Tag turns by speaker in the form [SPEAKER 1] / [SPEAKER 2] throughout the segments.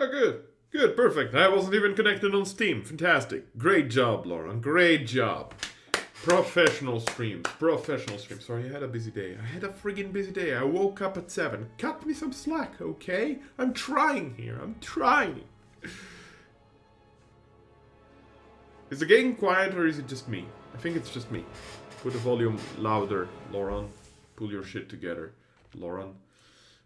[SPEAKER 1] Oh, good. Good, perfect. I wasn't even connected on Steam. Fantastic. Great job, Lauren. Great job. Professional streams. Professional streams. Sorry, I had a busy day. I had a friggin' busy day. I woke up at 7. Cut me some slack, okay? I'm trying here. I'm trying. Is the game quiet or is it just me? I think it's just me. Put the volume louder, Lauren. Pull your shit together, Lauren.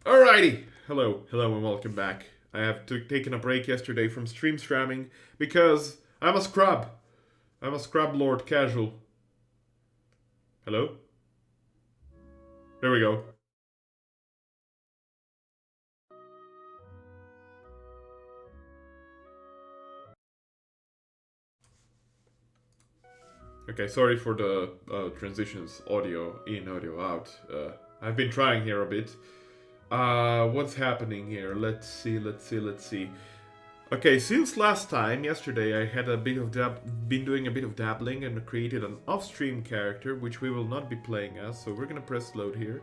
[SPEAKER 1] Alrighty. Hello. Hello and welcome back. I have taken a break yesterday from stream stramming because I'm a scrub. I'm a scrub lord casual. Hello? There we go. Okay, sorry for the transitions, audio in, audio out. I've been trying here a bit. What's happening here? Let's see. Okay, since last time, yesterday, I had been doing a bit of dabbling and created an off-stream character, which we will not be playing as. So we're gonna press load here.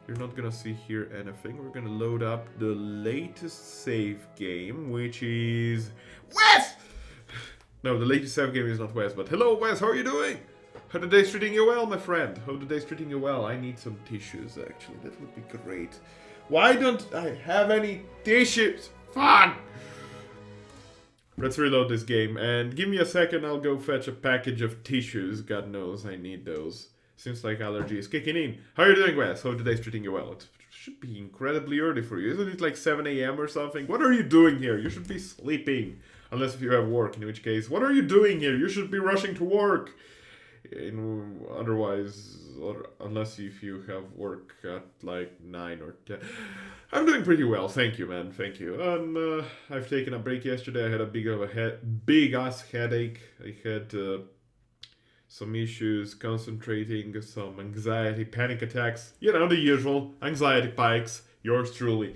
[SPEAKER 1] You're not gonna see here anything. We're gonna load up the latest save game, which is Wes. No, the latest save game is not Wes, but hello Wes, how are you doing? How the day's treating you well, my friend? How the day's treating you well? I need some tissues, actually. That would be great. Why don't I have any tissues? Fun! Let's reload this game, and give me a second, I'll go fetch a package of tissues. God knows I need those. Seems like allergy is kicking in. How are you doing, Wes? How today's treating you well? It should be incredibly early for you. Isn't it like 7 a.m. or something? What are you doing here? You should be sleeping. Unless if you have work, in which case, what are you doing here? You should be rushing to work. Otherwise, unless if you have work at like 9 or 10. I'm doing pretty well, thank you, man, thank you. I've taken a break yesterday. I had a big ass headache. I had some issues concentrating, some anxiety, panic attacks. You know, the usual anxiety spikes. Yours truly.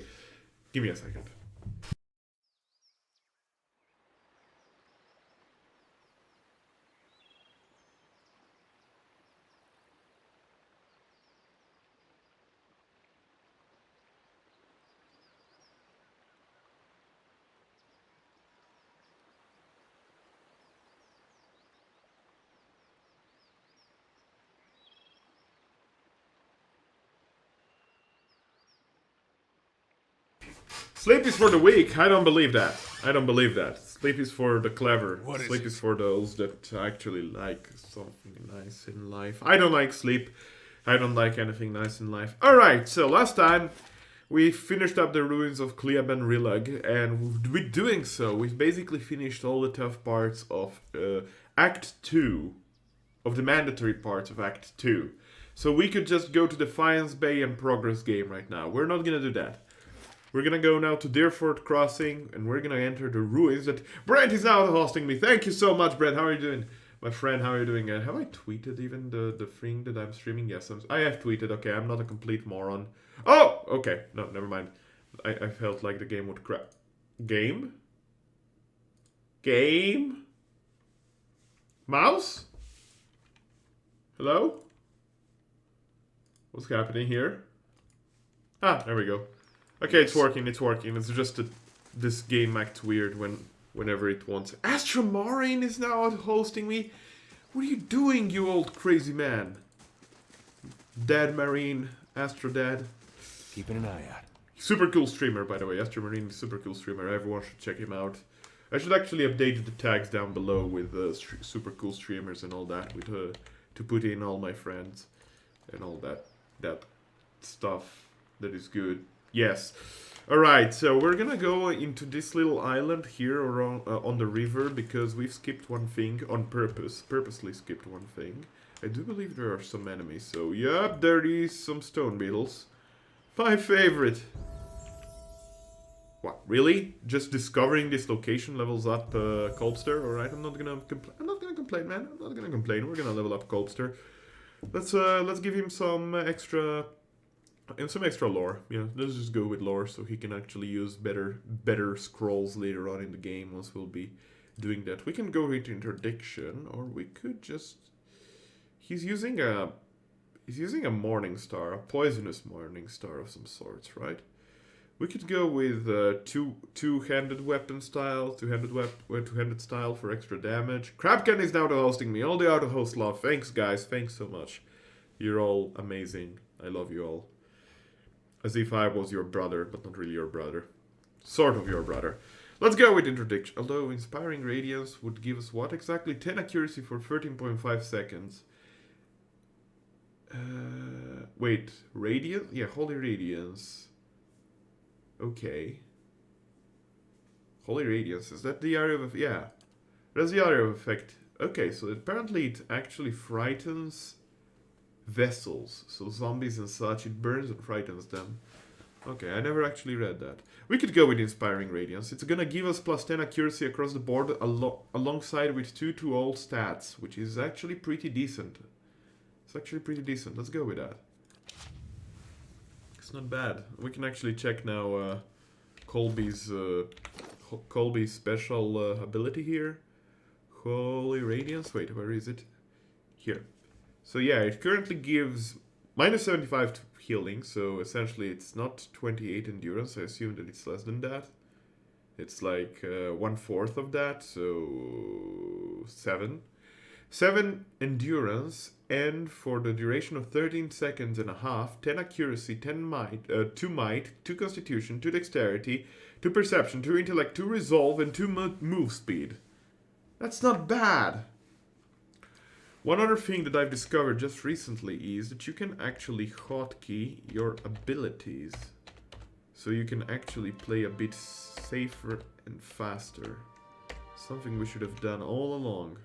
[SPEAKER 1] Give me a second. Sleep is for the weak. I don't believe that. I don't believe that. Sleep is for the clever. Sleep is for those that actually like something nice in life. I don't like sleep. I don't like anything nice in life. Alright, so last time we finished up the ruins of Cleaban Rilag, and with doing so, we've basically finished all the tough parts of Act 2, of the mandatory parts of Act 2. So we could just go to Defiance Bay and progress game right now. We're not gonna do that. We're gonna go now to Deerford Crossing, and we're gonna enter the ruins that Brent is now hosting me. Thank you so much, Brent. How are you doing? My friend, how are you doing? Have I tweeted even the thing that I'm streaming? Yes, I have tweeted. Okay, I'm not a complete moron. Oh, okay. No, never mind. I felt like the game would crash. Game? Game? Mouse? Hello? What's happening here? Ah, there we go. Okay, it's working, it's working. It's just that this game acts weird whenever it wants. Astromarine is now hosting me? What are you doing, you old crazy man? Dad Marine, Astro Dad.
[SPEAKER 2] Keeping an eye out.
[SPEAKER 1] Super cool streamer, by the way. Astromarine is super cool streamer. Everyone should check him out. I should actually update the tags down below with super cool streamers and all that, with to put in all my friends and all that stuff that is good. Yes. Alright, so we're gonna go into this little island here around, on the river, because we've skipped one thing on purpose. Purposely skipped one thing. I do believe there are some enemies, so yep, there is some stone beetles. My favorite. What, really? Just discovering this location levels up Colbster? Alright, I'm not gonna complain, man. I'm not gonna complain. We're gonna level up Colbster. Let's give him some extra... And some extra lore. Yeah, let's just go with lore so he can actually use better scrolls later on in the game once we'll be doing that. We can go with interdiction, or we could just... He's using a morning star, a poisonous morning star of some sorts, right? We could go with two-handed weapon style, two-handed style for extra damage. Crabcan is now hosting me. All the auto host love. Thanks, guys. Thanks so much. You're all amazing. I love you all. As if I was your brother, but not really your brother. Sort of your brother. Let's go with interdiction. Although Inspiring Radiance would give us what exactly? 10 accuracy for 13.5 seconds. Wait, Radiance? Yeah, Holy Radiance. Okay. Holy Radiance, is that the area of... yeah. That's the area of effect. Okay, so apparently it actually frightens vessels. So zombies and such, it burns and frightens them. Okay, I never actually read that. We could go with Inspiring Radiance. It's gonna give us plus 10 accuracy across the board alongside with 2 old stats, which is actually pretty decent. It's actually pretty decent. Let's go with that. It's not bad. We can actually check now Colby's special ability here. Holy Radiance. Wait, where is it? Here. So yeah, it currently gives minus 75 to healing. So essentially it's not 28 endurance. I assume that it's less than that. It's like 1/4 of that. So 7. 7 endurance, and for the duration of 13 seconds and a half, 10 accuracy, 10 might, 2 might, 2 constitution, 2 dexterity, 2 perception, 2 intellect, 2 resolve, and 2 move speed. That's not bad. One other thing that I've discovered just recently is that you can actually hotkey your abilities. So you can actually play a bit safer and faster. Something we should have done all along.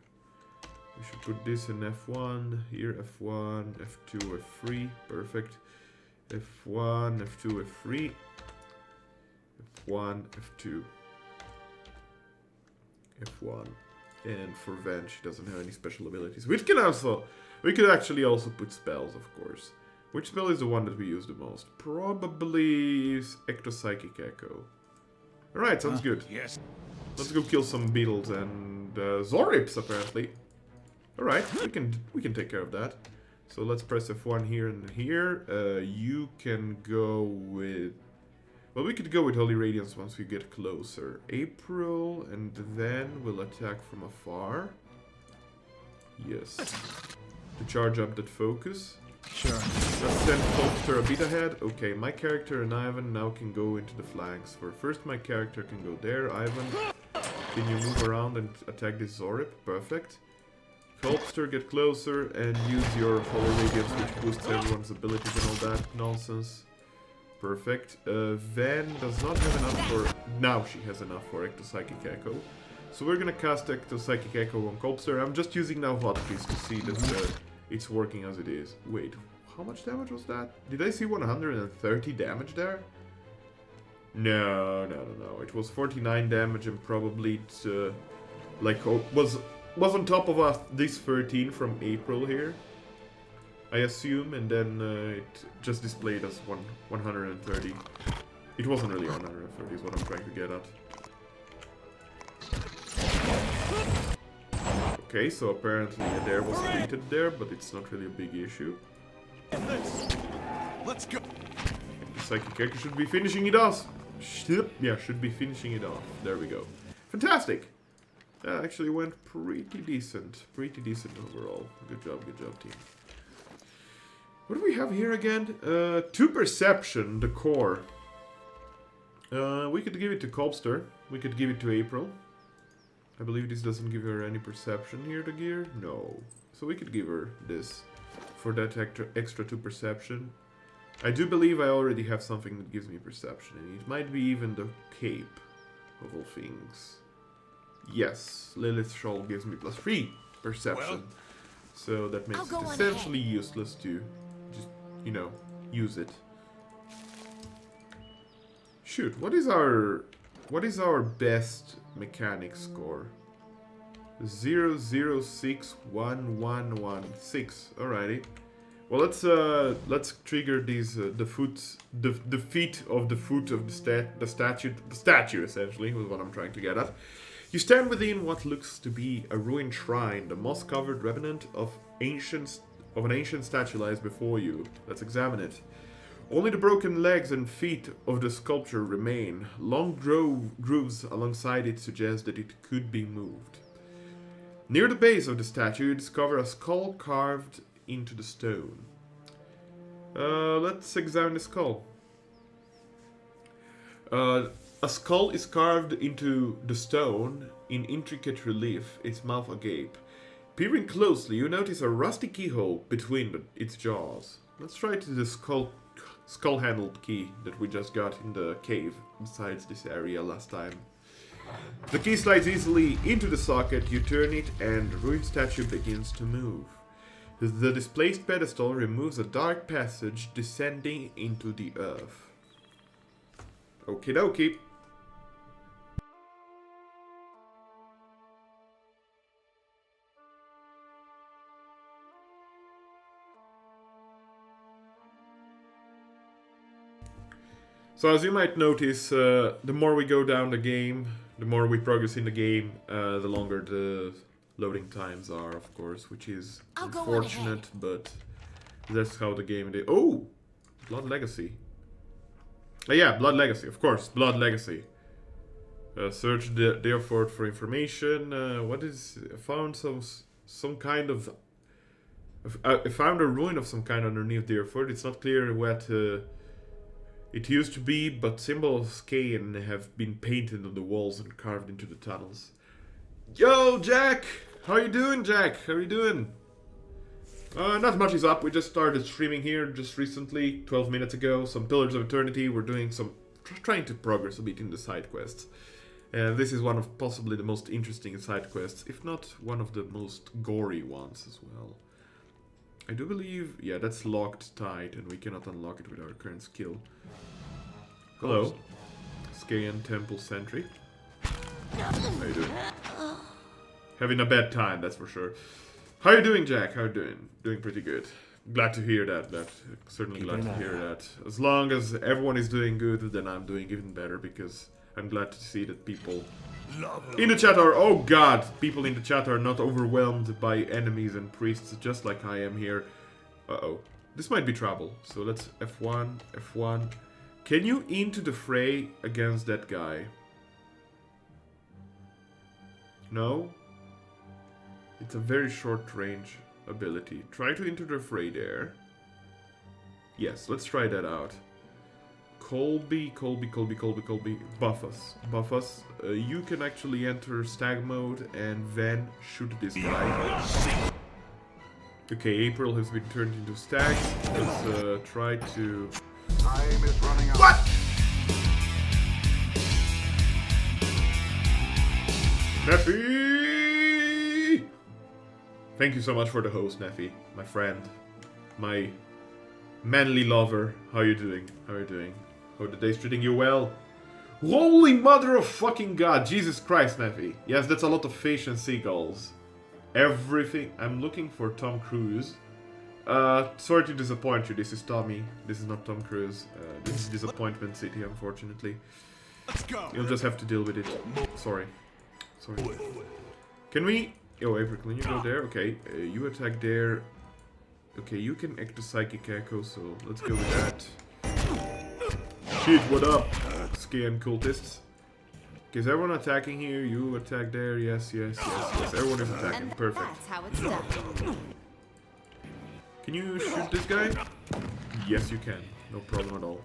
[SPEAKER 1] We should put this in F1, here F1, F2, F3, perfect. F1, F2, F3, F1, F2, F1. And for Venge, she doesn't have any special abilities. We could actually also put spells, of course. Which spell is the one that we use the most? Probably Ectopsychic Echo. Alright, sounds good.
[SPEAKER 2] Yes.
[SPEAKER 1] Let's go kill some beetles and Zorips, apparently. Alright, we can take care of that. So let's press F1 here and here. You can go with... well, we could go with Holy Radiance once we get closer. April, and then we'll attack from afar. Yes. To charge up that focus.
[SPEAKER 3] Sure.
[SPEAKER 1] Let's send Colster a bit ahead. Okay, my character and Ivan now can go into the flanks. First my character can go there. Ivan, can you move around and attack this Zorip? Perfect. Colster, get closer and use your Holy Radiance, which boosts everyone's abilities and all that nonsense. Perfect. Van does not have enough for... now she has enough for Ectopsychic Echo. So we're gonna cast Ectopsychic Echo on Colster. I'm just using now hotkeys to see that it's working as it is. Wait, how much damage was that? Did I see 130 damage there? No. It was 49 damage and probably it's like was on top of this 13 from April here, I assume, and then it just displayed as 130. It wasn't really 130 is what I'm trying to get at. Okay, so apparently there was deleted there, but it's not really a big issue.
[SPEAKER 2] Let's go.
[SPEAKER 1] The Psychic Echo should be finishing it off. Yeah, should be finishing it off. There we go. Fantastic. That actually went pretty decent. Pretty decent overall. Good job, team. What do we have here again? 2 perception, the core. We could give it to Colster. We could give it to April. I believe this doesn't give her any perception here, the gear. No. So we could give her this for that extra 2 perception. I do believe I already have something that gives me perception, and it might be even the cape of all things. Yes, Lilith's Shawl gives me plus 3 perception.
[SPEAKER 2] Well,
[SPEAKER 1] so that makes it essentially useless to just, you know, use it. Shoot, what is our best mechanic score? 0061116. Alrighty. Well, let's trigger these the feet of the statue essentially was what I'm trying to get at. You stand within what looks to be a ruined shrine. The moss-covered remnant of an ancient statue lies before you. Let's examine it. Only the broken legs and feet of the sculpture remain. Long grooves alongside it suggest that it could be moved. Near the base of the statue, you discover a skull carved into the stone. Let's examine the skull. A skull is carved into the stone in intricate relief, its mouth agape. Peering closely, you notice a rusty keyhole between its jaws. Let's try the skull-handled key that we just got in the cave besides this area last time. The key slides easily into the socket, you turn it, and the ruined statue begins to move. The displaced pedestal removes a dark passage descending into the earth. Okie dokie. So as you might notice, the more we go down the game, the more we progress in the game, the longer the loading times are, of course, which is unfortunate, but that's how the game is. Oh! Blood Legacy. Yeah, Blood Legacy, of course, Blood Legacy. Search the Deerford for information. What is... I found some kind of... I found a ruin of some kind underneath Deerford. It's not clear what... it used to be, but symbols of Cain have been painted on the walls and carved into the tunnels. Yo, Jack! How you doing, Jack? How you doing? Not much is up. We just started streaming here just recently, 12 minutes ago. Some Pillars of Eternity. We're doing some... trying to progress a bit in the side quests. And this is one of possibly the most interesting side quests, if not one of the most gory ones as well. I do believe... yeah, that's locked tight, and we cannot unlock it with our current skill. Hello. Skayan Temple Sentry. How you doing? Having a bad time, that's for sure. How you doing, Jack? How you doing? Doing pretty good. Glad to hear that. Certainly glad to hear that. As long as everyone is doing good, then I'm doing even better, because I'm glad to see that people in the chat are... oh god! People in the chat are not overwhelmed by enemies and priests, just like I am here. Uh-oh. This might be trouble. So let's F1, F1... Can you into the fray against that guy? No? It's a very short range ability. Try to enter the fray there. Yes, let's try that out. Colby. Buff us. You can actually enter stag mode and then shoot this guy. Okay, April has been turned into stag. Let's try to...
[SPEAKER 3] Time is running out.
[SPEAKER 1] What? Neffy! Thank you so much for the host, Neffy. My friend. My manly lover. How you doing? How are you doing? Hope the day's treating you well. Holy mother of fucking god. Jesus Christ, Neffy. Yes, that's a lot of fish and seagulls. Everything. I'm looking for Tom Cruise. Sorry to disappoint you, this is Tommy. This is not Tom Cruise. This is Disappointment City, unfortunately.
[SPEAKER 3] Let's go.
[SPEAKER 1] You'll just have to deal with it. Sorry. Can we... oh, April, can you go there? Okay, you attack there. Okay, you can act the Psychic Echo, so let's go with that. Shit, what up? Skayan cultists. Okay, is everyone attacking here? You attack there? Yes. Everyone is attacking. Perfect.
[SPEAKER 4] That's how it's done.
[SPEAKER 1] Can you shoot this guy? Yes, you can. No problem at all.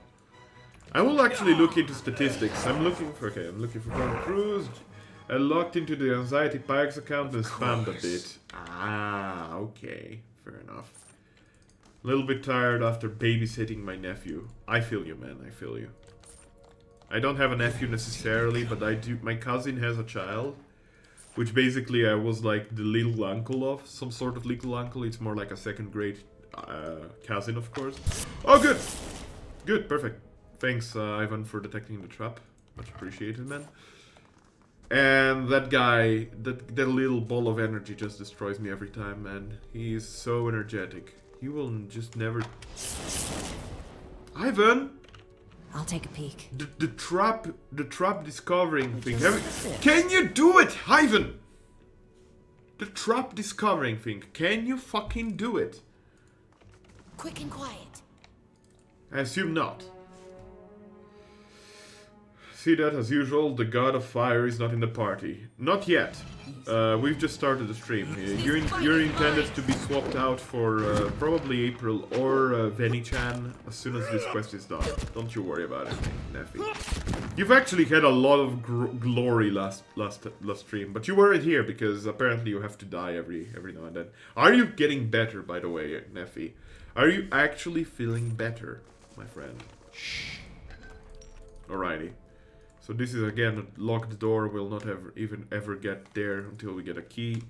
[SPEAKER 1] I will actually look into statistics. I'm looking for Tom Cruise. I logged into the Anxiety Pikes account and spammed a bit. Ah, okay. Fair enough. A little bit tired after babysitting my nephew. I feel you, man. I feel you. I don't have a nephew necessarily, but I do. My cousin has a child. Which basically I was like the little uncle of. Some sort of little uncle. It's more like a second grade cousin, of course. Oh, good! Good, perfect. Thanks, Ivan, for detecting the trap. Much appreciated, man. And that guy, that little ball of energy just destroys me every time, man. He's so energetic. He will just never... Ivan!
[SPEAKER 4] I'll take a peek.
[SPEAKER 1] The trap discovering thing. Can you do it, Ivan? The trap discovering thing. Can you fucking do it?
[SPEAKER 4] Quick and quiet.
[SPEAKER 1] I assume not. See that, as usual, the god of fire is not in the party. Not yet. We've just started the stream. You're intended to be swapped out for probably April or Venny-chan as soon as this quest is done. Don't you worry about it, Neffy. You've actually had a lot of glory last stream, but you weren't here because apparently you have to die every now and then. Are you getting better, by the way, Neffy? Are you actually feeling better, my friend? Shh. Alrighty. So this is again a locked door. We'll not ever get there until we get a key.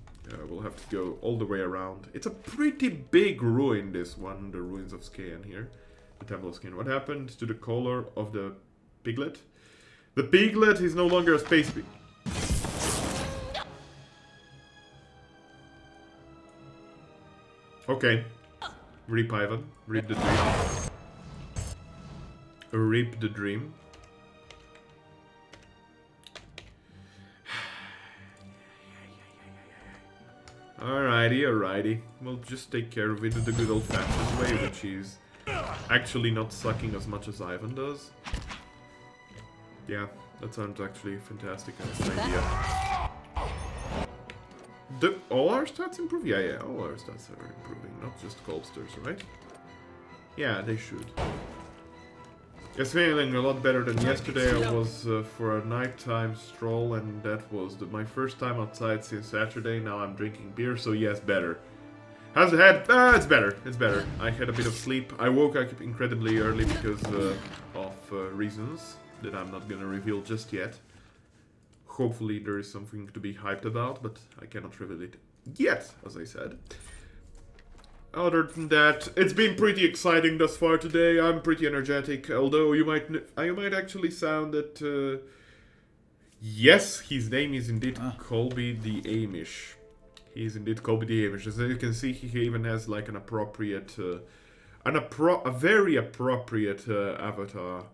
[SPEAKER 1] We'll have to go all the way around. It's a pretty big ruin, this one, the ruins of Skaen here. The Temple of Skaen. What happened to the color of the piglet? The piglet is no longer a space pig. Okay. Rip Ivan. Rip the dream. Rip the dream. Alrighty. We'll just take care of it the good old-fashioned way, which is actually not sucking as much as Ivan does. Yeah, that sounds actually fantastic as an idea. All our stats improve? Yeah, all our stats are improving, not just Colsters, right? Yeah, they should. Yes, feeling a lot better than yesterday. I was for a nighttime stroll, and that was my first time outside since Saturday. Now I'm drinking beer, so yes, better. How's the head? It's better. It's better. I had a bit of sleep. I woke up incredibly early because of reasons that I'm not gonna reveal just yet. Hopefully there is something to be hyped about, but I cannot reveal it yet, as I said. Other than that, it's been pretty exciting thus far today. I'm pretty energetic, although you might actually sound that... yes, his name is indeed Colby the Amish. He is indeed Colby the Amish. As you can see, he even has like an appropriate... a very appropriate avatar.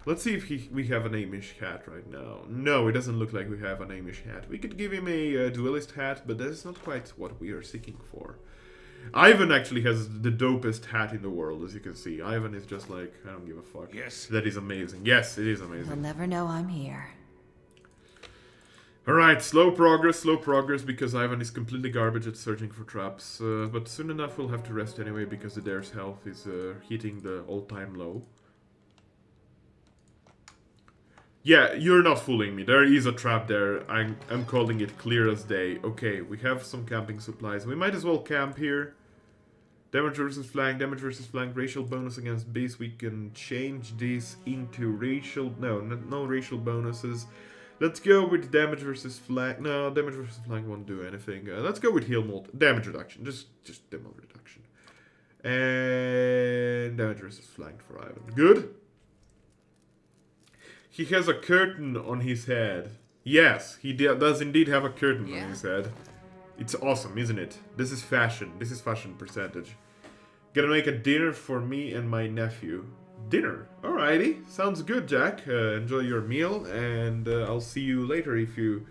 [SPEAKER 1] Let's see if we have an Amish hat right now. No, it doesn't look like we have an Amish hat. We could give him a duelist hat, but that is not quite what we are seeking for. Ivan actually has the dopest hat in the world, as you can see. Ivan is just like, I don't give a fuck.
[SPEAKER 2] Yes.
[SPEAKER 1] That is amazing. Yes, it is amazing.
[SPEAKER 4] They'll never know I'm here.
[SPEAKER 1] Alright, slow progress, because Ivan is completely garbage at searching for traps. But soon enough we'll have to rest anyway, because the Dare's health is hitting the all-time low. Yeah, you're not fooling me. There is a trap there. I'm calling it clear as day. Okay, we have some camping supplies. We might as well camp here. Damage versus flank, racial bonus against base. We can change this into racial... No racial bonuses. Let's go with damage versus flank. No, damage versus flank won't do anything. Let's go with heal mult. Damage reduction. Just damage reduction. And damage versus flank for Ivan. Good. He has a curtain on his head. Yes, he does indeed have a curtain on his head. It's awesome, isn't it? This is fashion. This is fashion percentage. Gonna make a dinner for me and my nephew. Dinner? Alrighty. Sounds good, Jack. Enjoy your meal, and I'll see you later if you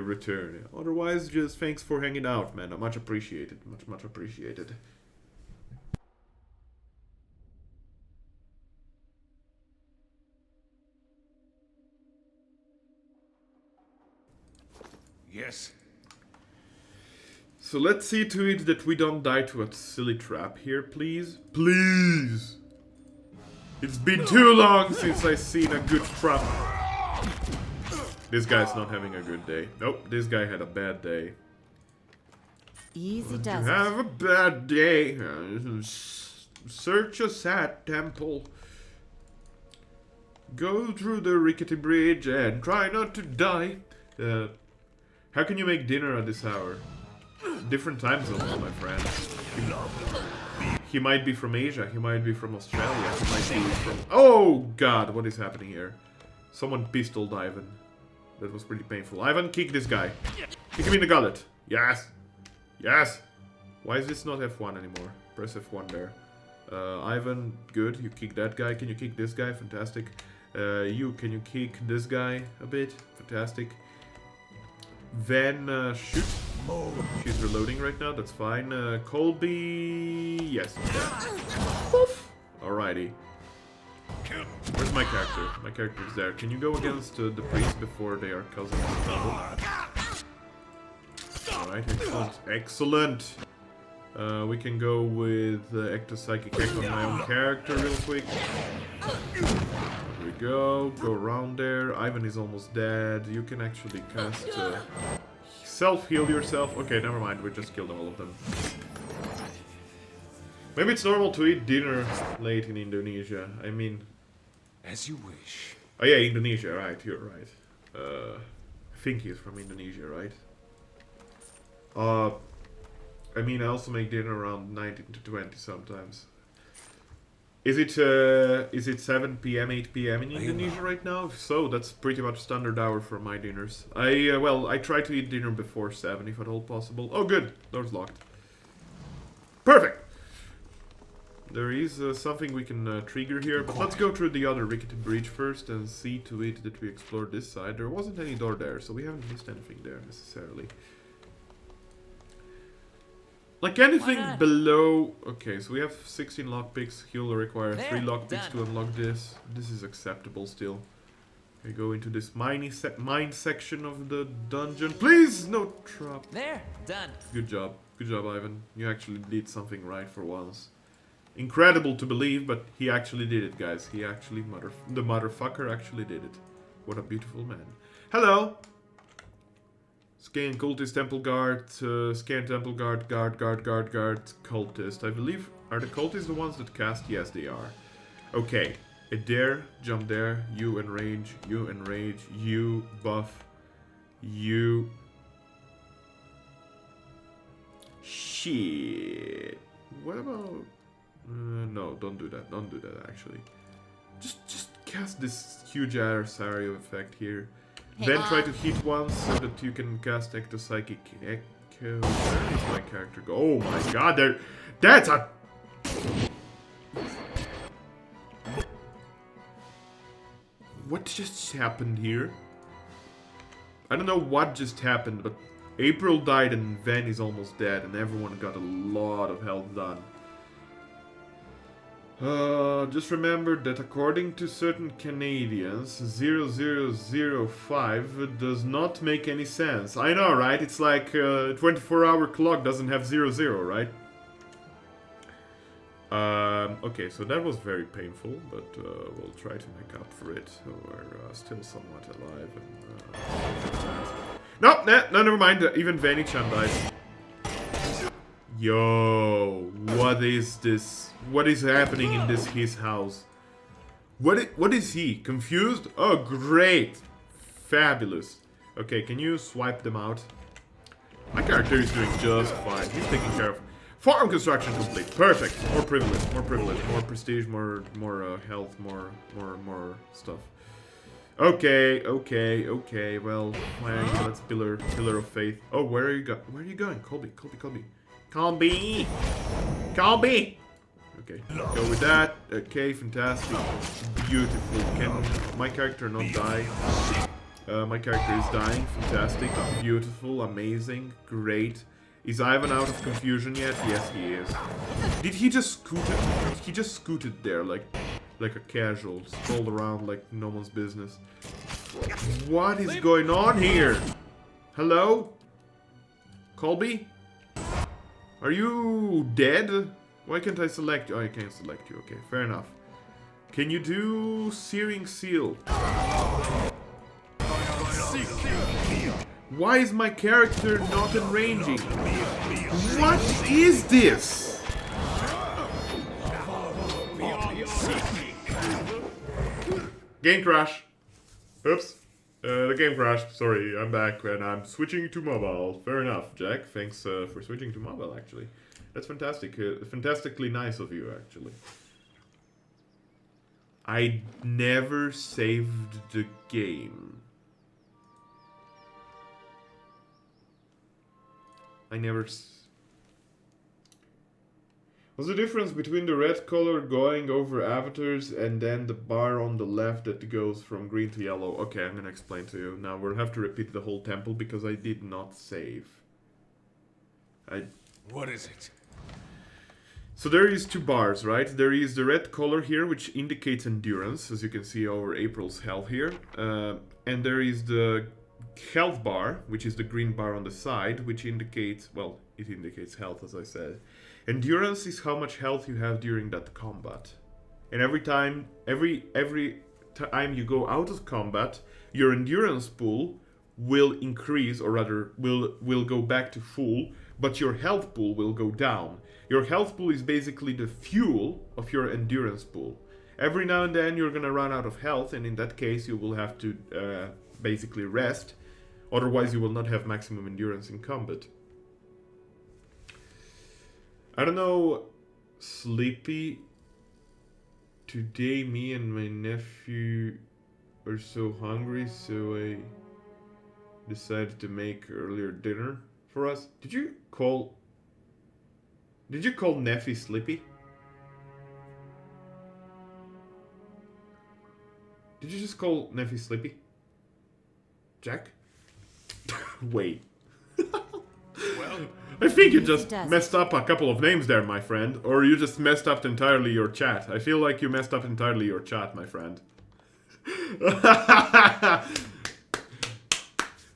[SPEAKER 1] return. Otherwise, just thanks for hanging out, man. Much appreciated. Much appreciated.
[SPEAKER 2] Yes.
[SPEAKER 1] So let's see to it that we don't die to a silly trap here, please. Please! It's been too long since I've seen a good trap. This guy's not having a good day. Nope, this guy had a bad day.
[SPEAKER 4] Easy does it.
[SPEAKER 1] Have a bad day. Search a sad temple. Go through the rickety bridge and try not to die. How can you make dinner at this hour? Different time zones, my friend. He might be from Asia, he might be from Australia, he might be from... Oh god, what is happening here? Someone pistoled Ivan. That was pretty painful. Ivan, kick this guy. Kick him in the gullet. Yes. Yes. Why is this not F1 anymore? Press F1 there. Ivan, good. You kick that guy. Can you kick this guy? Fantastic. Can you kick this guy a bit? Fantastic. Then, shoot. She's reloading right now, that's fine. Colby... Yes. Alrighty. Where's my character? My character is there. Can you go against the priest before they are causing trouble? Alright, excellent. Excellent! We can go with Ectopsychic Hack on my own character real quick. There we go. Go around there. Ivan is almost dead. You can actually cast... self-heal yourself. Okay, never mind. We just killed all of them. Maybe it's normal to eat dinner late in Indonesia. I mean...
[SPEAKER 2] As you wish.
[SPEAKER 1] Oh yeah, Indonesia, right. You're right. I think he's from Indonesia, right? I mean, I also make dinner around 19 to 20 sometimes. Is it 7 p.m., 8 p.m. in Indonesia right now? If so, that's pretty much standard hour for my dinners. I try to eat dinner before 7 if at all possible. Oh, good. Door's locked. Perfect! There is something we can trigger here, but let's go through the other rickety bridge first and see to it that we explore this side. There wasn't any door there, so we haven't missed anything there necessarily. Like anything below... Okay, so we have 16 lockpicks. He'll require 3 lockpicks to unlock this. This is acceptable still. Okay, go into this mine section of the dungeon. Please, no trap.
[SPEAKER 5] There, done.
[SPEAKER 1] Good job. Good job, Ivan. You actually did something right for once. Incredible to believe, but he actually did it, guys. He actually... The motherfucker actually did it. What a beautiful man. Hello! Scan cultist, temple guard, scan temple guard, guard, cultist. I believe, are the cultists the ones that cast? Yes, they are. Okay, there, jump there, you enrage, you buff, you... Shit. What about... no, don't do that, actually. Just cast this huge adversarial effect here. Then try to hit once so that you can cast Ectopsychic Echo. Where is my character go? Oh my god, that's a... What just happened here? I don't know what just happened, but April died and Van is almost dead and everyone got a lot of health done. Just remember that according to certain Canadians, 0005 does not make any sense. I know, right? It's like a 24-hour clock doesn't have 00, right? Okay, so that was very painful, but we'll try to make up for it. We're still somewhat alive. And, no, never mind. Even Vanny-chan died. Yo, what is this? What is happening in his house? What is he? Confused? Oh, great. Fabulous. Okay, can you swipe them out? My character is doing just fine. He's taking care of... Farm construction complete. Perfect. More privilege, more prestige, more health, more stuff. Okay. Well, that's pillar of faith. Oh, where are you going? Colby. Okay, go with that. Okay, fantastic. Beautiful. Can my character not die? My character is dying. Fantastic. Beautiful. Amazing. Great. Is Ivan out of confusion yet? Yes, he is. Did he just scoot it? He just scooted there like a casual. Strolled around like no one's business. What is going on here? Hello? Colby? Are you dead? Why can't I select you? Oh, I can't select you. Okay, fair enough. Can you do Searing Seal? Why is my character not enraging? What is this? Game crash. Oops. The game crashed. Sorry, I'm back and I'm switching to mobile. Fair enough, Jack. Thanks for switching to mobile, actually. That's fantastic. Fantastically nice of you, actually. I never saved the game. What's the difference between the red color going over avatars and then the bar on the left that goes from green to yellow? Okay, I'm gonna explain to you. Now we'll have to repeat the whole temple because I did not save.
[SPEAKER 2] What is it?
[SPEAKER 1] So there is two bars, right? There is the red color here, which indicates endurance, as you can see over April's health here. And there is the health bar, which is the green bar on the side, which indicates, well, it indicates health, as I said. Endurance is how much health you have during that combat. And every time you go out of combat, your endurance pool will increase, or rather will go back to full, but your health pool will go down. Your health pool is basically the fuel of your endurance pool. Every now and then you're gonna run out of health, and in that case you will have to basically rest, otherwise you will not have maximum endurance in combat. I don't know, Sleepy. Today me and my nephew are so hungry, so I decided to make earlier dinner for us. Did you call Neffy Sleepy? Did you just call Neffy Sleepy? Jack? Wait.
[SPEAKER 2] Well,
[SPEAKER 1] I think you just messed up a couple of names there, my friend. Or you just messed up entirely your chat. I feel like you messed up entirely your chat, my friend.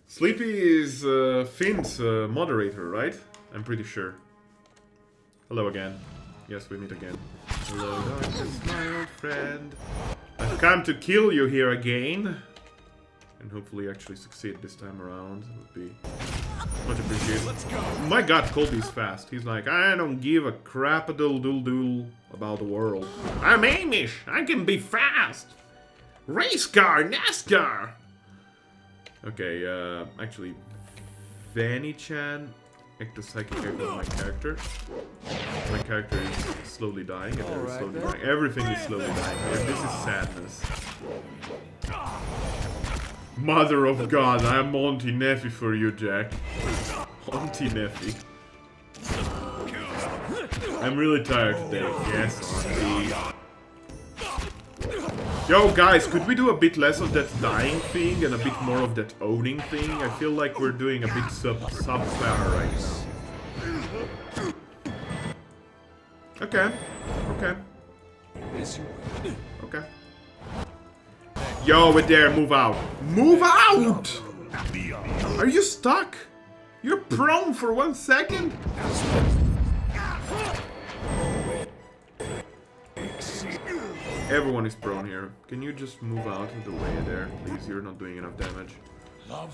[SPEAKER 1] Sleepy is Finn's moderator, right? I'm pretty sure. Hello again. Yes, we meet again. Hello, darkness, my old friend. I've come to kill you here again. And hopefully actually succeed this time around. It would be much appreciated.
[SPEAKER 2] let's go.
[SPEAKER 1] My god, Colby's fast. He's like, I don't give a crap-a-doodle-doodle about the world. I'm Amish. I can be fast. Race car, NASCAR. Okay, actually, Vanny-chan, ectopsychic echo of my character. My character is slowly dying, and they're slowly dying. Everything is slowly dying here. This is sadness. Mother of God, I'm Auntie Neffy for you, Jack. Auntie Neffy. I'm really tired today. Yes, Auntie. Yo, guys, could we do a bit less of that dying thing and a bit more of that owning thing? I feel like we're doing a bit subpar right now. Okay. Okay. Okay. Yo, with there, move out. Move out! Are you stuck? You're prone for 1 second? Everyone is prone here. Can you just move out of the way there, please? You're not doing enough damage.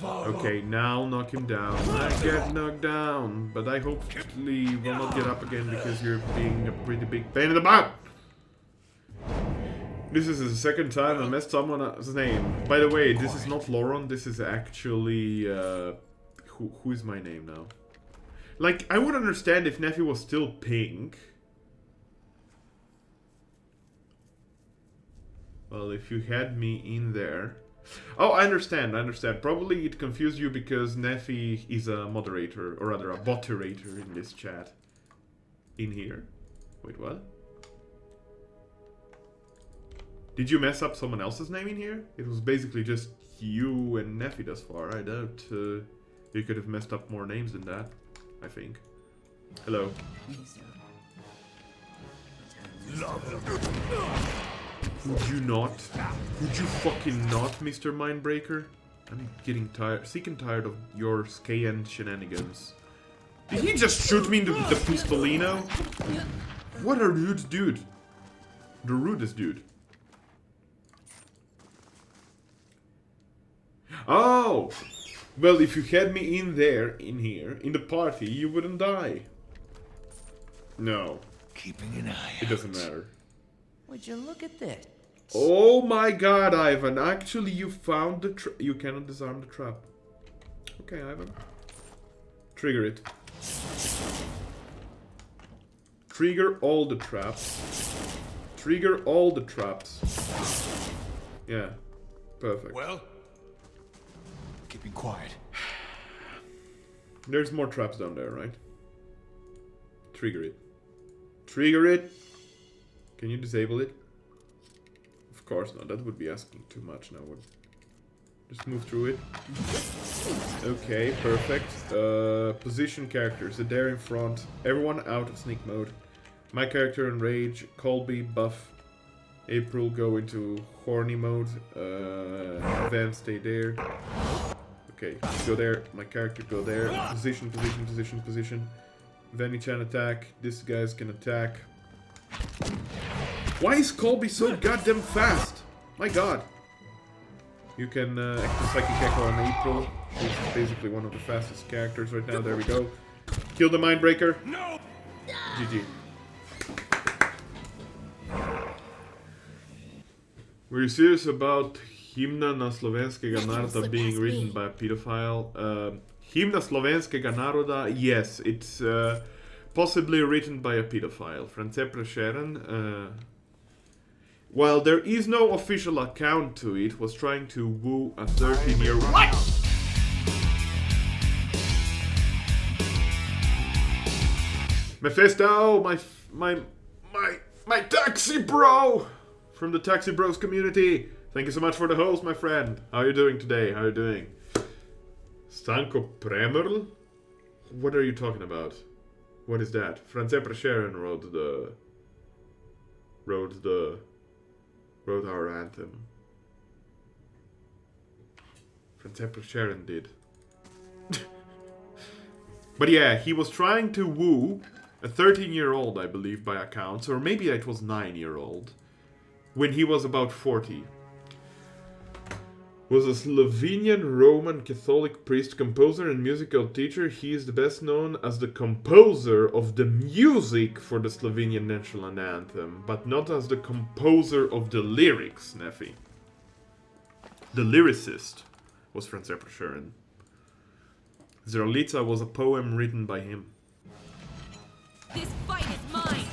[SPEAKER 1] Okay, now knock him down. I get knocked down, but I hopefully will not get up again because you're being a pretty big pain in the butt. This is the second time I messed someone's name. By the way, this is not Lauren. This is actually who is my name now? Like, I would understand if Neffy was still pink. Well, if you had me in there. Oh, I understand. Probably it confused you because Neffy is a moderator, or rather a boterator in this chat. In here. Wait, what? Did you mess up someone else's name in here? It was basically just you and Neffy thus far. I doubt you could have messed up more names than that, I think. Hello. Would you not? Would you fucking not, Mr. Mindbreaker? I'm getting tired, sick and tired of your Skayan shenanigans. Did he just shoot me into the pistolino? What a rude dude. The rudest dude. Oh! Well, if you had me in here, in the party, you wouldn't die. No.
[SPEAKER 2] Keeping an eye out.
[SPEAKER 1] It doesn't matter.
[SPEAKER 5] Would you look at this?
[SPEAKER 1] Oh my god, Ivan. Actually, you found the you cannot disarm the trap. Okay, Ivan. Trigger it. Trigger all the traps. Trigger all the traps. Yeah. Perfect.
[SPEAKER 2] Well, keeping quiet.
[SPEAKER 1] There's more traps down there, right? Trigger it. Trigger it. Can you disable it? Of course not. That would be asking too much now. Just move through it. Okay, perfect. Position characters. They're there in front. Everyone out of sneak mode. My character in Rage, Colby, buff. April go into horny mode. Van stay there. Okay, go there. My character go there. Position, position, position, position. Vanny-chan attack. This guys can attack. Why is Colby so goddamn fast? My god. You can act the Psychic Echo on April. She's basically one of the fastest characters right now. There we go. Kill the Mindbreaker. No! GG. Were you serious about Himna na slovenskega naroda being written by a pedophile? Himna slovenskega naroda, yes, it's possibly written by a pedophile. France Prešeren, while there is no official account to it, was trying to woo a 13-year-old. What? Mephisto, my taxi bro! From the Taxi Bros community. Thank you so much for the host, my friend. How are you doing today? How are you doing? Stanko Premerl? What are you talking about? What is that? France Prešeren wrote our anthem. France Prešeren did. But yeah, he was trying to woo a 13-year-old, I believe, by accounts, or maybe it was 9-year-old. When he was about 40. Was a Slovenian Roman Catholic priest, composer and musical teacher. He is the best known as the composer of the music for the Slovenian national anthem, but not as the composer of the lyrics, Neffy. The lyricist was France Prešeren. Zerlica was a poem written by him.
[SPEAKER 6] This fight is mine!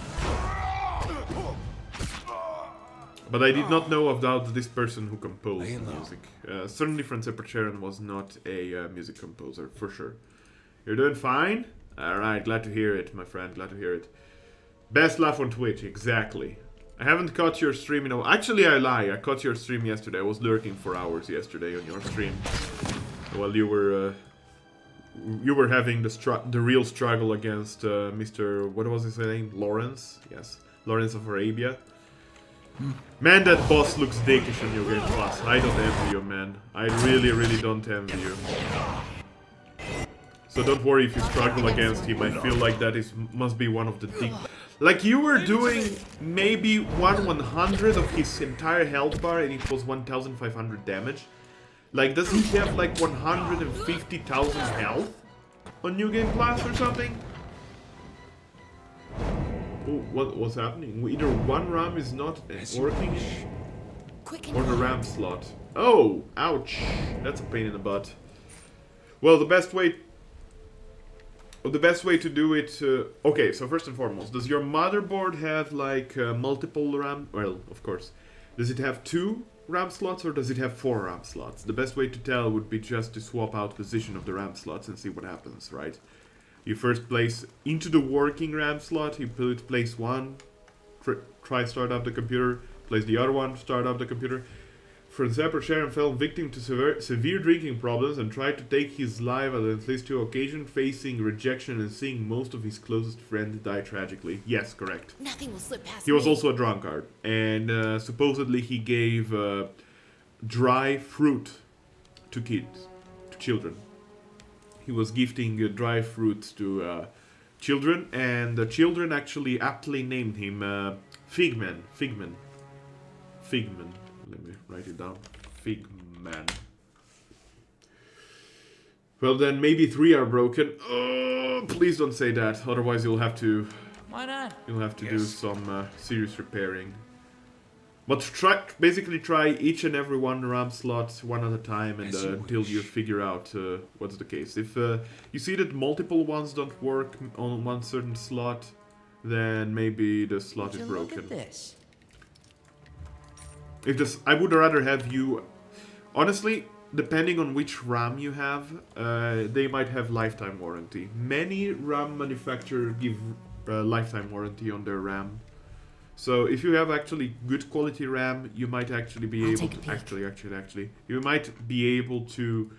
[SPEAKER 1] But I did not know about this person who composed the music. Certainly France Prešeren was not a music composer, for sure. You're doing fine? Alright, glad to hear it, my friend, glad to hear it. Best laugh on Twitch, exactly. I haven't caught your stream in a... Actually, I lie, I caught your stream yesterday. I was lurking for hours yesterday on your stream. While you were having the real struggle against Mr... What was his name? Lawrence? Yes, Lawrence of Arabia. Man, that boss looks dickish in your game plus. I don't envy you, man. I really, really don't envy you. So don't worry if you struggle against him. I feel like that must be one of the dick... Like, you were doing maybe 1/100 of his entire health bar and it was 1,500 damage. Like, does he have like 150,000 health on New Game Plus or something? Oh, what's happening? Either one RAM is not working or the RAM slot. Oh, ouch. That's a pain in the butt. Well, the best way to do it... okay, so first and foremost, does your motherboard have like multiple RAM... Well, of course. Does it have 2 RAM slots or does it have 4 RAM slots? The best way to tell would be just to swap out position of the RAM slots and see what happens, right? You first place into the working RAM slot, you place one, try start up the computer, place the other one, start up the computer. France Prešeren fell victim to severe drinking problems and tried to take his life at least 2 occasions, facing rejection and seeing most of his closest friends die tragically. Yes, correct.
[SPEAKER 6] Nothing will slip past
[SPEAKER 1] He was also a drunkard, and supposedly he gave dry fruit to kids, to children. He was gifting dry fruits to children, and the children actually aptly named him Figman. Let me write it down. Figman. Well, then maybe 3 are broken. Oh, please don't say that. Otherwise, you'll have to.
[SPEAKER 5] Why not?
[SPEAKER 1] You'll have to do some serious repairing. But basically try each and every one RAM slot one at a time, and until you figure out what's the case. If you see that multiple ones don't work on one certain slot, then maybe the slot is broken.
[SPEAKER 5] Look at this.
[SPEAKER 1] I would rather have you... Honestly, depending on which RAM you have, they might have lifetime warranty. Many RAM manufacturers give lifetime warranty on their RAM. So if you have actually good quality RAM, you might actually be able to... Actually, you might be able to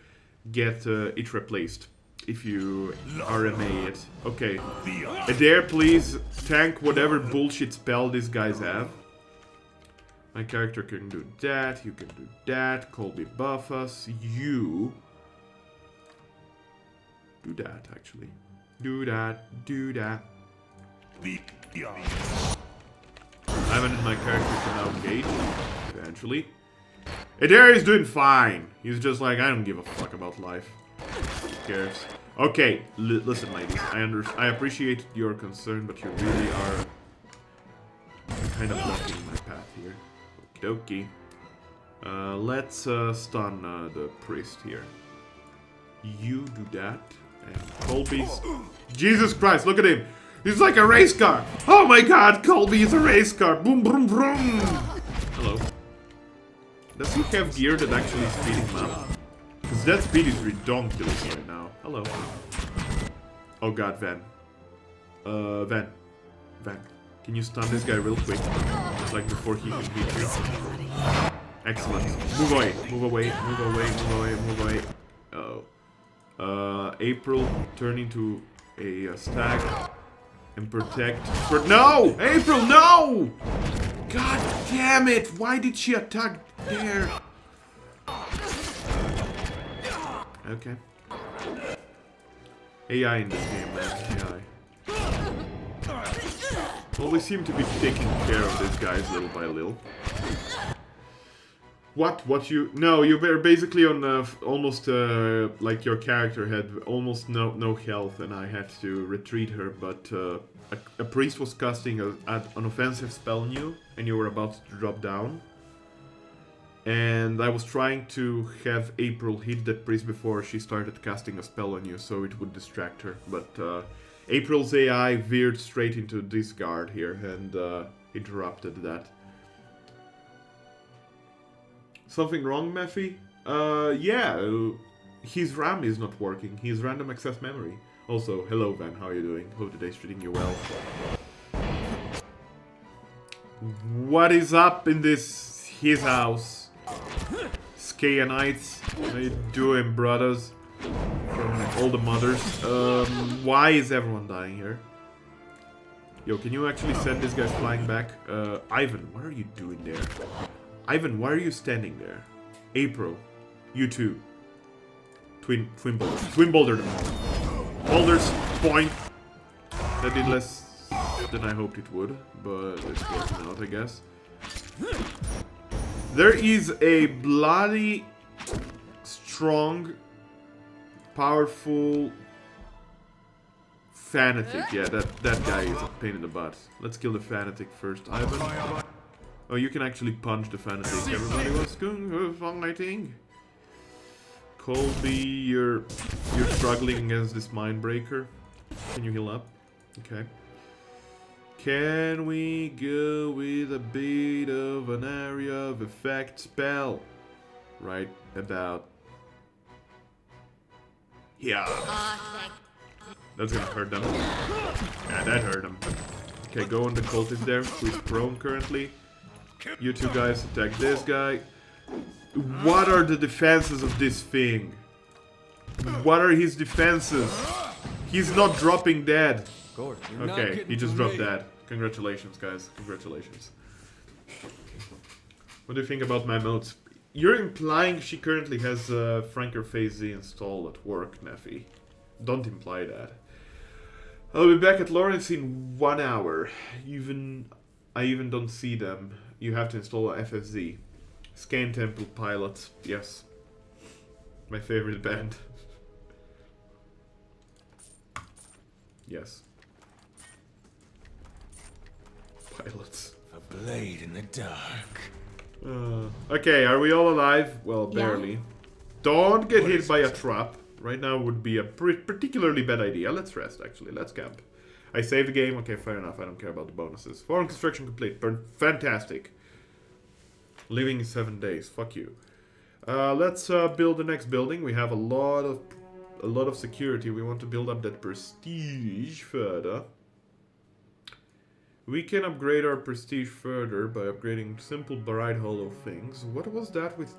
[SPEAKER 1] get it replaced. if you RMA it. Okay. Adair, please tank whatever bullshit spell these guys have. My character can do that, you can do that. Colby buff us. You do that, actually. Do that, do that. Ivan and my character can now engage, eventually. Adair is doing fine. He's just like, I don't give a fuck about life. Who cares? Okay, listen, ladies. I appreciate your concern, but you really are kind of blocking my path here. Okie dokie. Let's stun the priest here. You do that. And Colby's... Jesus Christ, look at him! He's like a race car! Oh my god, Colby is a race car! Boom, boom, boom! Hello. Does he have gear that actually speeds him up? Because that speed is ridiculous right now. Hello. Oh god, Van. Van. Can you stun this guy real quick? Just like before he can beat you. Excellent. Move away, move away, move away, move away, move away. Uh-oh. April, turn into a stag. And protect... No! April, no! God damn it! Why did she attack there? Okay. AI in this game, man. AI. Well, we seem to be taking care of these guys little by little. What you... No, you were basically on almost like your character had almost no health and I had to retreat her, but a priest was casting an offensive spell on you and you were about to drop down. And I was trying to have April hit that priest before she started casting a spell on you so it would distract her, but April's AI veered straight into discard here and interrupted that. Something wrong, Mephi? Yeah, his RAM is not working. His random access memory. Also, hello Van, how are you doing? Hope today's treating you well. What is up in his house? Skaianites, how you doing, brothers? From all the mothers. Why is everyone dying here? Yo, can you actually send these guys flying back? Ivan, what are you doing there? Ivan, why are you standing there? April, you too. Twin boulders. Twin boulder them. Boulders, point. That did less than I hoped it would, but it's working out, I guess. There is a bloody, strong, powerful fanatic. Yeah, that guy is a pain in the butt. Let's kill the fanatic first, Ivan. Oh, you can actually punch the fanatic. Everybody was going fighting. Colby, you're struggling against this Mindbreaker. Can you heal up? Okay. Can we go with a bit of an area of effect spell? Right about... Yeah. That's gonna hurt them. Yeah, that hurt them. Okay, go on the cultist there, who is prone currently. You two guys attack this guy. What are the defenses of this thing? What are his defenses? He's not dropping dead. Okay, he just dropped dead. Congratulations, guys. Congratulations. What do you think about my modes? You're implying she currently has Franker Phase Z installed at work, Neffy. Don't imply that. I'll be back at Lawrence in 1 hour. I even don't see them. You have to install a FSZ. Scan Temple Pilots. Yes. My favorite band. Yes. Pilots.
[SPEAKER 2] A blade in the dark.
[SPEAKER 1] Okay, are we all alive? Well,
[SPEAKER 4] Yeah.
[SPEAKER 1] barely. Don't get hit by a trap. Right now would be a particularly bad idea. Let's rest, actually. Let's camp. I saved the game. Okay, fair enough. I don't care about the bonuses. Foreign construction complete. Fantastic. Living in 7 days. Fuck you. Let's build the next building. We have a lot of security. We want to build up that prestige further. We can upgrade our prestige further by upgrading simple bright hollow things. What was that with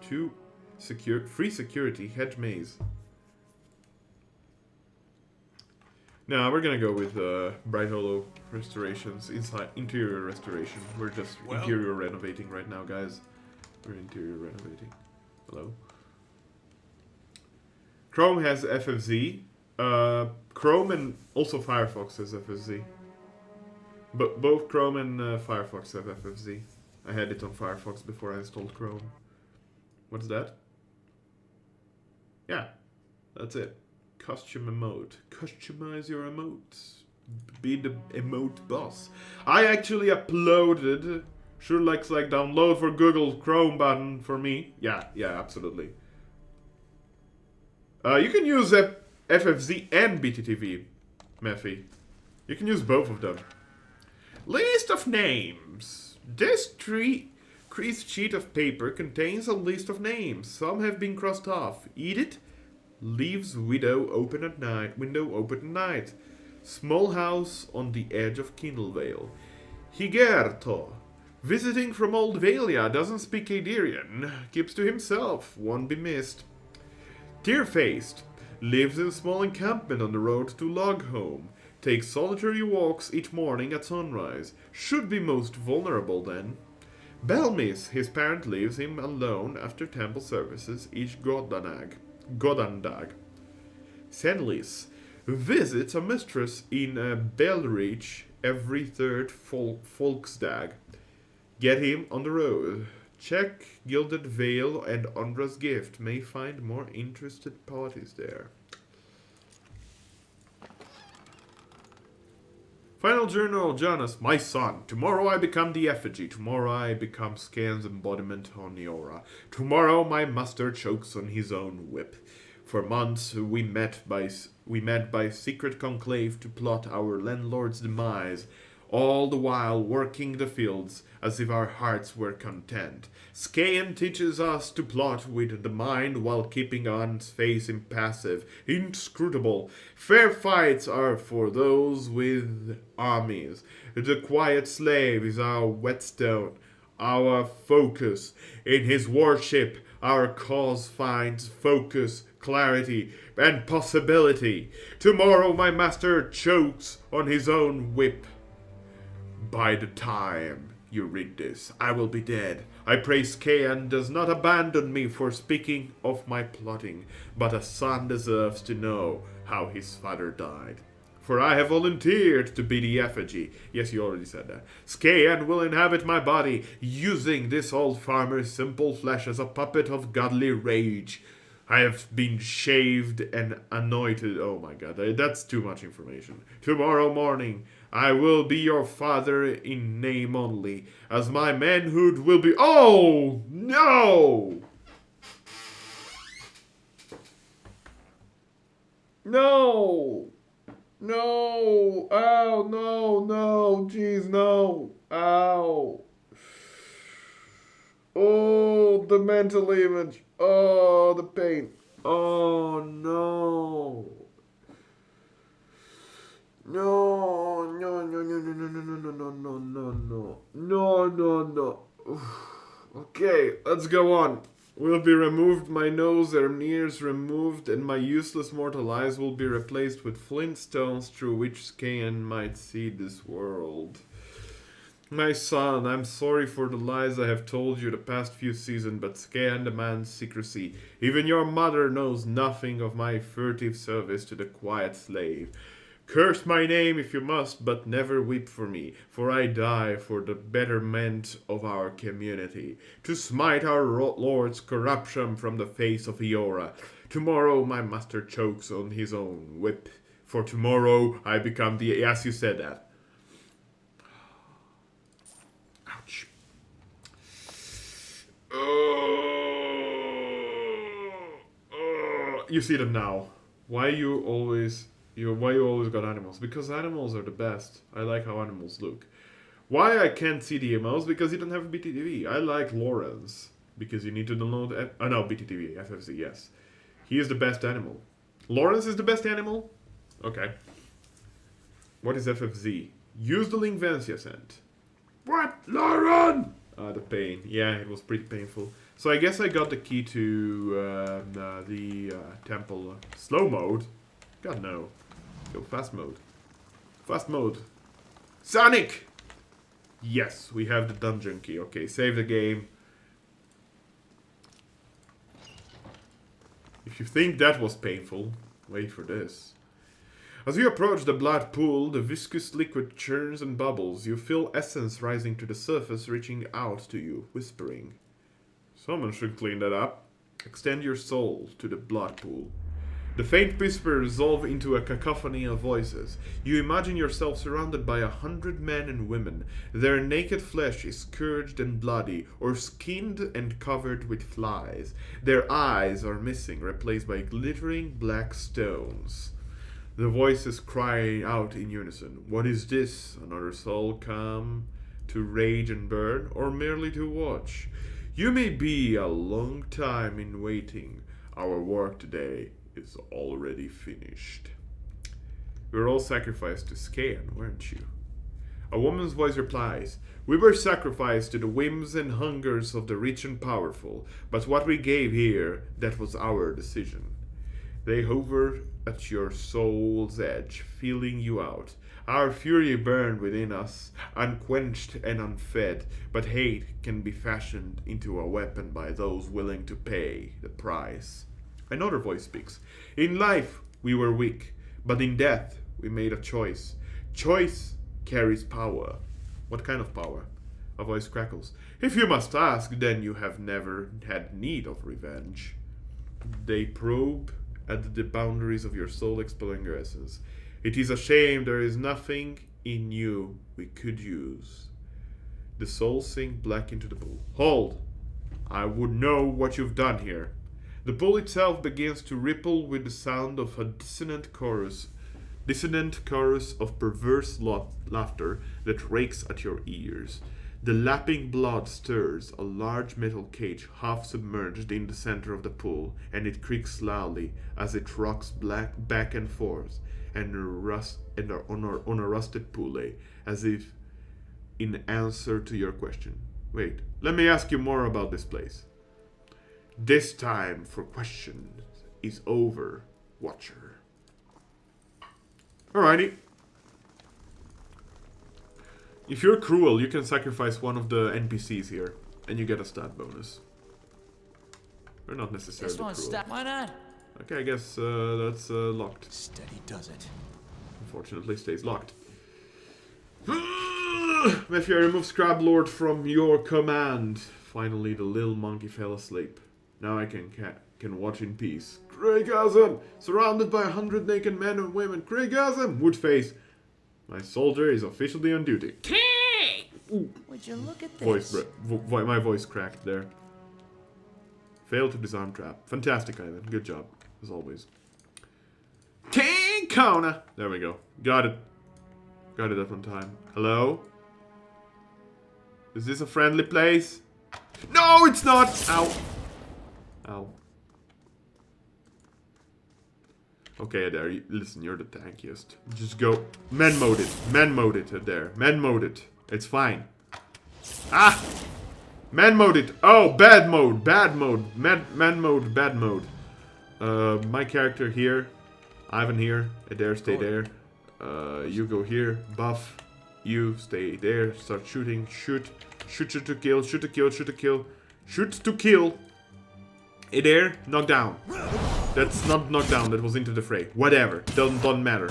[SPEAKER 1] free security hedge maze? No, we're gonna go with Bright Hollow restorations, interior restoration. We're just interior renovating right now, guys. We're interior renovating. Hello. Chrome has FFZ. Chrome and also Firefox has FFZ. But both Chrome and Firefox have FFZ. I had it on Firefox before I installed Chrome. What's that? Yeah, that's it. Custom emote. Customize your emotes. Be the emote boss. I actually uploaded. Sure likes like download for Google Chrome button for me. Yeah, absolutely. You can use FFZ and BTTV, Mephi. You can use both of them. List of names. This creased sheet of paper contains a list of names. Some have been crossed off. Edith leaves window open at night. Small house on the edge of Kindlevale. Higerto, visiting from Old Valia, doesn't speak Adirian. Keeps to himself, won't be missed. Tear-faced, lives in a small encampment on the road to Logholm. Takes solitary walks each morning at sunrise. Should be most vulnerable then. Belmis, his parent leaves him alone after temple services each Godandag. Senlis, visits a mistress in Belreach every third Folksdag. Get him on the road. Check Gilded Veil and Ondra's Gift. May find more interested parties there. Final journal, Janus, my son. Tomorrow I become the effigy. Tomorrow I become Scan's embodiment on Eora. Tomorrow my master chokes on his own whip. For months we met by secret conclave to plot our landlord's demise, all the while working the fields as if our hearts were content. Scaean teaches us to plot with the mind while keeping one's face impassive, inscrutable. Fair fights are for those with armies. The quiet slave is our whetstone, our focus. In his worship, our cause finds focus, clarity, and possibility. Tomorrow my master chokes on his own whip. By the time you read this, I will be dead. I pray Scaean does not abandon me for speaking of my plotting, but a son deserves to know how his father died. For I have volunteered to be the effigy. Yes, you already said that. Scaean will inhabit my body, using this old farmer's simple flesh as a puppet of godly rage. I have been shaved and anointed. Oh my god, that's too much information. Tomorrow morning, I will be your father in name only, as my manhood will be. Oh no! No! No! Ow! No! Jeez, no! Ow! Oh, the mental image. Oh, the pain. Oh, no. No. Okay, let's go on. Will be removed, my nose and ears removed, and my useless mortal eyes will be replaced with flint stones through which Scaean might see this world. My son, I'm sorry for the lies I have told you the past few seasons, but Scaean demands secrecy. Even your mother knows nothing of my furtive service to the quiet slave. Curse my name if you must, but never weep for me, for I die for the betterment of our community, to smite our lord's corruption from the face of Eora. Tomorrow my master chokes on his own whip, for tomorrow I become the... Yes, you said that. Ouch. You see them now. Why you always got animals? Because animals are the best. I like how animals look. Why I can't see the emotes? Because you don't have BTTV. I like Lawrence. Because you need to download... no, BTTV, FFZ, yes. He is the best animal. Lawrence is the best animal? Okay. What is FFZ? Use the link Vancia sent. What? Lauren! The pain. Yeah, it was pretty painful. So I guess I got the key to the temple slow mode. God no. Go fast mode. Fast mode. Sonic! Yes, we have the dungeon key. Okay, save the game. If you think that was painful, wait for this. As you approach the blood pool, the viscous liquid churns and bubbles. You feel essence rising to the surface, reaching out to you, whispering. Someone should clean that up. Extend your soul to the blood pool. The faint whispers resolve into a cacophony of voices. You imagine yourself surrounded by 100 men and women. Their naked flesh is scourged and bloody, or skinned and covered with flies. Their eyes are missing, replaced by glittering black stones. The voices cry out in unison. What is this? Another soul come to rage and burn, or merely to watch? You may be a long time in waiting. Our work today is already finished. We were all sacrificed to Skaen, weren't you? A woman's voice replies, we were sacrificed to the whims and hungers of the rich and powerful, but what we gave here, that was our decision. They hover at your soul's edge, feeling you out. Our fury burned within us, unquenched and unfed, but hate can be fashioned into a weapon by those willing to pay the price. Another voice speaks. In life, we were weak, but in death, we made a choice. Choice carries power. What kind of power? A voice crackles. If you must ask, then you have never had need of revenge. They probe at the boundaries of your soul, expelling your essence. It is a shame there is nothing in you we could use. The soul sinks black into the pool. Hold! I would know what you've done here. The pool itself begins to ripple with the sound of a dissonant chorus of perverse laughter that rakes at your ears. The lapping blood stirs a large metal cage half submerged in the center of the pool, and it creaks loudly as it rocks back and forth on a rusted pulley, as if in answer to your question. Wait, let me ask you more about this place. This time for questions is over, Watcher. Alrighty. If you're cruel, you can sacrifice one of the NPCs here, and you get a stat bonus. We're not necessarily
[SPEAKER 5] This one's
[SPEAKER 1] cruel.
[SPEAKER 5] stuck. Why not?
[SPEAKER 1] Okay, I guess that's locked.
[SPEAKER 2] Steady does it.
[SPEAKER 1] Unfortunately, stays locked. If you remove Scrablord from your command. Finally, the little monkey fell asleep. Now I can watch in peace. Craigasm! Surrounded by 100 naked men and women. Craigasm! Woodface! My soldier is officially on duty.
[SPEAKER 5] Would you look at this?
[SPEAKER 1] My voice cracked there. Failed to disarm trap. Fantastic, Ivan. Good job, as always. King Kona! There we go. Got it. Got it at one time. Hello? Is this a friendly place? No, it's not! Ow. Ow. Okay, Adair, listen, you're the tankiest. Just go. Men mode it. Men mode it, Adair. Men mode it. It's fine. Ah! Men mode it. Oh, bad mode. Bad mode. Men mode, bad mode. My character here. Ivan here. Adair, stay there. You go here. Buff. You stay there. Start shooting. Shoot. Shoot to kill. Shoot to kill. Shoot to kill. Shoot to kill. Adair, knock down. That's not knocked down, that was into the fray. Whatever, doesn't matter.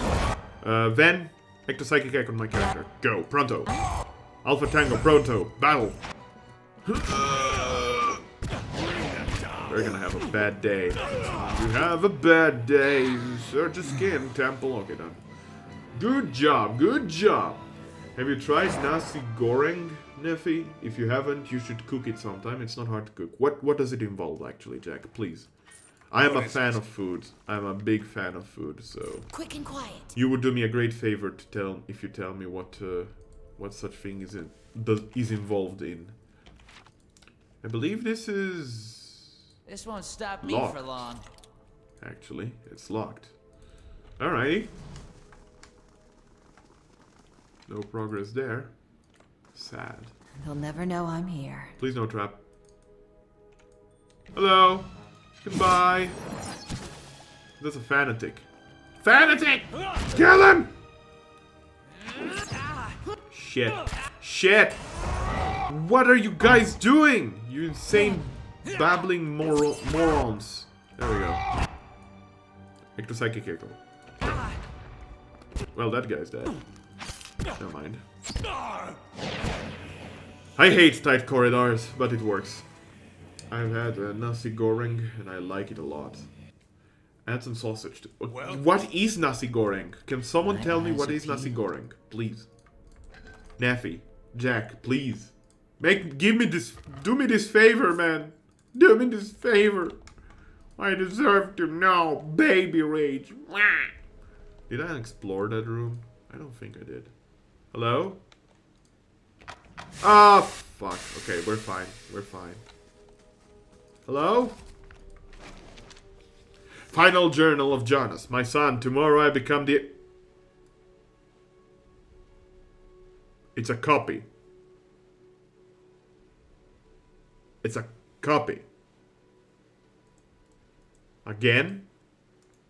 [SPEAKER 1] Then, make the psychic attack on my character. Go, pronto. Alpha Tango, pronto, battle. We're gonna have a bad day. You have a bad day. Search a skin, temple. Okay, done. Good job, good job. Have you tried nasi goreng, Neffy? If you haven't, you should cook it sometime. It's not hard to cook. What does it involve, actually, Jack? Please. I am a fan of food. I'm a big fan of food, so...
[SPEAKER 6] Quick and quiet.
[SPEAKER 1] You would do me a great favor to if you tell me what such thing is involved in. I believe this is...
[SPEAKER 5] This won't stop me
[SPEAKER 1] locked.
[SPEAKER 5] for long.
[SPEAKER 1] Actually, it's locked. Alrighty. No progress there. Sad.
[SPEAKER 4] They'll never know I'm here.
[SPEAKER 1] Please no trap. Hello. Goodbye. That's a fanatic. Fanatic! Kill him! Shit. Shit! What are you guys doing? You insane babbling morons. There we go. Ectopsychic Echo. Well, that guy's dead. Never mind. I hate tight corridors, but it works. I've had nasi goreng and I like it a lot. Add some sausage to What is nasi goreng? Can someone tell me what is nasi goreng? Please. Naffy. Jack, please. Give me this. Do me this favor, man. Do me this favor. I deserve to know. Baby rage. Did I explore that room? I don't think I did. Hello? Ah, fuck. Okay, we're fine. We're fine. Hello? Final Journal of Jonas. My son, tomorrow I become the... It's a copy. It's a copy. Again?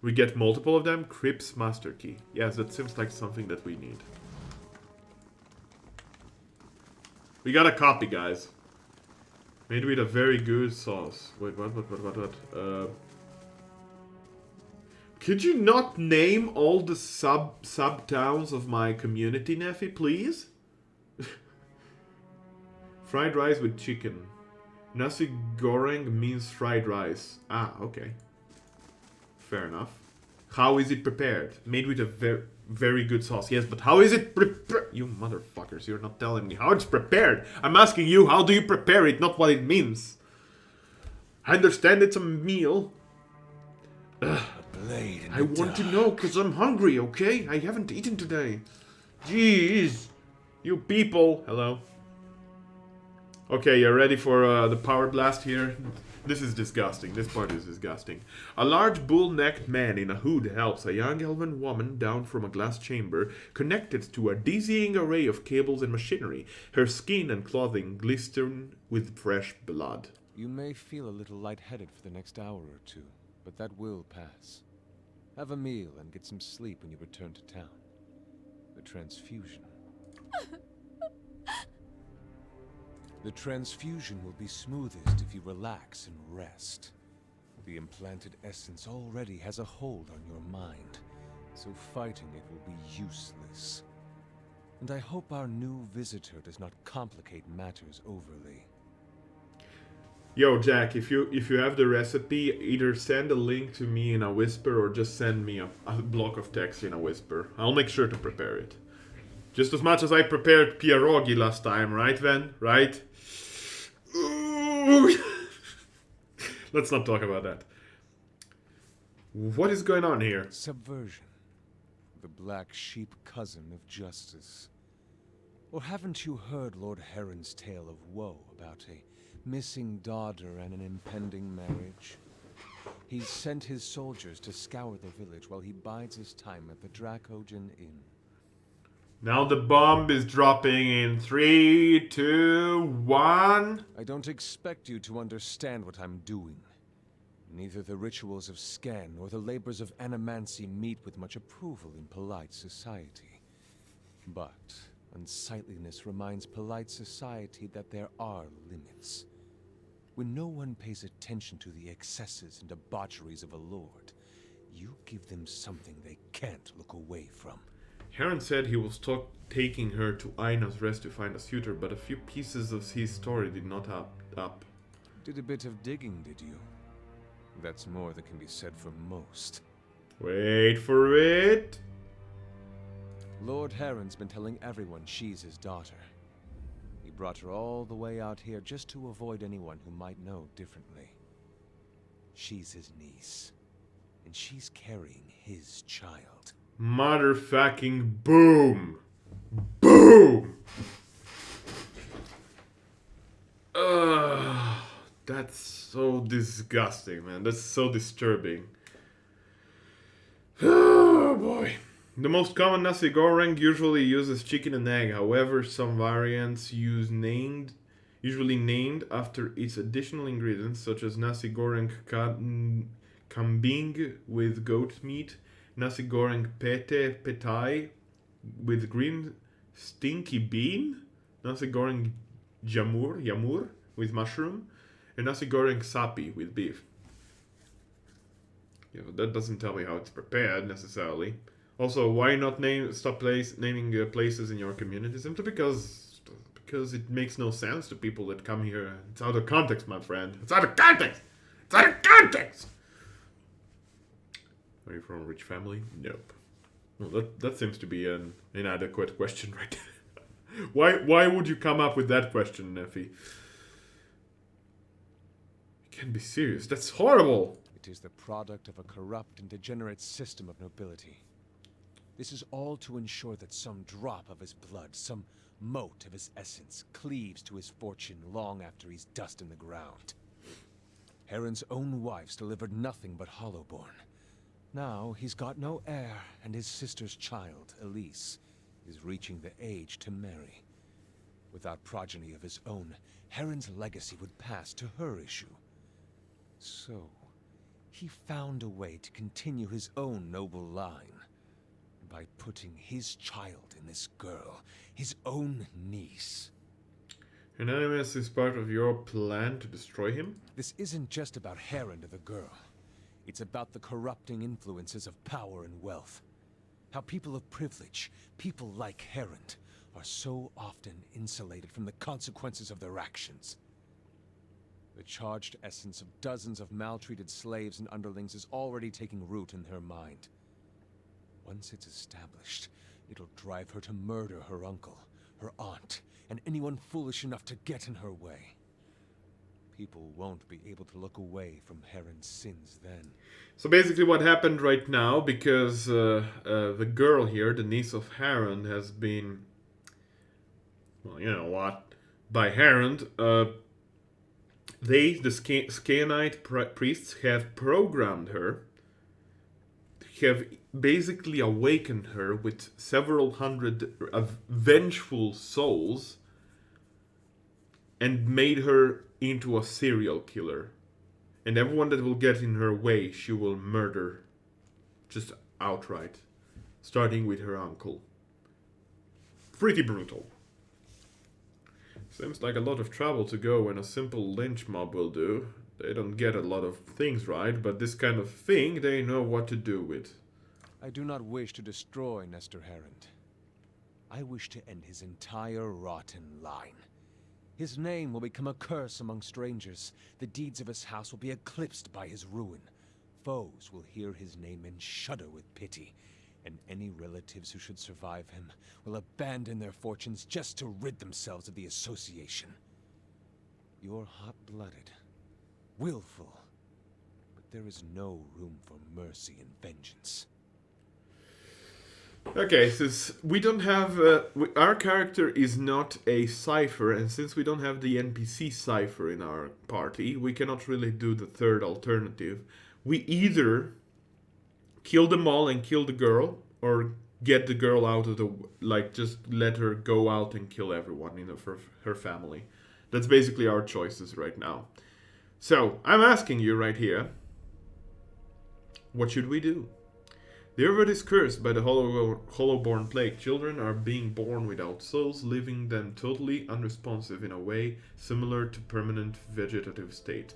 [SPEAKER 1] We get multiple of them? Cripps Master Key. Yes, that seems like something that we need. We got a copy, guys. Made with a very good sauce. Wait, what? Could you not name all the sub towns of my community, Neffy, please? Fried rice with chicken. Nasi goreng means fried rice. Ah, okay. Fair enough. How is it prepared? Made with a very good sauce. Yes, but how is it prepared? You motherfuckers, you're not telling me how it's prepared. I'm asking you, how do you prepare it, not what it means. I understand it's a meal. Ugh. I want to know, because I'm hungry, okay? I haven't eaten today. Jeez. You people. Hello. Okay, you're ready for the power blast here? This is disgusting. This part is disgusting. A large bull-necked man in a hood helps a young elven woman down from a glass chamber connected to a dizzying array of cables and machinery. Her skin and clothing glisten with fresh blood.
[SPEAKER 2] You may feel a little lightheaded for the next hour or two, but that will pass. Have a meal and get some sleep when you return to town. The transfusion. The transfusion will be smoothest if you relax and rest. The implanted essence already has a hold on your mind, so fighting it will be useless. And I hope our new visitor does not complicate matters overly.
[SPEAKER 1] Yo, Jack, if you have the recipe, either send a link to me in a whisper or just send me a block of text in a whisper. I'll make sure to prepare it. Just as much as I prepared pierogi last time, right, Ven? Right? Ooh. Let's not talk about that. What is going on here?
[SPEAKER 2] Subversion. The black sheep cousin of justice. Or haven't you heard Lord Heron's tale of woe about a missing daughter and an impending marriage? He's sent his soldiers to scour the village while he bides his time at the Dracogen Inn.
[SPEAKER 1] Now the bomb is dropping in 3, 2, 1.
[SPEAKER 2] I don't expect you to understand what I'm doing. Neither the rituals of Scan nor the labors of Animancy meet with much approval in polite society. But unsightliness reminds polite society that there are limits. When no one pays attention to the excesses and debaucheries of a lord, you give them something they can't look away from.
[SPEAKER 1] Heron said he was taking her to Aina's Rest to find a suitor, but a few pieces of his story did not add up.
[SPEAKER 2] Did a bit of digging, did you? That's more than can be said for most.
[SPEAKER 1] Wait for it.
[SPEAKER 2] Lord Heron's been telling everyone she's his daughter. He brought her all the way out here just to avoid anyone who might know differently. She's his niece, and she's carrying his child.
[SPEAKER 1] Motherfucking boom! Boom! That's so disgusting, man. That's so disturbing. Oh boy. The most common nasi goreng usually uses chicken and egg. However, some variants usually named after its additional ingredients, such as nasi goreng kambing with goat meat, nasi goreng pete petai with green stinky bean, nasi goreng jamur with mushroom, and nasi goreng sapi with beef. Yeah, that doesn't tell me how it's prepared necessarily. Also, why not naming places in your community? Simply because it makes no sense to people that come here. It's out of context, my friend. It's out of context. It's out of context. Are you from a rich family? Nope. Well, that seems to be an inadequate question, right? Why would you come up with that question, Neffy? You can't be serious. That's horrible.
[SPEAKER 2] It is the product of a corrupt and degenerate system of nobility. This is all to ensure that some drop of his blood, some mote of his essence, cleaves to his fortune long after he's dust in the ground. Heron's own wives delivered nothing but Hollowborn. Now he's got no heir, and his sister's child, Elise, is reaching the age to marry. Without progeny of his own, Heron's legacy would pass to her issue. So, he found a way to continue his own noble line by putting his child in this girl, his own niece.
[SPEAKER 1] And Animus is part of your plan to destroy him?
[SPEAKER 2] This isn't just about Heron and the girl. It's about the corrupting influences of power and wealth. How people of privilege, people like Heron, are so often insulated from the consequences of their actions. The charged essence of dozens of maltreated slaves and underlings is already taking root in her mind. Once it's established, it'll drive her to murder her uncle, her aunt, and anyone foolish enough to get in her way. People won't be able to look away from Heron's sins then.
[SPEAKER 1] So basically what happened right now, because the girl here, the niece of Heron, has been, well, you know what, by Heron, the Skaanite priests have programmed her, have basically awakened her with several hundred vengeful souls and made her into a serial killer. And everyone that will get in her way, she will murder. Just outright. Starting with her uncle. Pretty brutal. Seems like a lot of trouble to go when a simple lynch mob will do. They don't get a lot of things right, but this kind of thing they know what to do with.
[SPEAKER 2] I do not wish to destroy Nestor Heron. I wish to end his entire rotten line. His name will become a curse among strangers. The deeds of his house will be eclipsed by his ruin. Foes will hear his name and shudder with pity. And any relatives who should survive him will abandon their fortunes just to rid themselves of the association. You're hot-blooded, willful, but there is no room for mercy and vengeance.
[SPEAKER 1] Okay, since we don't have... our character is not a cipher, and since we don't have the NPC cipher in our party, we cannot really do the third alternative. We either kill them all and kill the girl, or get the girl out of the... like, just let her go out and kill everyone in her family. That's basically our choices right now. So, I'm asking you right here, what should we do? The earth is cursed by the Hollowborn plague. Children are being born without souls, leaving them totally unresponsive in a way similar to permanent vegetative state.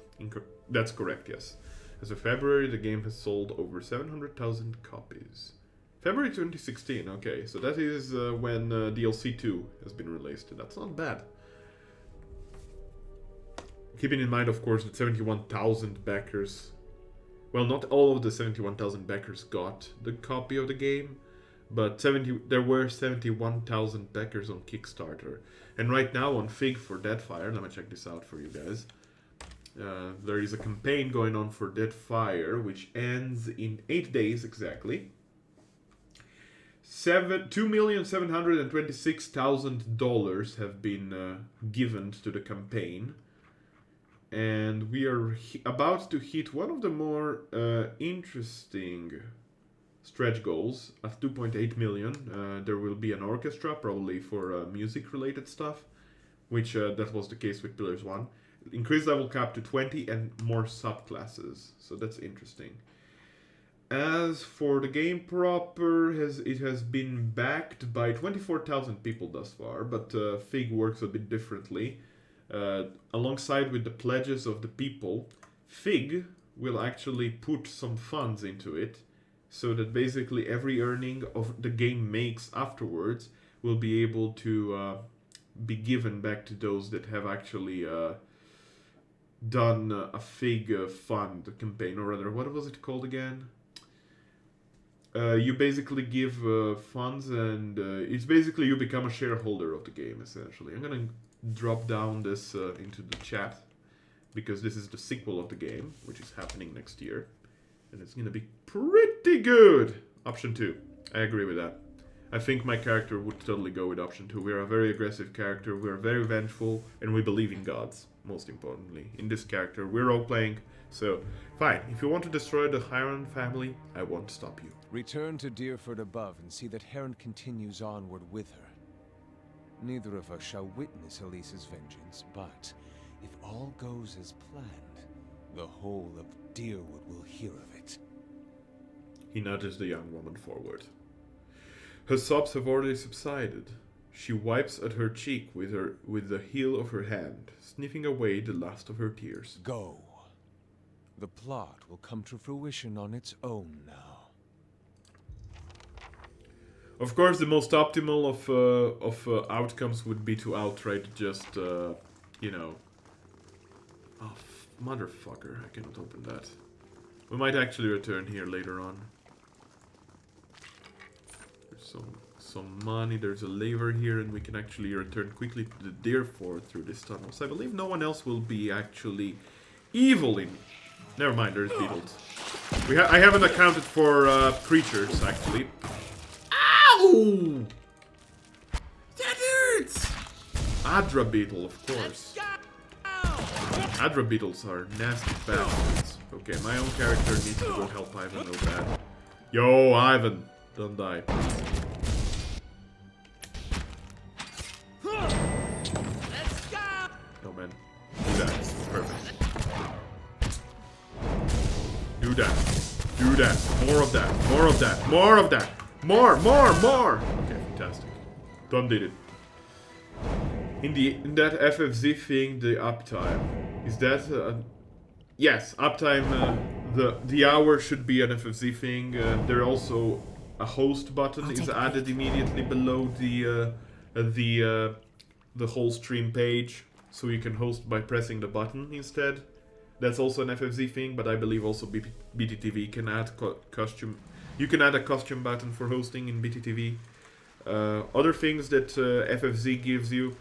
[SPEAKER 1] That's correct, yes. As of February, the game has sold over 700,000 copies. February 2016, okay, so that is when DLC 2 has been released. That's not bad. Keeping in mind, of course, that 71,000 backers... Well, not all of the 71,000 backers got the copy of the game, but there were 71,000 backers on Kickstarter. And right now on Fig for Deadfire, let me check this out for you guys. There is a campaign going on for Deadfire, which ends in 8 days exactly. $2,726,000 have been given to the campaign. And we are about to hit one of the more interesting stretch goals at 2.8 million. There will be an orchestra, probably for music-related stuff, which that was the case with Pillars 1. Increase level cap to 20 and more subclasses, so that's interesting. as for the game proper, it has been backed by 24,000 people thus far, but Fig works a bit differently. Alongside with the pledges of the people, Fig will actually put some funds into it, so that basically every earning of the game makes afterwards will be able to be given back to those that have actually done a Fig fund campaign, or rather, what was it called again? You basically give funds, and it's basically you become a shareholder of the game, essentially. I'm gonna drop down this into the chat, because this is the sequel of the game, which is happening next year. And it's gonna be pretty good! Option 2. I agree with that. I think my character would totally go with option 2. We're a very aggressive character, we're very vengeful, and we believe in gods, most importantly. In this character, we're role-playing, so fine. If you want to destroy the Heron family, I won't stop you.
[SPEAKER 2] Return to Deerford above and see that Heron continues onward with her. Neither of us shall witness Elise's vengeance, but if all goes as planned, the whole of Deerwood will hear of it.
[SPEAKER 1] He nudges the young woman forward. Her sobs have already subsided. She wipes at her cheek with the heel of her hand, sniffing away the last of her tears.
[SPEAKER 2] Go. The plot will come to fruition on its own now.
[SPEAKER 1] Of course, the most optimal of outcomes would be to outright just, you know... Oh, motherfucker, I cannot open that. We might actually return here later on. There's some money, there's a lever here, and we can actually return quickly to the Deerford through this tunnel. So I believe no one else will be actually evil in... Never mind, there's beetles. I haven't accounted for creatures, actually. Ow! That hurts! Adra beetle, of course. Adra beetles are nasty bastards. Okay, my own character needs to go help Ivan real bad. Yo, Ivan, don't die. No, man. Do that. Perfect. Do that. Do that. More of that. More of that. More of that. More. Okay, fantastic. Done did it. In that FFZ thing, the uptime, is that yes, uptime. The hour should be an FFZ thing. There also a host button is added immediately below the whole stream page, so you can host by pressing the button instead. That's also an FFZ thing, but I believe also BTTV can add costume. You can add a costume button for hosting in BTTV. Other things that FFZ gives you.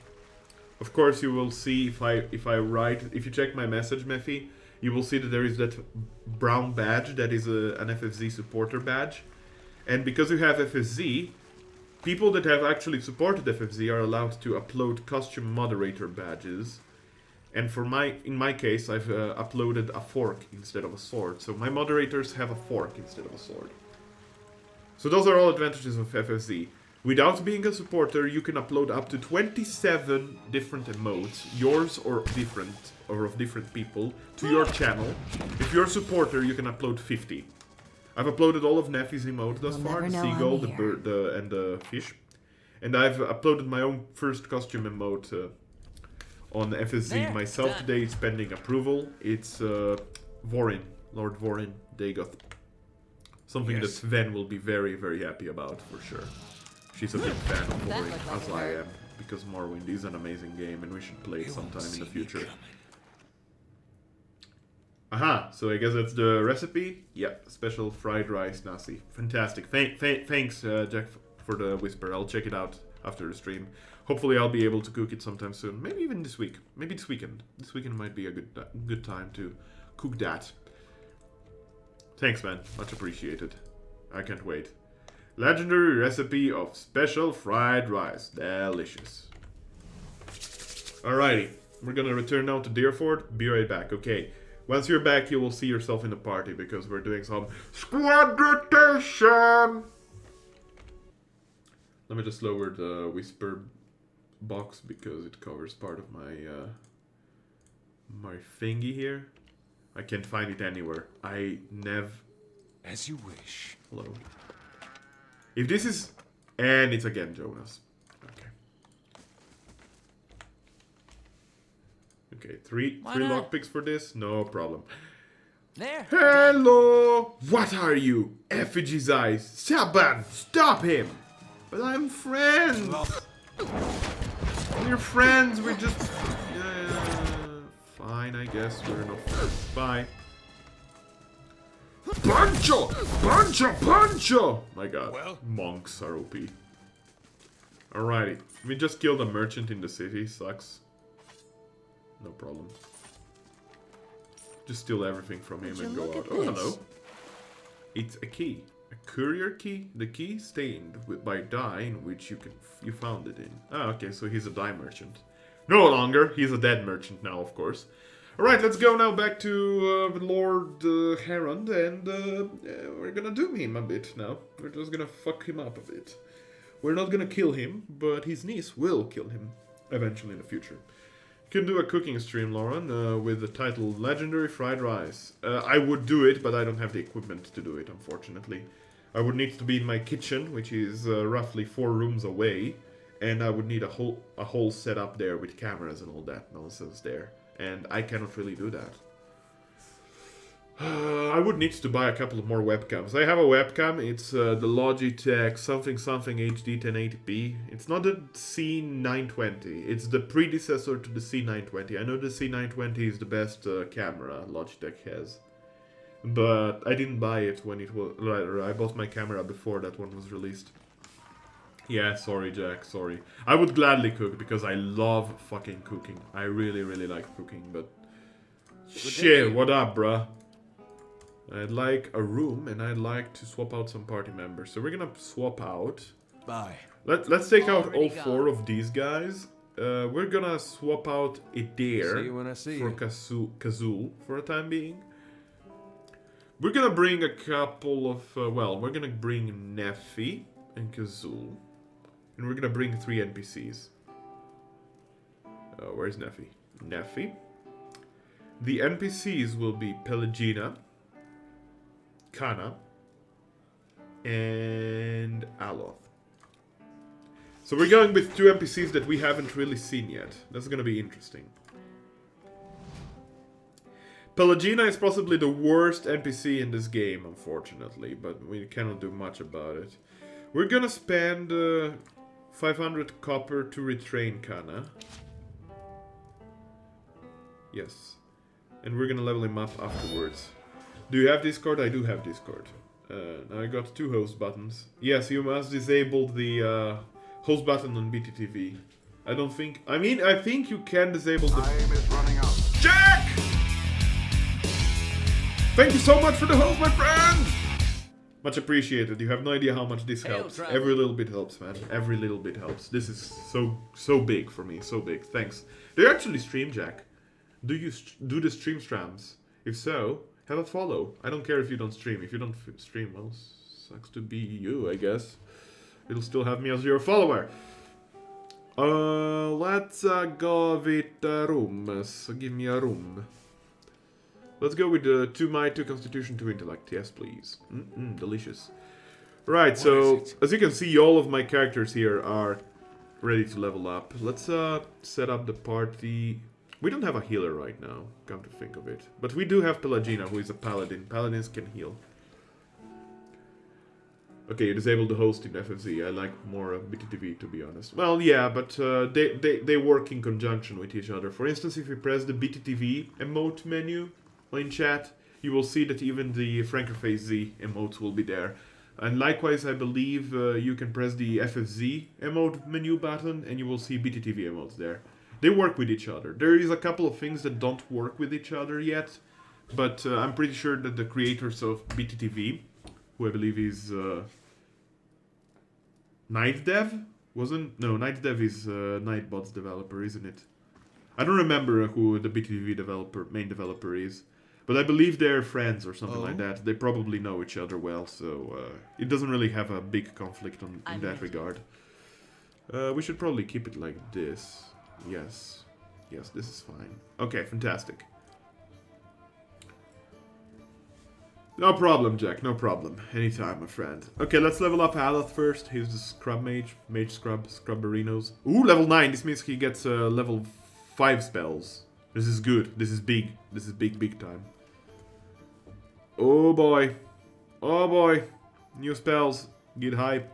[SPEAKER 1] Of course, you will see if you check my message, Mephi, you will see that there is that brown badge that is an FFZ supporter badge. And because you have FFZ, people that have actually supported FFZ are allowed to upload costume moderator badges. And in my case, I've uploaded a fork instead of a sword. So my moderators have a fork instead of a sword. So those are all advantages of FFZ. Without being a supporter, you can upload up to 27 different emotes, yours or of different people, to your channel. If you're a supporter, you can upload 50. I've uploaded all of Neffy's emotes thus far, the seagull, the bird, and the fish. And I've uploaded my own first costume emote on FSZ myself today. It's pending approval. It's Vorin, Lord Vorin Dagoth. Something that Sven will be very, very happy about, for sure. She's a big fan of Morrowind, as I am, because Morrowind is an amazing game and we should play it sometime in the future. Aha, so I guess that's the recipe? Yep, special fried rice nasi. Fantastic. Thanks, Jack, for the whisper. I'll check it out after the stream. Hopefully I'll be able to cook it sometime soon. Maybe even this week. Maybe this weekend. This weekend might be a good time to cook that. Thanks, man. Much appreciated. I can't wait. Legendary recipe of special fried rice. Delicious. Alrighty. We're gonna return now to Deerford. Be right back. Okay. Once you're back, you will see yourself in the party because we're doing some squad rotation. Let me just lower the whisper box because it covers part of my my thingy here. I can't find it anywhere. I never
[SPEAKER 2] As you wish.
[SPEAKER 1] Hello. If this is... And it's again Jonas. Okay. Okay, three
[SPEAKER 5] Why
[SPEAKER 1] three
[SPEAKER 5] not?
[SPEAKER 1] lockpicks for this? No problem.
[SPEAKER 5] There.
[SPEAKER 1] Hello! What are you? Effigy's eyes. Shaban, stop him! But I'm friends! We're friends, we're just... fine, I guess we're not friends. Bye. Pancho! Pancho! Pancho! My god.
[SPEAKER 2] Well?
[SPEAKER 1] Monks are OP. Alrighty. We just killed a merchant in the city. Sucks. No problem. Just steal everything from him
[SPEAKER 5] Would you
[SPEAKER 1] and go
[SPEAKER 5] look
[SPEAKER 1] out.
[SPEAKER 5] at
[SPEAKER 1] Oh,
[SPEAKER 5] this?
[SPEAKER 1] hello. It's a key. A courier key. The key stained by dye in which you found it in. Ah, okay, so he's a dye merchant. No longer. He's a dead merchant now, of course. Alright, let's go now back to the Lord Herond, and we're gonna doom him a bit now. We're just gonna fuck him up a bit. We're not gonna kill him, but his niece will kill him eventually in the future. You can do a cooking stream, Lauren, with the title Legendary Fried Rice. I would do it, but I don't have the equipment to do it, unfortunately. I would need to be in my kitchen, which is roughly 4 rooms away, and I would need a whole setup there with cameras and all that nonsense there. And I cannot really do that. I would need to buy a couple of more webcams. I have a webcam. It's the Logitech something HD 1080p. It's not the C920. It's the predecessor to the C920. I know the C920 is the best camera Logitech has. But I didn't buy it when it was... Rather, I bought my camera before that one was released. Yeah, sorry, Jack, sorry. I would gladly cook because I love fucking cooking. I really, really like cooking, but... Shit, what up, bruh? I'd like a room, and I'd like to swap out some party members. So we're gonna swap out.
[SPEAKER 2] Bye.
[SPEAKER 1] Let's take out all
[SPEAKER 5] Already
[SPEAKER 1] 4 of these guys. We're gonna swap out Adair
[SPEAKER 2] See you when I see
[SPEAKER 1] for
[SPEAKER 2] you.
[SPEAKER 1] Kazul for a time being. We're gonna bring a couple of... we're gonna bring Neffy and Kazul. And we're gonna bring 3 NPCs. Where's Neffy? Neffy. The NPCs will be Pelagina, Kana, and Aloth. So we're going with 2 NPCs that we haven't really seen yet. That's gonna be interesting. Pelagina is possibly the worst NPC in this game, unfortunately, but we cannot do much about it. We're gonna spend 500 copper to retrain Kana. Yes. And we're gonna level him up afterwards. Do you have Discord? I do have Discord. Now I got 2 host buttons. Yes, you must disable the host button on BTTV. I don't think... I mean, I think you can disable the...
[SPEAKER 3] Time is running out.
[SPEAKER 1] Jack! Thank you so much for the host, my friend! Much appreciated. You have no idea how much this
[SPEAKER 5] Hail,
[SPEAKER 1] helps.
[SPEAKER 5] traveler.
[SPEAKER 1] Every little bit helps, man. Every little bit helps. This is so big for me. So big. Thanks. Do you actually stream, Jack? Do you do the stream strams? If so, have a follow. I don't care if you don't stream. If you don't stream, well, sucks to be you, I guess. It'll still have me as your follower. Let's go with rooms. Give me a room. Let's go with 2 might, 2 constitution, 2 intellect. Yes, please. Delicious. Right, so as you can see, all of my characters here are ready to level up. Let's set up the party. We don't have a healer right now, come to think of it. But we do have Pelagina, who is a paladin. Paladins can heal. Okay, you disable the host in FFZ. I like more BTTV, to be honest. Well, yeah, but they work in conjunction with each other. For instance, if you press the BTTV emote menu in chat, you will see that even the Frankerface Z emotes will be there. And likewise, I believe you can press the FFZ emote menu button and you will see BTTV emotes there. They work with each other. There is a couple of things that don't work with each other yet, but I'm pretty sure that the creators of BTTV, who I believe is Nightdev? No, Nightdev is Nightbot's developer, isn't it? I don't remember who the BTTV main developer is. But I believe they're friends or something like that. They probably know each other well, so it doesn't really have a big conflict in that regard. We should probably keep it like this. Yes. Yes, this is fine. Okay, fantastic. No problem, Jack. No problem. Anytime, my friend. Okay, let's level up Aloth first. He's the Scrub Mage. Mage Scrub. Scrubberinos. Ooh, level 9. This means he gets level 5 spells. This is good. This is big. This is big, big time. Oh boy. Oh boy. New spells. Get hype.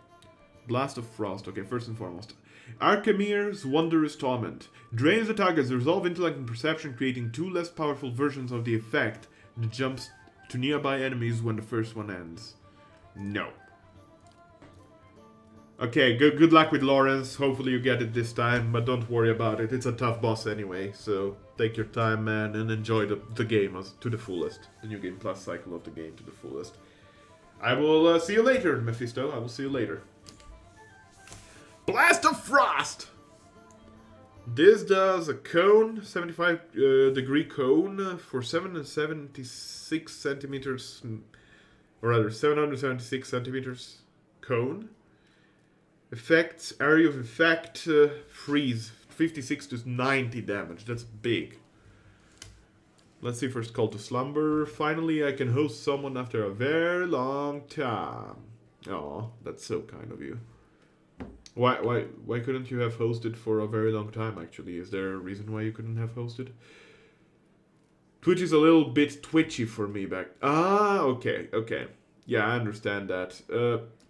[SPEAKER 1] Blast of Frost. Okay, first and foremost. Archamir's Wondrous Torment. Drains the target's resolve, intellect, and perception, creating 2 less powerful versions of the effect that jumps to nearby enemies when the first one ends. No. Okay, good luck with Lawrence. Hopefully you get it this time, but don't worry about it. It's a tough boss anyway, so take your time, man, and enjoy the game to the fullest. The New Game Plus cycle of the game to the fullest. I will see you later, Mephisto. I will see you later. Blast of Frost! This does a cone, 75 degree cone for 776 centimeters, or rather 776 centimeters cone. Effects, area of effect, freeze, 56 to 90 damage. That's big. Let's see first, Call to Slumber. Finally, I can host someone after a very long time. Oh, that's so kind of you. Why couldn't you have hosted for a very long time, actually? Is there a reason why you couldn't have hosted? Twitch is a little bit twitchy for me back... Ah, okay. Yeah, I understand that.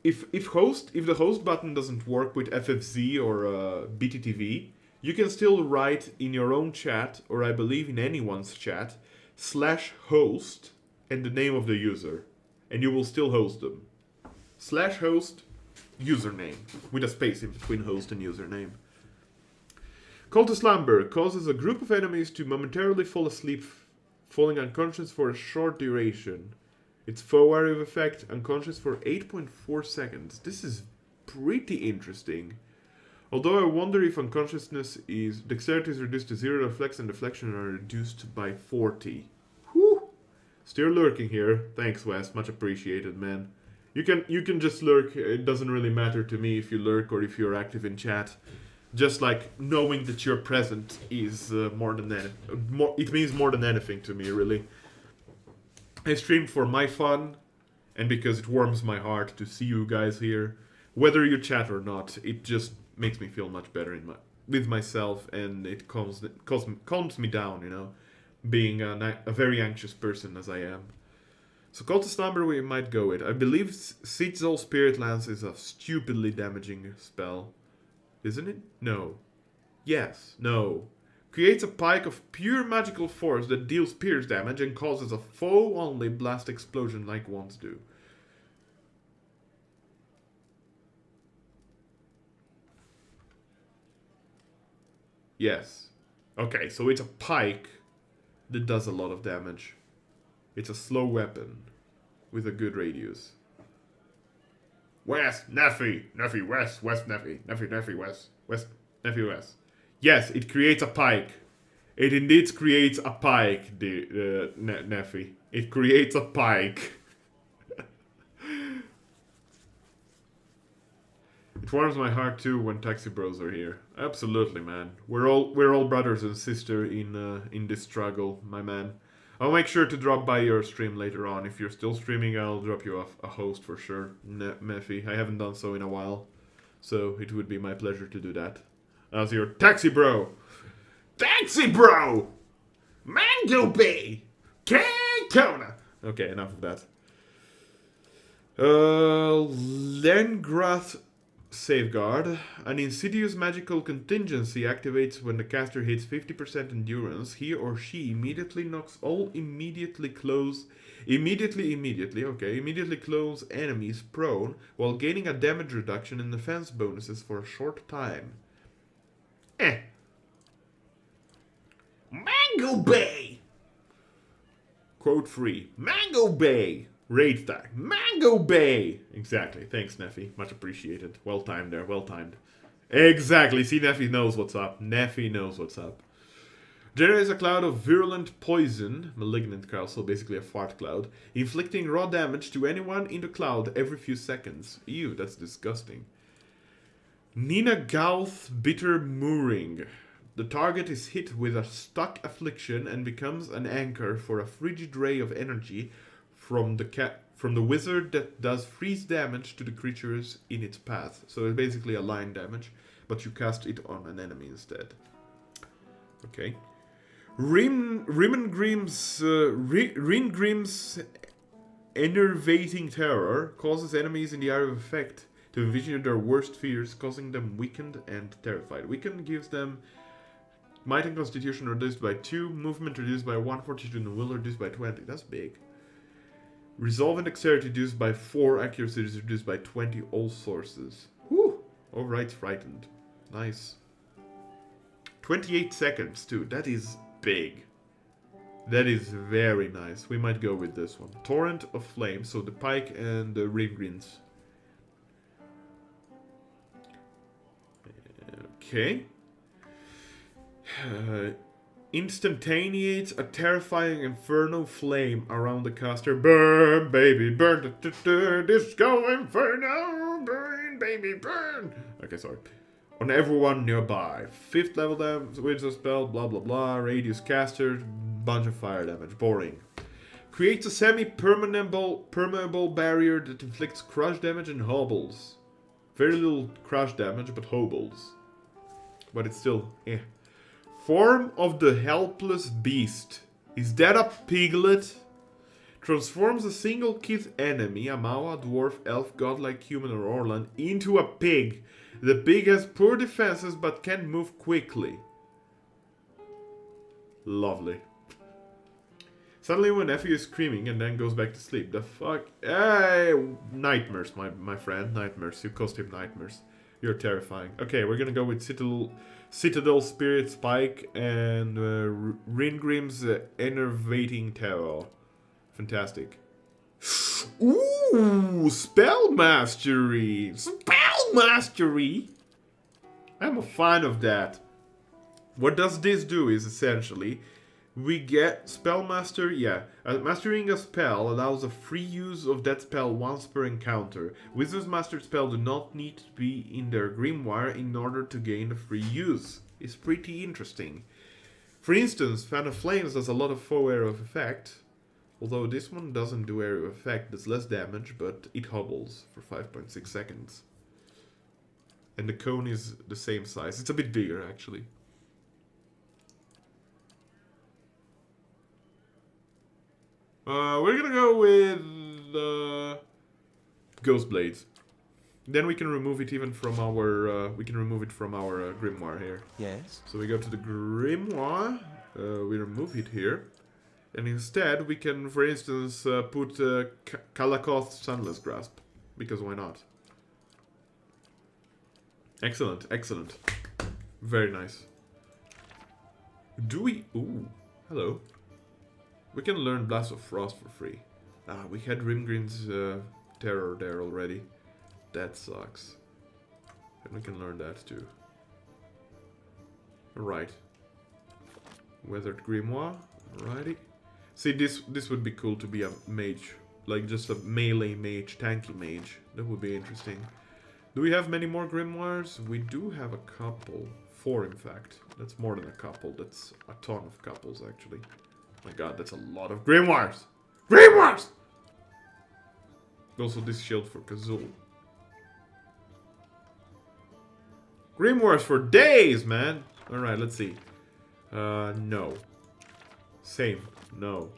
[SPEAKER 1] If the host button doesn't work with FFZ or BTTV, you can still write in your own chat, or I believe in anyone's chat, /host and the name of the user. And you will still host them. /host... username, with a space in between host and username. Call to Slumber causes a group of enemies to momentarily fall asleep, falling unconscious for a short duration. Its foe area of effect, unconscious for 8.4 seconds. This is pretty interesting. Although I wonder if unconsciousness is... Dexterity is reduced to 0, reflex and deflection are reduced by 40. Whew! Still lurking here. Thanks, Wes. Much appreciated, man. You can just lurk. It doesn't really matter to me if you lurk or if you're active in chat. Just like knowing that you're present is more than it means more than anything to me, really. I stream for my fun and because it warms my heart to see you guys here. Whether you chat or not, it just makes me feel much better with myself, and it calms me down, you know, being a very anxious person as I am. So Call to Slumber we might go with. I believe Citadel Spirit Lance is a stupidly damaging spell. Isn't it? No. Yes. No. Creates a pike of pure magical force that deals pierce damage and causes a foe-only blast explosion like wands do. Yes. Okay, so it's a pike that does a lot of damage. It's a slow weapon with a good radius. West, Neffy, West, Neffy, West. Yes, it creates a pike. It indeed creates a pike, Neffy. It creates a pike. It warms my heart too when Taxi Bros are here. Absolutely, man. We're all brothers and sisters in this struggle, my man. I'll make sure to drop by your stream later on. If you're still streaming, I'll drop you off a host for sure, Mephi. I haven't done so in a while, so it would be my pleasure to do that. As your Taxi Bro! Taxi Bro! Mango Bay! K-Kona! Okay, enough of that. Lengrath Safeguard. An insidious magical contingency activates when the caster hits 50% endurance. He or she immediately knocks all immediately close enemies prone while gaining a damage reduction and defense bonuses for a short time. Mango Bay! Quote free. Mango Bay! Raid stack. Mango Bay! Exactly. Thanks, Neffy. Much appreciated. Well timed there. Well timed. Exactly. See, Neffy knows what's up. Neffy knows what's up. Generates a cloud of virulent poison, malignant cloud, so basically a fart cloud, inflicting raw damage to anyone in the cloud every few seconds. Ew, that's disgusting. Nina Gauth Bitter Mooring. The target is hit with a stuck affliction and becomes an anchor for a frigid ray of energy from the wizard that does freeze damage to the creatures in its path. So it's basically a line damage, but you cast it on an enemy instead. Okay. Ringrim's enervating terror causes enemies in the area of effect to envision their worst fears, causing them weakened and terrified. Weakened gives them might and constitution reduced by 2, movement reduced by 1, fortitude and will reduced by 20. That's big. Resolve and dexterity reduced by 4, accuracy is reduced by 20, all sources. Whew! Alright, frightened. Nice. 28 seconds too, that is big. That is very nice. We might go with this one. Torrent of Flame, so the pike and the Ringrins. Okay. Instantaneates a terrifying inferno flame around the caster. Burn, baby, burn. Disco inferno. Burn, baby, burn. Okay, sorry. On everyone nearby. 5th level damage, wizard spell, blah blah blah. Radius caster, bunch of fire damage. Boring. Creates a semi-permeable barrier that inflicts crush damage and hobbles. Very little crush damage, but hobbles. But it's still, eh. Form of the helpless beast. Is that a piglet? Transforms a single kit enemy, a Mawa, dwarf, elf, godlike, human, or Orlan, into a pig. The pig has poor defenses but can move quickly. Lovely. Suddenly when Effie is screaming and then goes back to sleep. The fuck? Hey, nightmares, my friend. Nightmares. You caused him nightmares. You're terrifying. Okay, we're gonna go with Citadel Spirit Spike and Ringrim's Enervating Terror. Fantastic. Ooh, Spell Mastery! Spell Mastery! I'm a fan of that. What does this do is essentially, we get Spellmaster, mastering a spell allows a free use of that spell once per encounter. Wizard's mastered spell do not need to be in their grimoire in order to gain a free use. It's pretty interesting. For instance, Fan of Flames does a lot of faux area of effect, although this one doesn't do area of effect, does less damage, but it hobbles for 5.6 seconds. And the cone is the same size. It's a bit bigger, actually. We're gonna go with Ghost Blades. Then we can remove it even from our grimoire here.
[SPEAKER 2] Yes.
[SPEAKER 1] So we go to the grimoire. We remove it here, and instead we can, for instance, put Kalakoth's Sunless Grasp, because why not? Excellent, excellent, very nice. Do we? Ooh, hello. We can learn Blast of Frost for free. Ah, we had Rimgrin's Terror there already. That sucks. And we can learn that too. Alright. Weathered Grimoire. Alrighty. See, this would be cool to be a mage. Like just a melee mage, tanky mage. That would be interesting. Do we have many more Grimoires? We do have a couple. 4 in fact. That's more than a couple. That's a ton of couples actually. My god, that's a lot of Grimoires! Grimoires! Also this shield for Kazul. Grimoires for days, man! Alright, let's see. No. Same. No.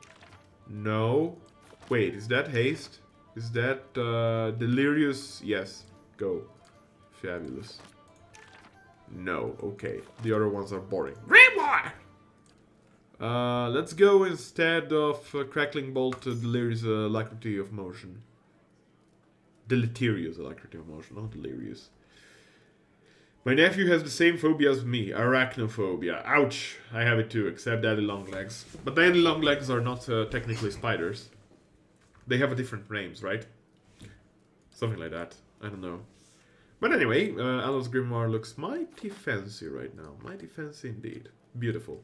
[SPEAKER 1] No. Wait, is that haste? Is that delirious? Yes. Go. Fabulous. No. Okay. The other ones are boring. Grimoire! Let's go instead of Crackling Bolt to Delirious Alacrity of Motion. Deleterious Alacrity of Motion, not Delirious. My nephew has the same phobia as me, arachnophobia. Ouch! I have it too, except daddy long legs. But daddy long legs are not technically spiders. They have a different names, right? Something like that. I don't know. But anyway, Alo's Grimoire looks mighty fancy right now. Mighty fancy indeed. Beautiful.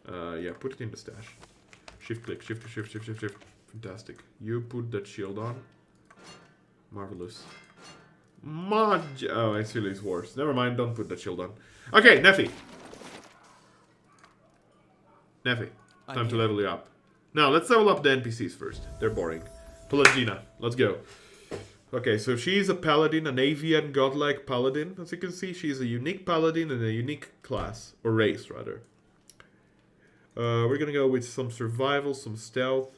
[SPEAKER 1] Yeah, put it in the stash. Shift click, shift, shift, shift, shift, shift. Fantastic. You put that shield on. Marvelous. Oh, actually it's worse. Never mind, don't put that shield on. Okay, Neffy. Neffy, time to level you up. Now, let's level up the NPCs first. They're boring. Pelagina, let's go. Okay, so she's a paladin, an avian godlike paladin. As you can see, she's a unique paladin and a unique class, or race, rather. We're gonna go with some survival, some stealth,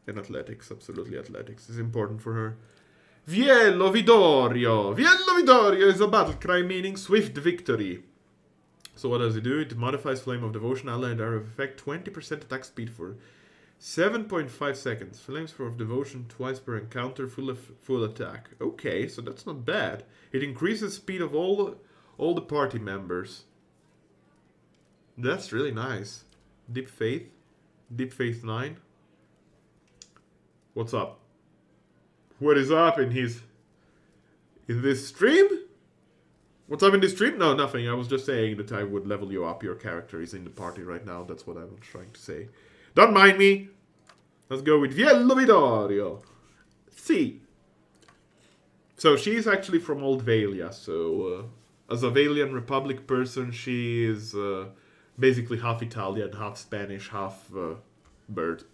[SPEAKER 1] and athletics. Absolutely athletics is important for her. Viello Vittorio! Viello Vittorio is a battle cry meaning swift victory. So what does it do? It modifies Flame of Devotion, ally and arrow effect, 20% attack speed for 7.5 seconds. Flames of Devotion twice per encounter, full attack. Okay, so that's not bad. It increases speed of all the party members. That's really nice. Deep Faith. Deep Faith 9. What's up? What is up in this stream? What's up in this stream? No, nothing. I was just saying that I would level you up. Your character is in the party right now. That's what I was trying to say. Don't mind me. Let's go with Viello Vittorio. See. So she's actually from Old Valia. So as a Valian Republic person, she is basically half Italian, half Spanish, half bird.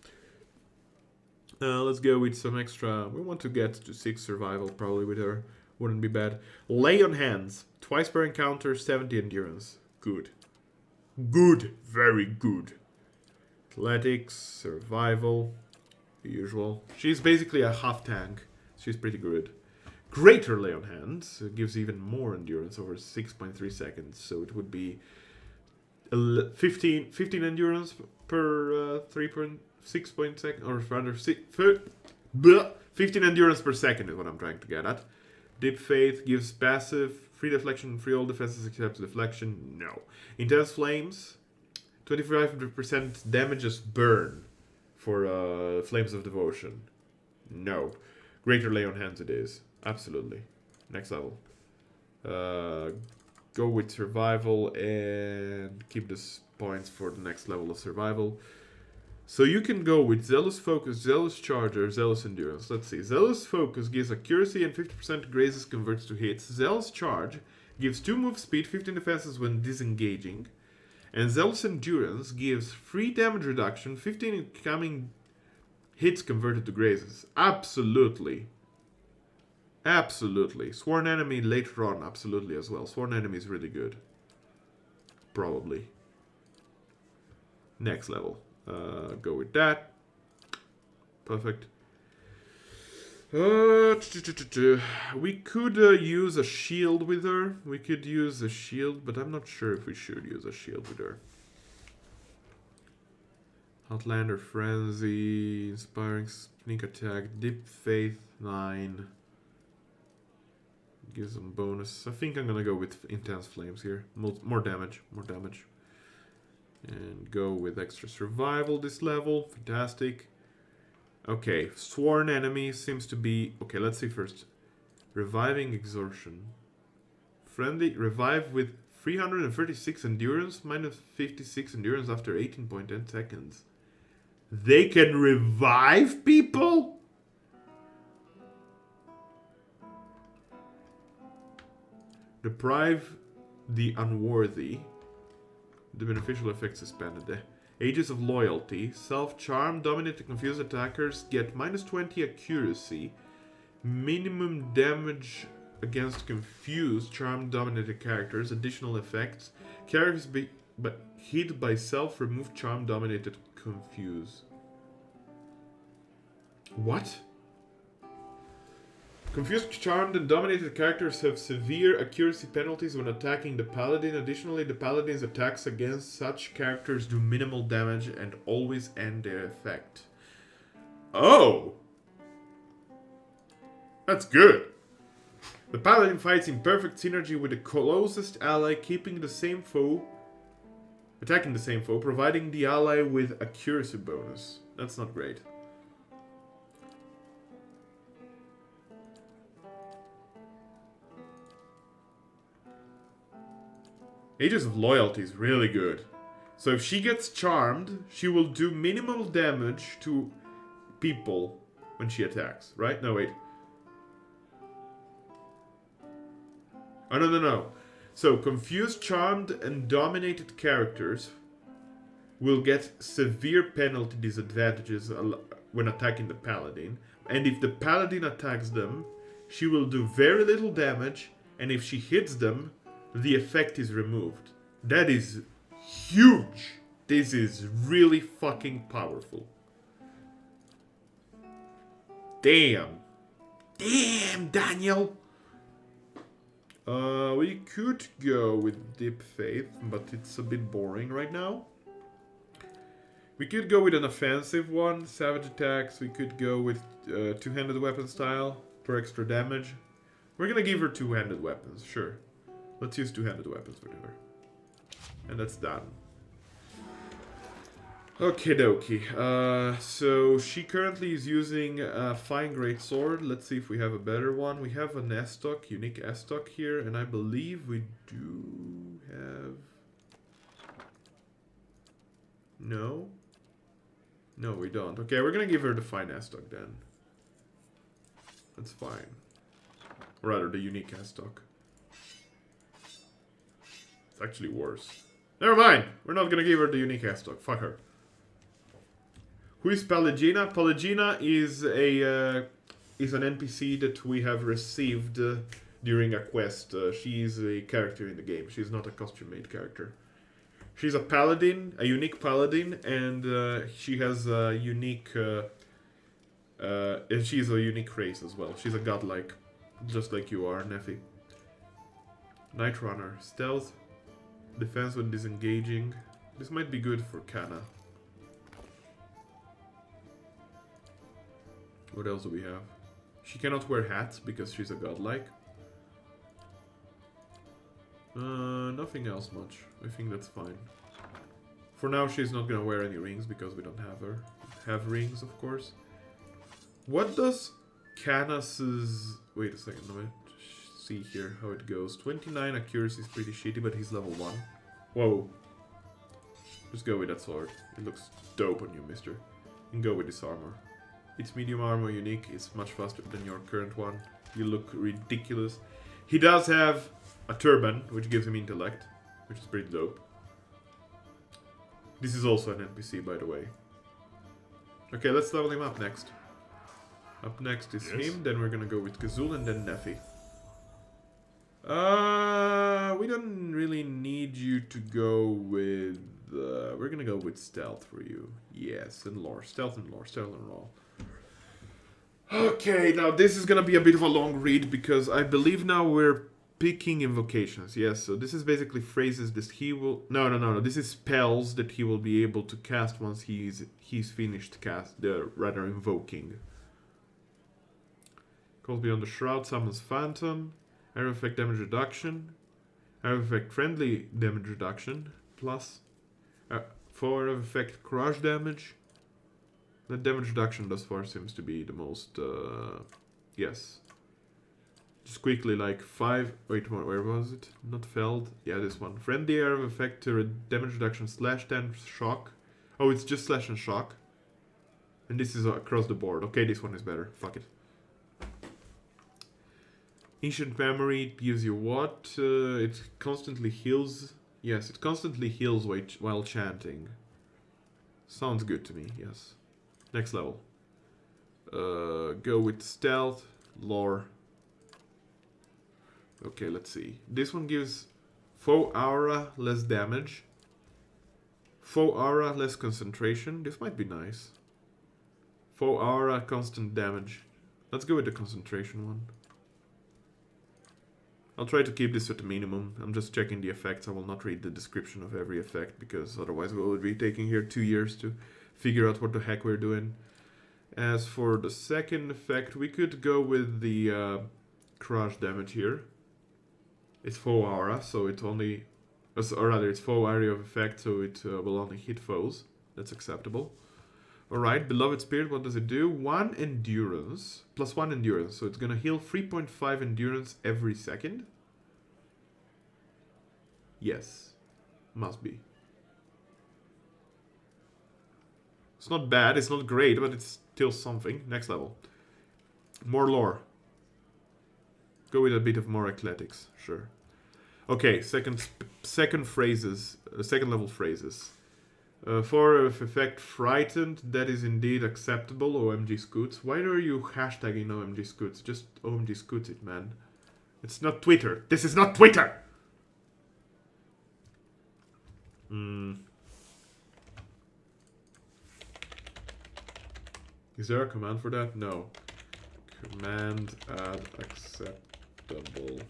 [SPEAKER 1] Let's go with some extra. We want to get to 6 survival probably with her. Wouldn't be bad. Lay on Hands. Twice per encounter, 70 endurance. Good. Good. Very good. Athletics, survival, the usual. She's basically a half tank. She's pretty good. Greater Lay on Hands gives even more endurance over 6.3 seconds. So it would be 15 endurance per 3.6 seconds, or rather 15 endurance per second is what I'm trying to get at. Deep Faith gives passive, free deflection, free all defenses except deflection. No. Intense Flames, 25% damages burn for Flames of Devotion. No. Greater Lay on Hands it is. Absolutely. Next level. Go with Survival and keep this points for the next level of Survival. So you can go with Zealous Focus, Zealous Charge, or Zealous Endurance. Let's see. Zealous Focus gives accuracy and 50% grazes converts to hits. Zealous Charge gives 2 move speed, 15 defenses when disengaging. And Zealous Endurance gives 3 damage reduction, 15 incoming hits converted to grazes. Absolutely. Absolutely. Sworn Enemy later on, absolutely as well. Sworn Enemy is really good. Probably. Next level. Go with that. Perfect. We could use a shield with her. We could use a shield, but I'm not sure if we should use a shield with her. Outlander Frenzy, Inspiring Sneak Attack, Deep Faith 9. Gives them bonus. I think I'm gonna go with Intense Flames here. More damage. More damage. And go with extra survival this level. Fantastic. Okay, Sworn Enemy seems to be... Okay, let's see first. Reviving Exhaustion. Friendly revive with 336 endurance, minus 56 endurance after 18.10 seconds. They can revive people? Deprive the unworthy. The beneficial effects suspended. The Ages of Loyalty. Self-Charm. Dominate the confused attackers. Get minus 20 accuracy. Minimum damage against confused charm-dominated characters. Additional effects. Characters hit by self remove charm-dominated confuse. What? Confused, charmed, and dominated characters have severe accuracy penalties when attacking the paladin. Additionally, the paladin's attacks against such characters do minimal damage and always end their effect. Oh! That's good. The paladin fights in perfect synergy with the closest ally, attacking the same foe, providing the ally with accuracy bonus. That's not great. Ages of Loyalty is really good. So if she gets charmed, she will do minimal damage to people when she attacks, right? No, wait. Oh, no. So, confused, charmed, and dominated characters will get severe penalty disadvantages when attacking the paladin. And if the paladin attacks them, she will do very little damage, and if she hits them, the effect is removed. That is huge. This is really fucking powerful. Damn. Damn, Daniel. We could go with Deep Faith, but it's a bit boring right now. We could go with an offensive one, Savage Attacks. We could go with two-handed weapon style for extra damage. We're gonna give her two-handed weapons, sure. Let's use two-handed weapons for her. And that's done. Okie dokie. So she currently is using a Fine Great Sword. Let's see if we have a better one. We have an S-Stock, unique S-Stock here, and I believe we do have... No? No, we don't. Okay, we're gonna give her the Fine S-Stock then. That's fine. Or rather, the unique S-Stock. It's actually worse. Never mind! We're not gonna give her the unique S-Stock. Fuck her. Who is Pallegina? Pallegina is an NPC that we have received during a quest. She is a character in the game. She's not a costume-made character. She's a paladin, a unique paladin, and she has a unique... and she's a unique race as well. She's a godlike, just like you are, Neffy. Night Runner. Stealth. Defense when disengaging. This might be good for Kana. What else do we have? She cannot wear hats because she's a godlike. Nothing else much. I think that's fine. For now, she's not gonna wear any rings because we don't have her. Have rings, of course. What does Canas's... Wait a second, let me see here how it goes. 29 accuracy is pretty shitty, but he's level 1. Whoa. Just go with that sword. It looks dope on you, mister. And go with this armor. It's medium armor unique. It's much faster than your current one. You look ridiculous. He does have a turban, which gives him intellect, which is pretty dope. This is also an NPC, by the way. Okay, let's level him up next. Up next is him, then we're gonna go with Kazul and then Neffy. We don't really need you to go with... we're gonna go with Stealth for you. Yes, and Lore. Stealth and Lore. Stealth and Lore. Okay, now this is gonna be a bit of a long read because I believe now we're picking invocations. Yes, so this is basically phrases that he will... No. This is spells that he will be able to cast once he's finished rather invoking. Calls Beyond the Shroud, summons Phantom, area effect damage reduction, area effect friendly damage reduction, plus 4 area effect crush damage. The damage reduction thus far seems to be the most, yes. Just quickly, like 5, wait, where was it? Not Felled, yeah, this one. Friendly area of effect to damage reduction / 10 shock. Oh, it's just / and shock. And this is across the board. Okay, this one is better, fuck it. Ancient Memory gives you what? It constantly heals. Yes, it constantly heals while chanting. Sounds good to me, yes. Next level. Go with Stealth, Lore. Okay, let's see. This one gives Foe Aura, less damage. Foe Aura, less concentration. This might be nice. Foe Aura, constant damage. Let's go with the concentration one. I'll try to keep this at the minimum. I'm just checking the effects. I will not read the description of every effect because otherwise we would be taking here 2 years to figure out what the heck we're doing. As for the second effect, we could go with the crush damage here. It's Foe Aura, so it only... Or rather, it's Foe Area of Effect, so it will only hit foes. That's acceptable. Alright, Beloved Spirit, what does it do? 1 endurance, plus 1 endurance. So it's gonna heal 3.5 endurance every second. Yes. Must be. It's not bad, it's not great, but it's still something. Next level. More lore. Go with a bit of more athletics, sure. Okay, second phrases, second level phrases. For effect frightened, that is indeed acceptable, OMG Scoots. Why are you hashtagging OMG Scoots? Just OMG Scoots it, man. It's not Twitter. This is not Twitter! Is there a command for that? No. Command add acceptable.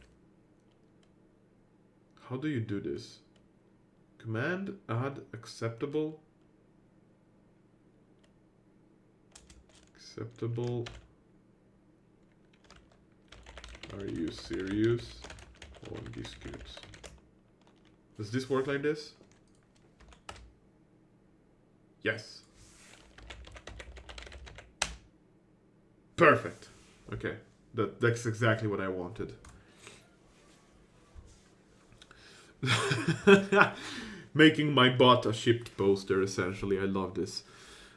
[SPEAKER 1] How do you do this? Command add acceptable. Acceptable. Are you serious? OMG Scoots. Does this work like this? Yes. Perfect. Okay. That's exactly what I wanted. Making my bot a shipped poster, essentially. I love this.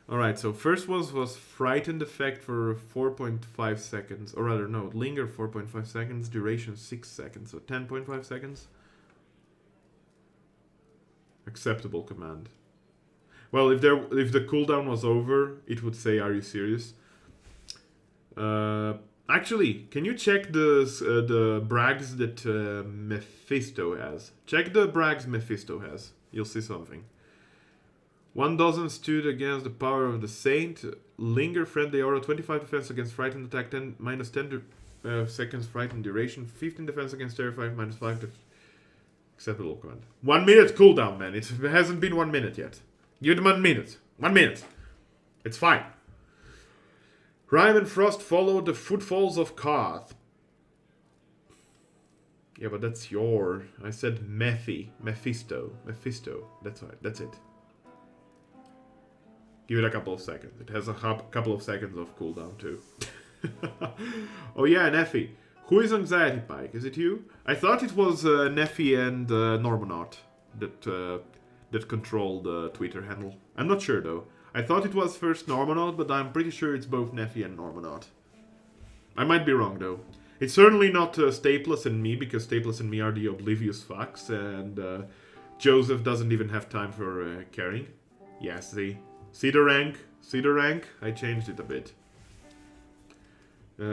[SPEAKER 1] Alright, so first was frightened effect for 4.5 seconds. Or rather, no, linger 4.5 seconds, duration 6 seconds, so 10.5 seconds. Acceptable command. Well, if the cooldown was over, it would say, "Are you serious?" Actually, can you check the brags that Mephisto has? Check the brags Mephisto has. You'll see something. 1 dozen stood against the power of the saint. Linger friendly aura, 25 defense against frightened attack, minus 10 seconds frightened duration, 15 defense against terrified, minus 5 acceptable command. 1 minute cooldown, man. It hasn't been 1 minute yet. Give them 1 minute. 1 minute. It's fine. Rime and Frost followed the footfalls of Koth. Yeah, but that's your... I said Mephisto. Mephisto. That's right. That's it. Give it a couple of seconds. It has a couple of seconds of cooldown too. Oh yeah, Neffy. Who is Anxiety Pike? Is it you? I thought it was Neffy and Normonaut that control the Twitter handle. I'm not sure though. I thought it was first Normonaut, but I'm pretty sure it's both Neffy and Normonaut. I might be wrong though. It's certainly not Staples and me, because Staples and me are the oblivious fucks, and Joseph doesn't even have time for caring. Yeah, see the rank? See the rank? I changed it a bit.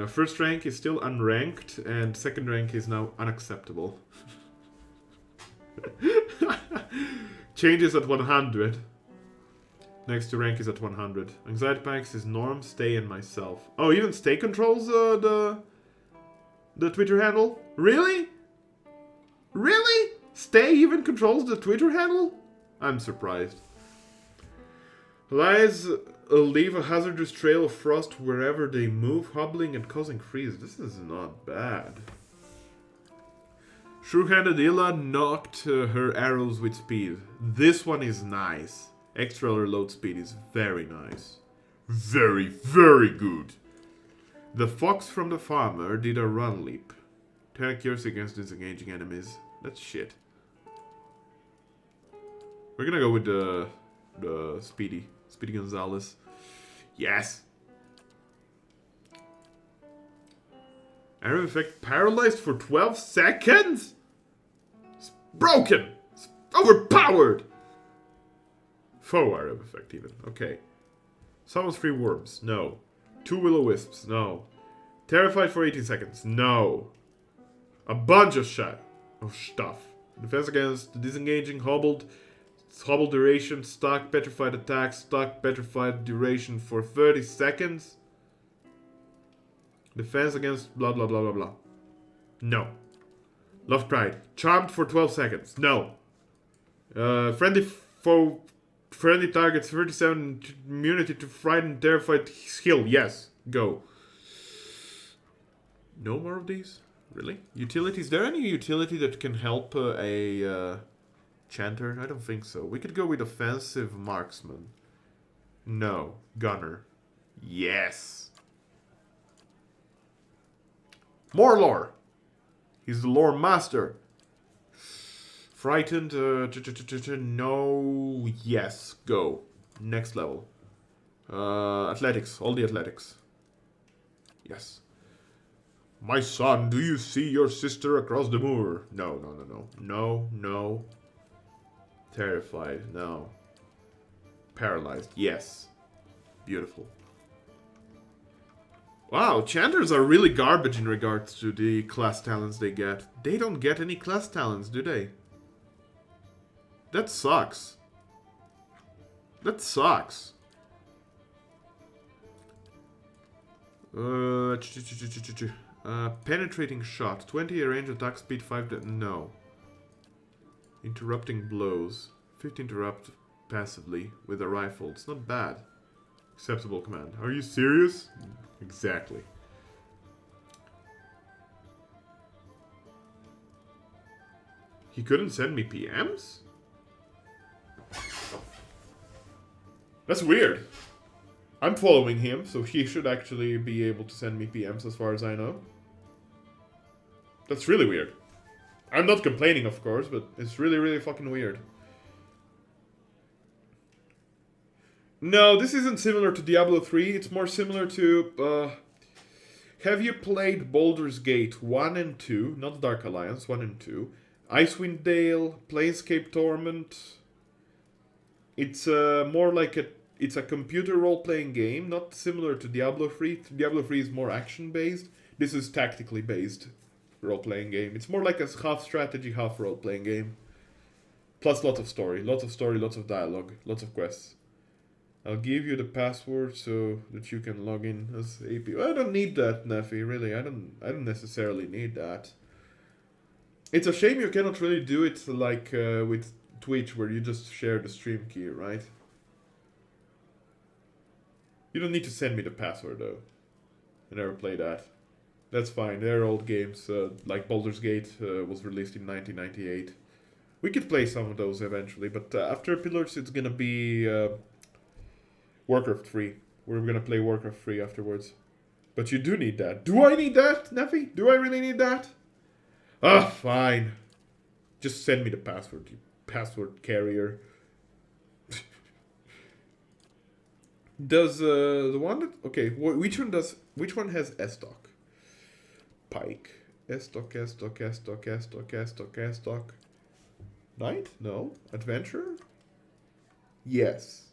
[SPEAKER 1] First rank is still unranked, and second rank is now unacceptable. Changes at 100. Next to rank is at 100. Anxiety Packs is Norm, Stay, and myself. Oh, even Stay controls the Twitter handle? Really? Really? Stay even controls the Twitter handle? I'm surprised. Lies leave a hazardous trail of frost wherever they move, hobbling and causing freeze. This is not bad. Shrew-handed Illa knocked her arrows with speed. This one is nice. Extra reload speed is very nice. Very, very good. The fox from the farmer did a run leap. 10 accuracy against disengaging enemies. That's shit. We're gonna go with the Speedy Gonzalez. Yes. Arrow effect paralyzed for 12 seconds? It's broken. It's overpowered. Foe arrow effect even. Okay. Summons 3 worms. No. 2 will-o-wisps. No. Terrified for 18 seconds. No. A bunch of stuff. Defense against disengaging, hobbled duration, stuck, petrified attack, stuck, petrified duration for 30 seconds. Defense against blah blah blah blah blah. No. Love Pride. Charmed for 12 seconds. No. Friendly targets 37 immunity to frightened, terrified skill. Yes. Go. No more of these? Really? Utility? Is there any utility that can help a chanter? I don't think so. We could go with offensive marksman. No. Gunner. Yes. More lore. He's the lore master. Frightened. No. Yes. Go. Next level. Athletics. All the athletics. Yes. My son, do you see your sister across the moor? No. No. Terrified. No. paralyzed. Yes. Beautiful. Wow, Chanters are really garbage in regards to the class talents they get. They don't get any class talents, do they? That sucks. That sucks. Penetrating shot. 20 range attack speed 5. No. Interrupting blows. 50 interrupt passively with a rifle. It's not bad. Acceptable command. Are you serious? Exactly. He couldn't send me PMs? That's weird. I'm following him, so he should actually be able to send me PMs as far as I know. That's really weird. I'm not complaining, of course, but it's really, really fucking weird. No, this isn't similar to Diablo 3. It's more similar to... have you played Baldur's Gate 1 and 2? Not Dark Alliance, 1 and 2. Icewind Dale, Planescape Torment. It's more like a... It's a computer role-playing game, not similar to Diablo 3. Diablo 3 is more action-based. This is tactically based role-playing game. It's more like a half strategy, half role-playing game. Plus lots of story, lots of dialogue, lots of quests. I'll give you the password so that you can log in as AP. I don't need that, Neffy, really. I don't necessarily need that. It's a shame you cannot really do it like with Twitch, where you just share the stream key, right? You don't need to send me the password, though. I never played that. That's fine. They're old games. Like Baldur's Gate was released in 1998. We could play some of those eventually, but after Pillars, it's gonna be Warcraft 3. We're gonna play Warcraft 3 afterwards. But you do need that. Do I need that, Neffy? Do I really need that? Ah, fine. Just send me the password, you password carrier. Does the one that... Okay, which one has S-Doc? Pike. S-Doc. Knight? No. Adventurer? Yes.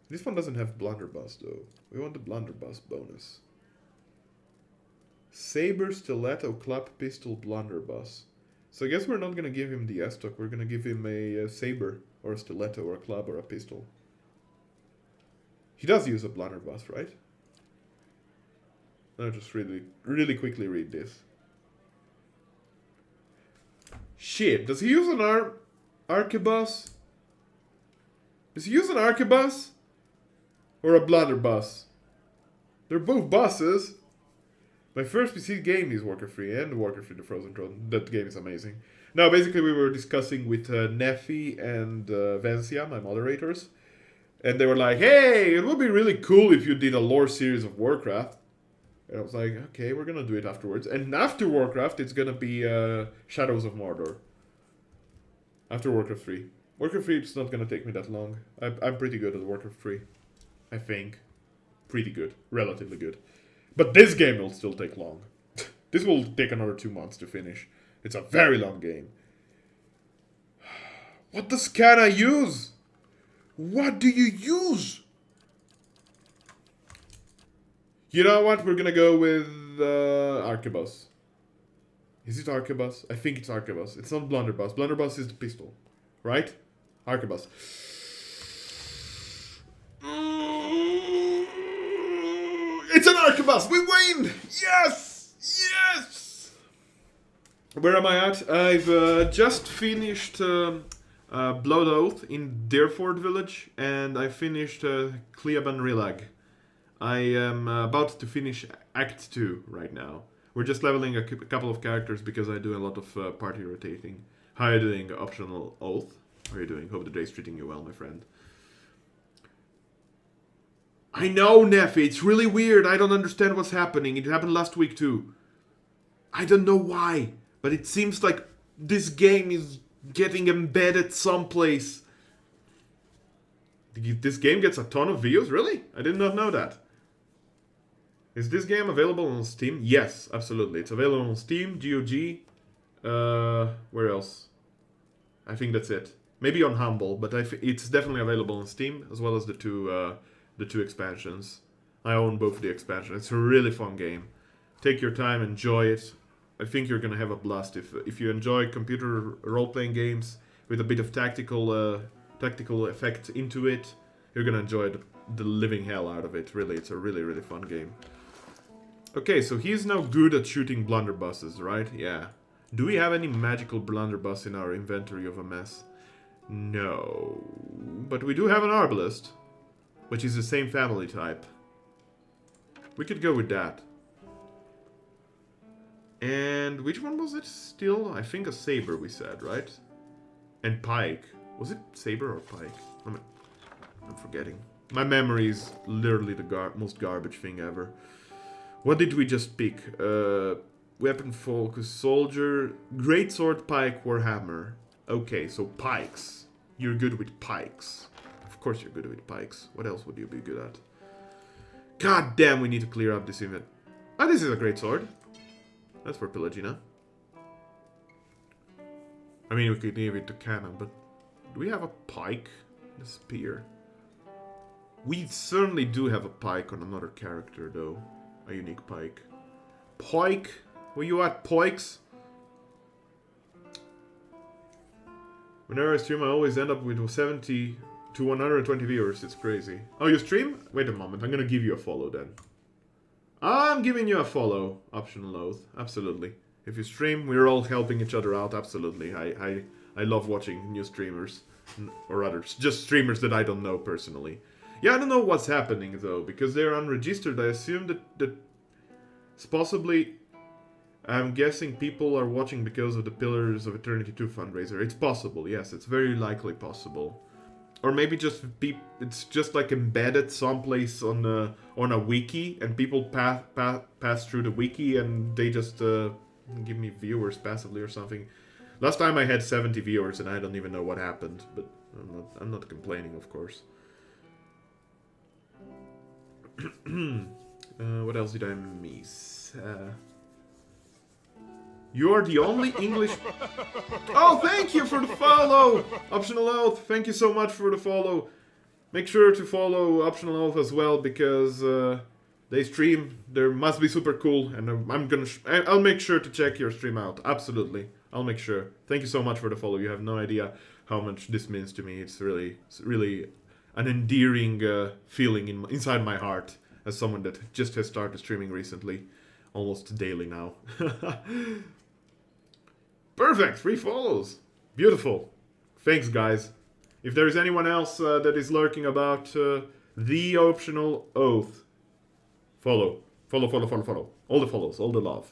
[SPEAKER 1] This one doesn't have blunderbuss though. We want the blunderbuss bonus. Saber, stiletto, club, pistol, blunderbuss. So I guess we're not gonna give him the S-Doc. We're gonna give him a saber, or a stiletto, or a club, or a pistol. He does use a blunderbuss, right? I'll just really quickly read this. Shit, does he use an arquebus? Does he use an arquebus? Or a blunderbuss? They're both buses. My first PC game is Warcraft 3 and Warcraft 3 The Frozen Throne. That game is amazing. Now, basically, we were discussing with Neffy and Vencia, my moderators. And they were like, hey, it would be really cool if you did a lore series of Warcraft. And I was like, okay, we're gonna do it afterwards. And after Warcraft, it's gonna be Shadows of Mordor. After Warcraft 3. Warcraft 3, it's not gonna take me that long. I'm pretty good at Warcraft 3. I think. Pretty good. Relatively good. But this game will still take long. This will take another 2 months to finish. It's a very long game. What does Kana use? What do you use? You know what? We're gonna go with Arquebus. Is it Arquebus? I think it's Arquebus. It's not Blunderbuss. Blunderbuss is the pistol. Right? Arquebus. It's an Arquebus! We win! Yes! Yes! Where am I at? I've just finished Blood Oath in Deerford Village, and I finished Cleaban Rilag. I am about to finish Act 2 right now. We're just leveling a couple of characters because I do a lot of party rotating. How are you doing, Optional Oath? How are you doing? Hope the day's treating you well, my friend. I know, Neffy, it's really weird. I don't understand what's happening. It happened last week too. I don't know why, but it seems like this game is getting embedded someplace. This game gets a ton of views? Really? I did not know that. Is this game available on Steam? Yes, absolutely. It's available on Steam, GOG. Where else? I think that's it. Maybe on Humble, but it's definitely available on Steam as well as the two expansions. I own both the expansions. It's a really fun game. Take your time, enjoy it. I think you're gonna have a blast if you enjoy computer role-playing games with a bit of tactical effect into it. You're gonna enjoy the living hell out of it. Really, it's a really, really fun game. Okay, so he's now good at shooting blunderbusses, right? Yeah. Do we have any magical blunderbuss in our inventory of a mess? No. But we do have an arbalist, which is the same family type. We could go with that. And which one was it still? I think a saber we said, right? And pike. Was it saber or pike? I'm forgetting. My memory is literally the most garbage thing ever. What did we just pick? Weapon focus, soldier, greatsword, pike, warhammer. Okay, so pikes. You're good with pikes. Of course you're good with pikes. What else would you be good at? God damn, we need to clear up this event. Ah, this is a great sword. That's for Pelagina. I mean, we could give it to Cannon, but do we have a pike? A spear. We certainly do have a pike on another character, though. A unique pike. Pike? Where you at, pikes? Whenever I stream, I always end up with 70 to 120 viewers. It's crazy. Oh, you stream? Wait a moment. I'm gonna give you a follow then. I'm giving you a follow. Optional oath. Absolutely. If you stream, we're all helping each other out. Absolutely. I love watching new streamers. Or others. Just streamers that I don't know personally. Yeah, I don't know what's happening though. Because they're unregistered. I assume that it's possibly... I'm guessing people are watching because of the Pillars of Eternity 2 fundraiser. It's possible, yes. It's very likely possible. Or maybe just it's just like embedded someplace on a wiki, and people pass through the wiki, and they just give me viewers passively or something. Last time I had 70 viewers, and I don't even know what happened, but I'm not complaining, of course. What else did I miss? You're the only English... Oh, thank you for the follow! Optional Oath, thank you so much for the follow. Make sure to follow Optional Oath as well, because they stream. They must be super cool, and I'll make sure to check your stream out. Absolutely. I'll make sure. Thank you so much for the follow. You have no idea how much this means to me. It's really an endearing feeling inside my heart as someone that just has started streaming recently. Almost daily now. Perfect! 3 follows. Beautiful. Thanks, guys. If there is anyone else that is lurking about the Optional Oath, follow. Follow. All the follows, all the love.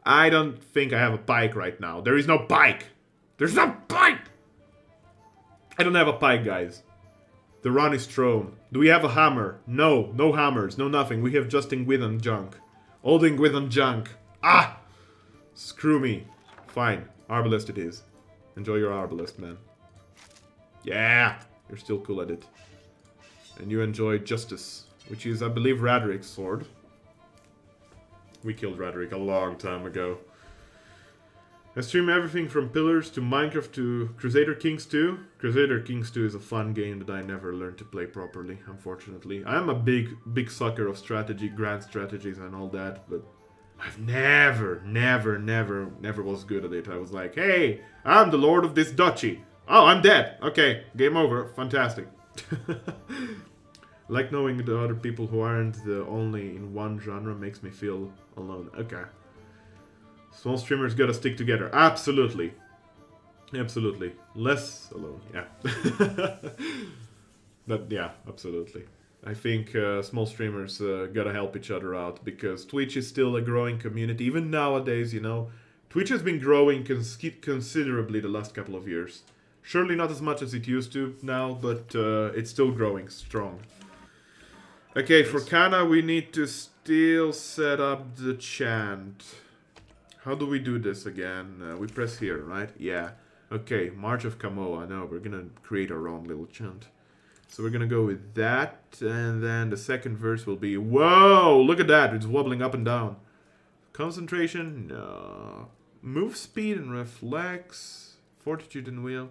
[SPEAKER 1] I don't think I have a pike right now. There is no pike! There's no pike! I don't have a pike, guys. The run is thrown. Do we have a hammer? No, no hammers, no nothing. We have just Ingwithan junk. Old Ingwithan junk. Ah! Screw me. Fine. Arbalist it is. Enjoy your Arbalist, man. Yeah! You're still cool at it. And you enjoy Justice, which is, I believe, Radric's sword. We killed Radric a long time ago. I stream everything from Pillars to Minecraft to Crusader Kings 2. Crusader Kings 2 is a fun game that I never learned to play properly, unfortunately. I am a big sucker of strategy, grand strategies and all that, but I've never was good at it. I was like, hey, I'm the lord of this duchy. Oh, I'm dead. Okay, game over. Fantastic. Like knowing the other people who aren't the only in one genre makes me feel alone. Okay. Small streamers gotta stick together. Absolutely. Absolutely. Less alone, yeah. But yeah, absolutely. I think small streamers gotta help each other out, because Twitch is still a growing community. Even nowadays, you know, Twitch has been growing considerably the last couple of years. Surely not as much as it used to now, but it's still growing strong. Okay, for Kana we need to still set up the chant. How do we do this again? We press here, right? Yeah. Okay, March of Kamoa. No, we're gonna create our own little chant. So we're gonna go with that, and then the second verse will be... Whoa! Look at that! It's wobbling up and down. Concentration? No. Move speed and reflex? Fortitude and Will.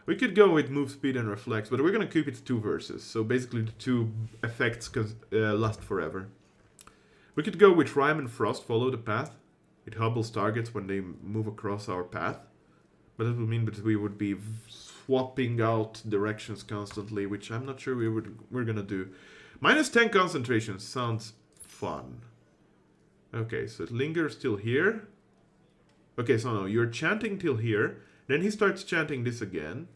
[SPEAKER 1] We could go with Move Speed and Reflex, but we're gonna keep it to 2 verses. So basically the 2 effects last forever. We could go with Rime and Frost, Follow the Path. It hobbles targets when they move across our path. But that would mean that we would be swapping out directions constantly, which I'm not sure we're gonna do. -10 concentration sounds fun. Okay, so it lingers till here. Okay, so no, you're chanting till here. Then he starts chanting this again.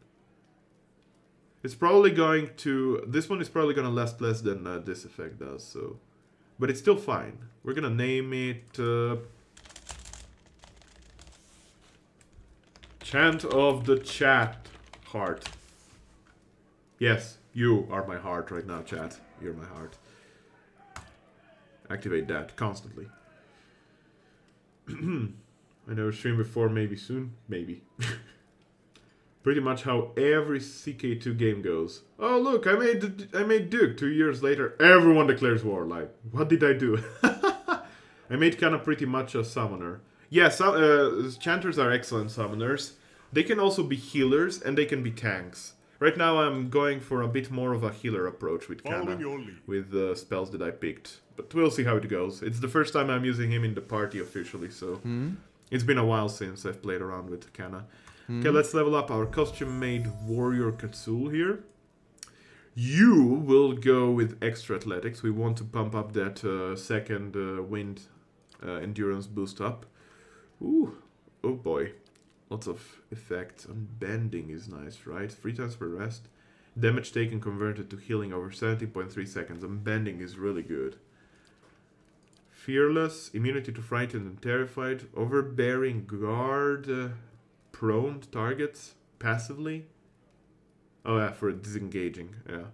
[SPEAKER 1] It's probably going to... This one is probably going to last less than this effect does, so... But it's still fine. We're going to name it... Chant of the Chat Heart. Yes, you are my heart right now, chat. You're my heart. Activate that constantly. I never streamed before, maybe soon. Maybe. Pretty much how every CK2 game goes. Oh look, I made Duke. 2 years later, everyone declares war. Like, what did I do? I made kind of pretty much a summoner. Yeah, chanters are excellent summoners. They can also be healers and they can be tanks. Right now I'm going for a bit more of a healer approach with Kana, with the spells that I picked. But we'll see how it goes. It's the first time I'm using him in the party officially, so... It's been a while since I've played around with Kana. Okay, let's level up our custom-made warrior Kazul here. You will go with extra athletics. We want to pump up that second wind endurance boost up. Ooh, oh boy. Lots of effects. Unbending is nice, right? 3 times per rest. Damage taken converted to healing over 17.3 seconds. Unbending is really good. Fearless, immunity to frightened and terrified, overbearing guard, prone targets passively. Oh yeah, for disengaging, yeah.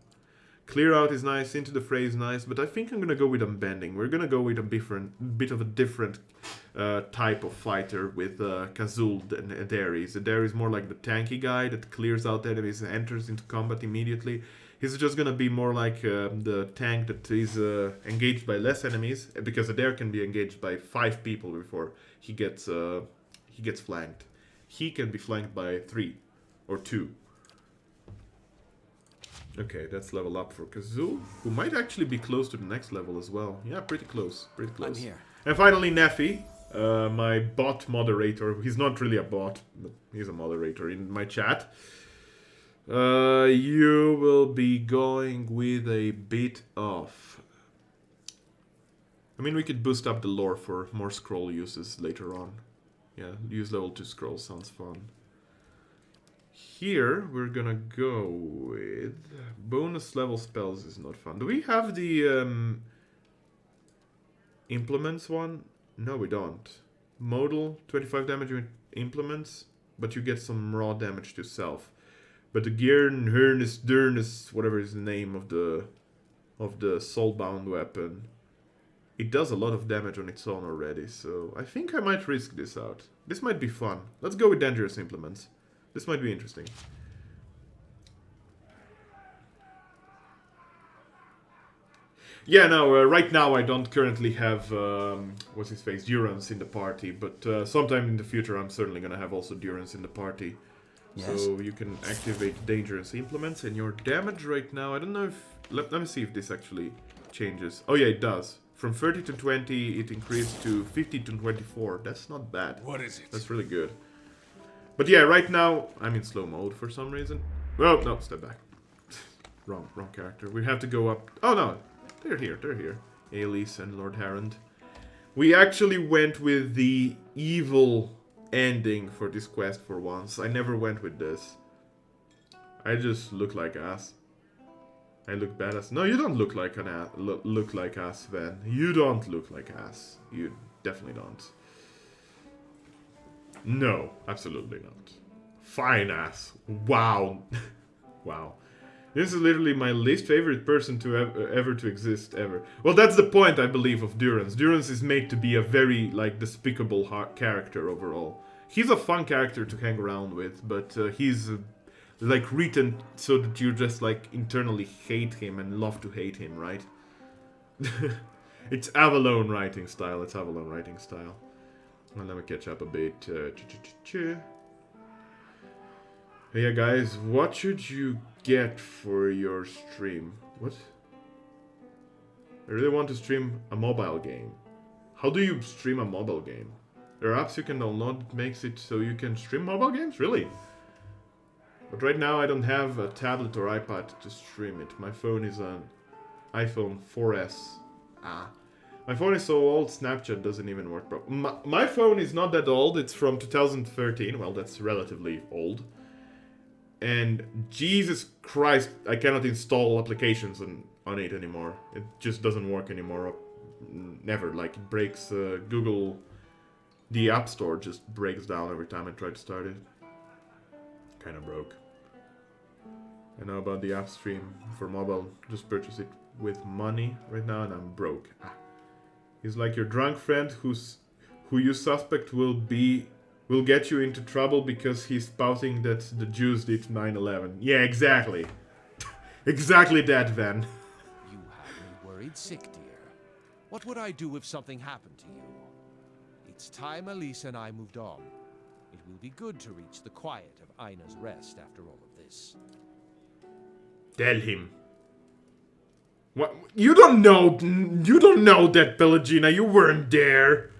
[SPEAKER 1] Clear out is nice, into the fray is nice, but I think I'm gonna go with unbending. We're gonna go with a bit of a different type of fighter with Kazul and Adairi. Adairi is more like the tanky guy that clears out enemies and enters into combat immediately. He's just gonna be more like the tank that is engaged by less enemies, because Adair can be engaged by 5 people before he gets flanked. He can be flanked by 3 or 2. Okay, that's level up for Kazul, who might actually be close to the next level as well. Yeah, pretty close, pretty close.
[SPEAKER 5] I'm here.
[SPEAKER 1] And finally, Neffy, my bot moderator. He's not really a bot, but he's a moderator in my chat. You will be going with a bit of... I mean, we could boost up the lore for more scroll uses later on. Yeah, use level 2 scrolls, sounds fun. Here, we're gonna go with... Bonus level spells is not fun. Do we have the implements one? No, we don't. Modal, 25 damage with implements, but you get some raw damage to self. But the Gearn, Hernus, Durnus, whatever is the name of the soulbound weapon, it does a lot of damage on its own already, so I think I might risk this out. This might be fun. Let's go with dangerous implements. This might be interesting. Yeah, no, right now I don't currently have, what's his face, Durance in the party, but sometime in the future I'm certainly gonna have also Durance in the party. Yes. So you can activate dangerous implements, and your damage right now, I don't know if... Let me see if this actually changes. Oh yeah, it does. From 30 to 20, it increased to 50 to 24. That's not bad.
[SPEAKER 3] What is it?
[SPEAKER 1] That's really good. But yeah, right now, I'm in slow mode for some reason. Well, no, step back. wrong character. We have to go up... Oh no, they're here. Elise and Lord Harrond. We actually went with the evil ending for this quest for once. I never went with this. I just look like ass. I look badass. No, you don't look like an ass. Look like ass, Sven. You don't look like ass. You definitely don't. No, absolutely not. Fine ass. Wow. Wow. This is literally my least favorite person to ever to exist ever. Well, that's the point, I believe, of Durance. Durance is made to be a very, like, despicable character overall. He's a fun character to hang around with, but he's, like, written so that you just, like, internally hate him and love to hate him, right? It's Avalon writing style. Well, let me catch up a bit. Yeah, guys, what should you get for your stream? What? I really want to stream a mobile game. How do you stream a mobile game? There are apps you can download that makes it so you can stream mobile games? Really? But right now I don't have a tablet or iPad to stream it. My phone is an iPhone 4S. My phone is so old, Snapchat doesn't even work, bro. My phone is not that old, it's from 2013. Well, that's relatively old. And Jesus Christ, I cannot install applications on it anymore. It just doesn't work anymore. Never. Like, it breaks Google... The App Store just breaks down every time I try to start it. Kinda broke. I know about the app stream for mobile. Just purchase it with money right now and I'm broke. He's like your drunk friend who you suspect will get you into trouble because he's spouting that the Jews did 9/11. Yeah, exactly. Exactly that, Van.
[SPEAKER 2] You have me worried sick, dear. What would I do if something happened to you? It's time Elise and I moved on. It will be good to reach the quiet of Aina's rest after all of this.
[SPEAKER 1] Tell him. What? You don't know that, Pelagina. You weren't there.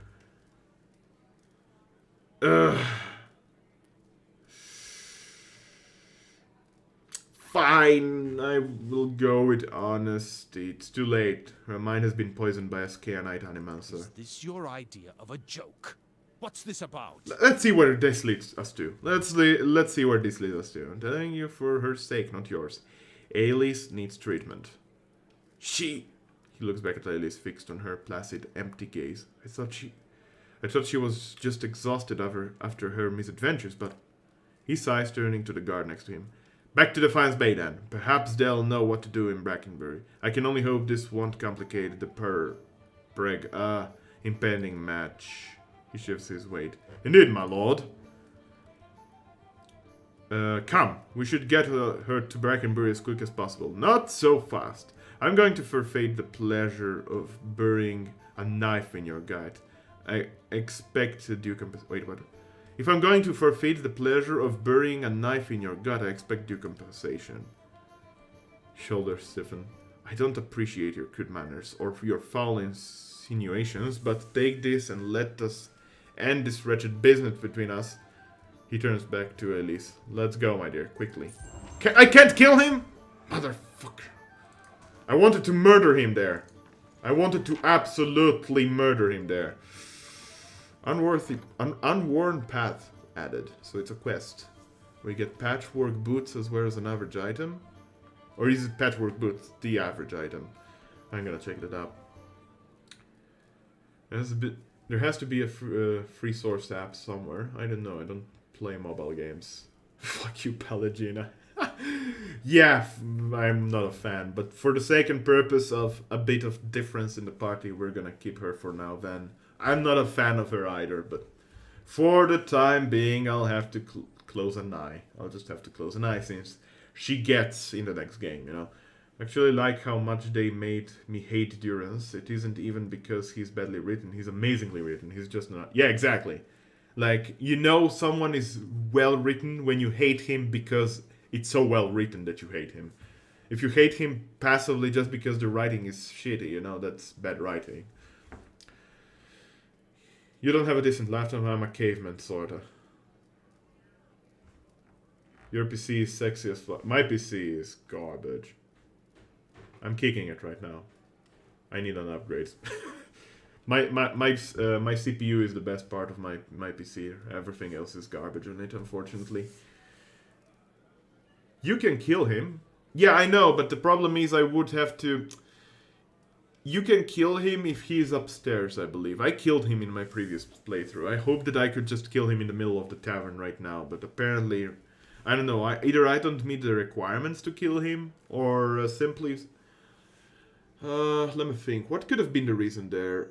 [SPEAKER 1] Fine, I will go with honesty. It's too late. Her mind has been poisoned by a Skaanite animancer.
[SPEAKER 2] Is this your idea of a joke? What's this about?
[SPEAKER 1] Let's see where this leads us to. Let's see where this leads us to. I'm telling you for her sake, not yours. Elise needs treatment. He looks back at Elise, fixed on her placid, empty gaze. I thought she was just exhausted after her misadventures, but he sighs, turning to the guard next to him. Back to Defiance Bay then. Perhaps they'll know what to do in Brackenbury. I can only hope this won't complicate the impending match. He shifts his weight. Indeed, my lord. Come. We should get her to Brackenbury as quick as possible. Not so fast. I'm going to forfeit the pleasure of burying a knife in your gut. I expect due compensation. Wait, what? If I'm going to forfeit the pleasure of burying a knife in your gut, I expect due compensation. Shoulders stiffen. I don't appreciate your crude manners or your foul insinuations, but take this and let us end this wretched business between us. He turns back to Elise. Let's go, my dear, quickly. I can't kill him? Motherfucker. I wanted to murder him there. I wanted to absolutely murder him there. Unworn path added. So it's a quest. We get patchwork boots as well as an average item. Or is it patchwork boots the average item? I'm gonna check that out. There has to be a free source app somewhere. I don't know. I don't play mobile games. Fuck you, Pelagina. Yeah, I'm not a fan. But for the sake and purpose of a bit of difference in the party, we're gonna keep her for now, Van. I'm not a fan of her either, but for the time being, I'll have to close an eye. I'll just have to close an eye since she gets in the next game, you know. I actually like how much they made me hate Durance. It isn't even because he's badly written. He's amazingly written. He's just not... Yeah, exactly. Like, you know someone is well written when you hate him because it's so well written that you hate him. If you hate him passively just because the writing is shitty, you know, that's bad writing. You don't have a decent laptop, I'm a caveman, sorta. Your PC is sexy as fuck. My PC is garbage. I'm kicking it right now. I need an upgrade. my CPU is the best part of my PC. Everything else is garbage on it, unfortunately. You can kill him. Yeah, I know, but the problem is I would have to... You can kill him if he's upstairs, I believe. I killed him in my previous playthrough. I hope that I could just kill him in the middle of the tavern right now, but apparently... I don't know, either I don't meet the requirements to kill him, or simply... let me think. What could have been the reason there?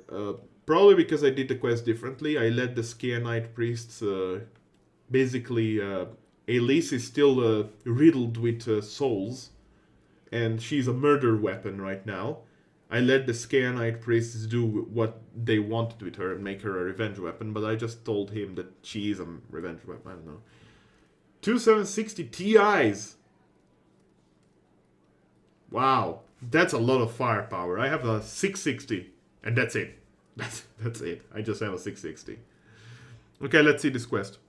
[SPEAKER 1] Probably because I did the quest differently. I led the Skaanite priests... basically, Elise is still riddled with souls, and she's a murder weapon right now. I let the Skaanite priests do what they wanted with her and make her a revenge weapon, but I just told him that she is a revenge weapon. I don't know. Two 760 Ti's. Wow, that's a lot of firepower. I have a 660, and that's it. That's it. I just have a 660. Okay, let's see this quest.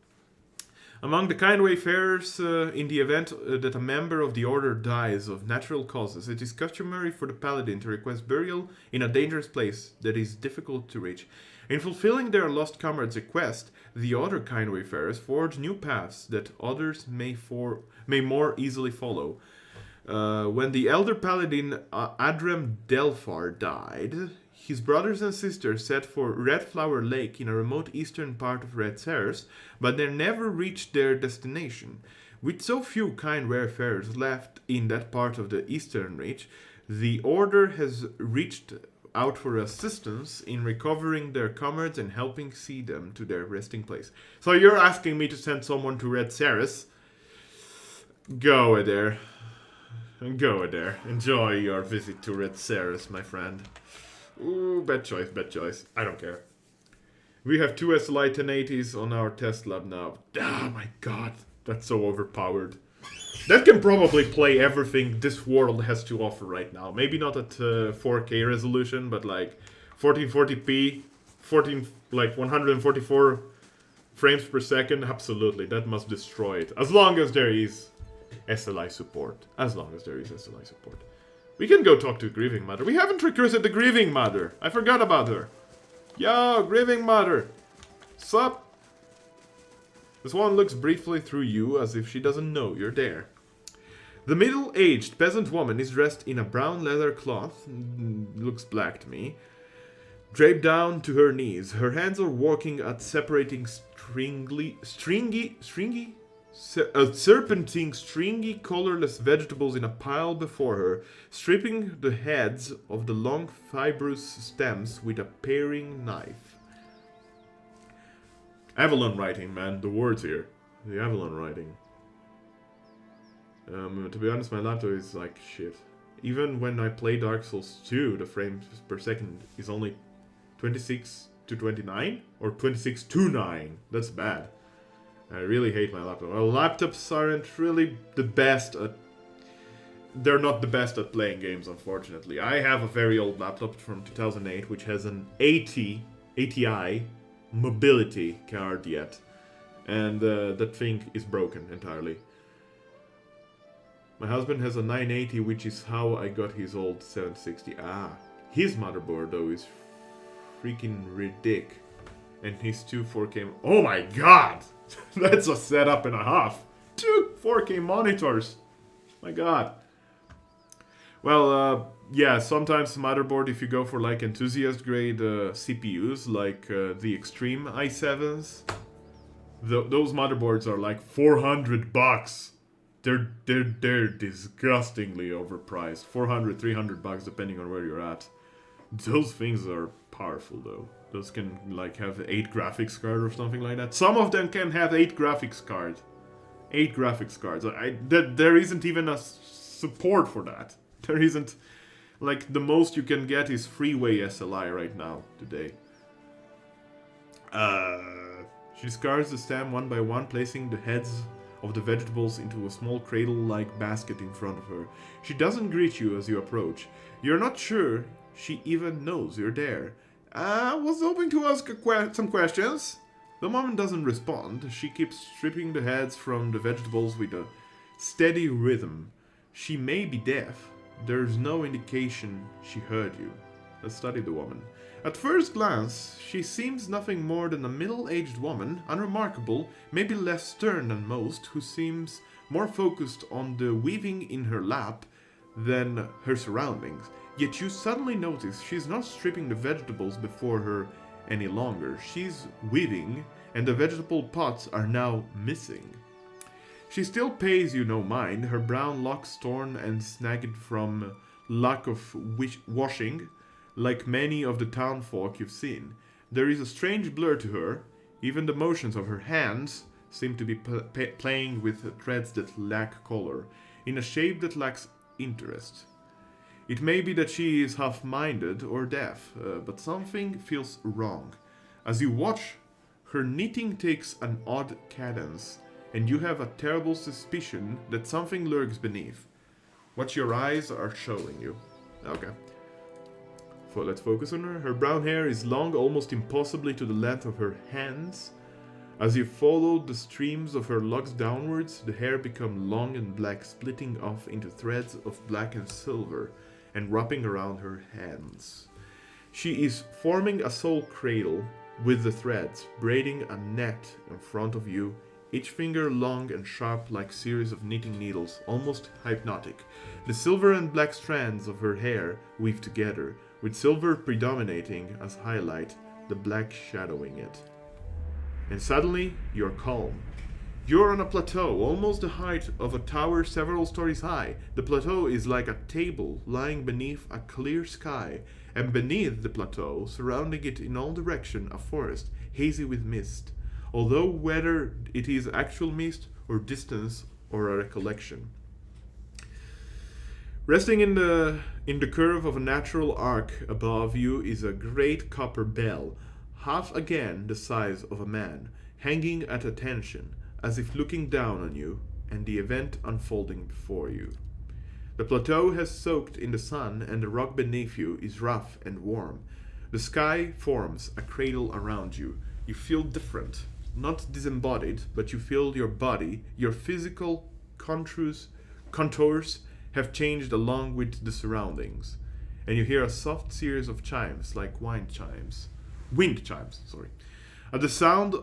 [SPEAKER 1] Among the kind wayfarers, in the event that a member of the Order dies of natural causes, it is customary for the Paladin to request burial in a dangerous place that is difficult to reach. In fulfilling their lost comrade's request, the other kind wayfarers forge new paths that others may more easily follow. When the elder Paladin Adrem Delphar died, his brothers and sisters set for Red Flower Lake in a remote eastern part of Red Ceres, but they never reached their destination. With so few kind wayfarers left in that part of the Eastern Reach, the Order has reached out for assistance in recovering their comrades and helping see them to their resting place. So you're asking me to send someone to Red Ceres? Go there. Go there. Enjoy your visit to Red Ceres, my friend. Ooh, bad choice, bad choice. I don't care. We have two SLI 1080s on our test lab now. Oh my god, that's so overpowered. That can probably play everything this world has to offer right now. Maybe not at 4K resolution, but like 1440p, 144 frames per second. Absolutely, that must destroy it. As long as there is SLI support. As long as there is SLI support. We can go talk to Grieving Mother. We haven't recruited the Grieving Mother. I forgot about her. Yo, Grieving Mother. Sup? This one looks briefly through you as if she doesn't know you're there. The middle-aged peasant woman is dressed in a brown leather cloth, looks black to me, draped down to her knees. Her hands are working at separating serpentine, stringy, colorless vegetables in a pile before her, stripping the heads of the long, fibrous stems with a paring knife. Avalon writing, man. The words here. The Avalon writing. To be honest, my laptop is like shit. Even when I play Dark Souls 2, the frames per second is only 26 to 29? Or 26 to 9. That's bad. I really hate my laptop. Well, laptops aren't really the best at... They're not the best at playing games, unfortunately. I have a very old laptop from 2008, which has an ATI mobility card yet. And that thing is broken entirely. My husband has a 980, which is how I got his old 760. Ah, his motherboard, though, is freaking ridiculous. And his two 4K... Oh my god! That's a setup and a half. 2 4K monitors. My god. Well, yeah, sometimes motherboard, if you go for like enthusiast grade CPUs, like the Extreme i7s, those motherboards are like $400. They're disgustingly overpriced. $400, $300 depending on where you're at. Those things are powerful though. Those can like have 8 graphics card or something like that. Some of them can have 8 graphics card. 8 graphics cards. There isn't even a support for that. There isn't, like, the most you can get is Freeway SLI right now, today. She discards the stem one by one, placing the heads of the vegetables into a small cradle-like basket in front of her. She doesn't greet you as you approach. You're not sure she even knows you're there. I was hoping to ask some questions. The woman doesn't respond. She keeps stripping the heads from the vegetables with a steady rhythm. She may be deaf. There's no indication she heard you. Let's study the woman. At first glance, she seems nothing more than a middle-aged woman, unremarkable, maybe less stern than most, who seems more focused on the weaving in her lap than her surroundings. Yet you suddenly notice she's not stripping the vegetables before her any longer. She's weaving, and the vegetable pots are now missing. She still pays you no mind, her brown locks torn and snagged from lack of washing, like many of the town folk you've seen. There is a strange blur to her. Even the motions of her hands seem to be playing with threads that lack color, in a shape that lacks interest. It may be that she is half-minded or deaf, but something feels wrong. As you watch, her knitting takes an odd cadence, and you have a terrible suspicion that something lurks beneath. What your eyes are showing you. Okay. Let's focus on her. Her brown hair is long, almost impossibly to the length of her hands. As you follow the streams of her locks downwards, the hair becomes long and black, splitting off into threads of black and silver, and wrapping around her hands. She is forming a soul cradle with the threads, braiding a net in front of you, each finger long and sharp like series of knitting needles, almost hypnotic. The silver and black strands of her hair weave together, with silver predominating as highlight, the black shadowing it. And suddenly, you're calm. You're on a plateau, almost the height of a tower several stories high. The plateau is like a table lying beneath a clear sky, and beneath the plateau, surrounding it in all directions, a forest, hazy with mist. Although whether it is actual mist, or distance, or a recollection. Resting in the curve of a natural arc above you is a great copper bell, half again the size of a man, hanging at attention, as if looking down on you, and the event unfolding before you. The plateau has soaked in the sun, and the rock beneath you is rough and warm. The sky forms a cradle around you. You feel different, not disembodied, but you feel your body, your physical contours have changed along with the surroundings, and you hear a soft series of chimes, like wind chimes. At the sound,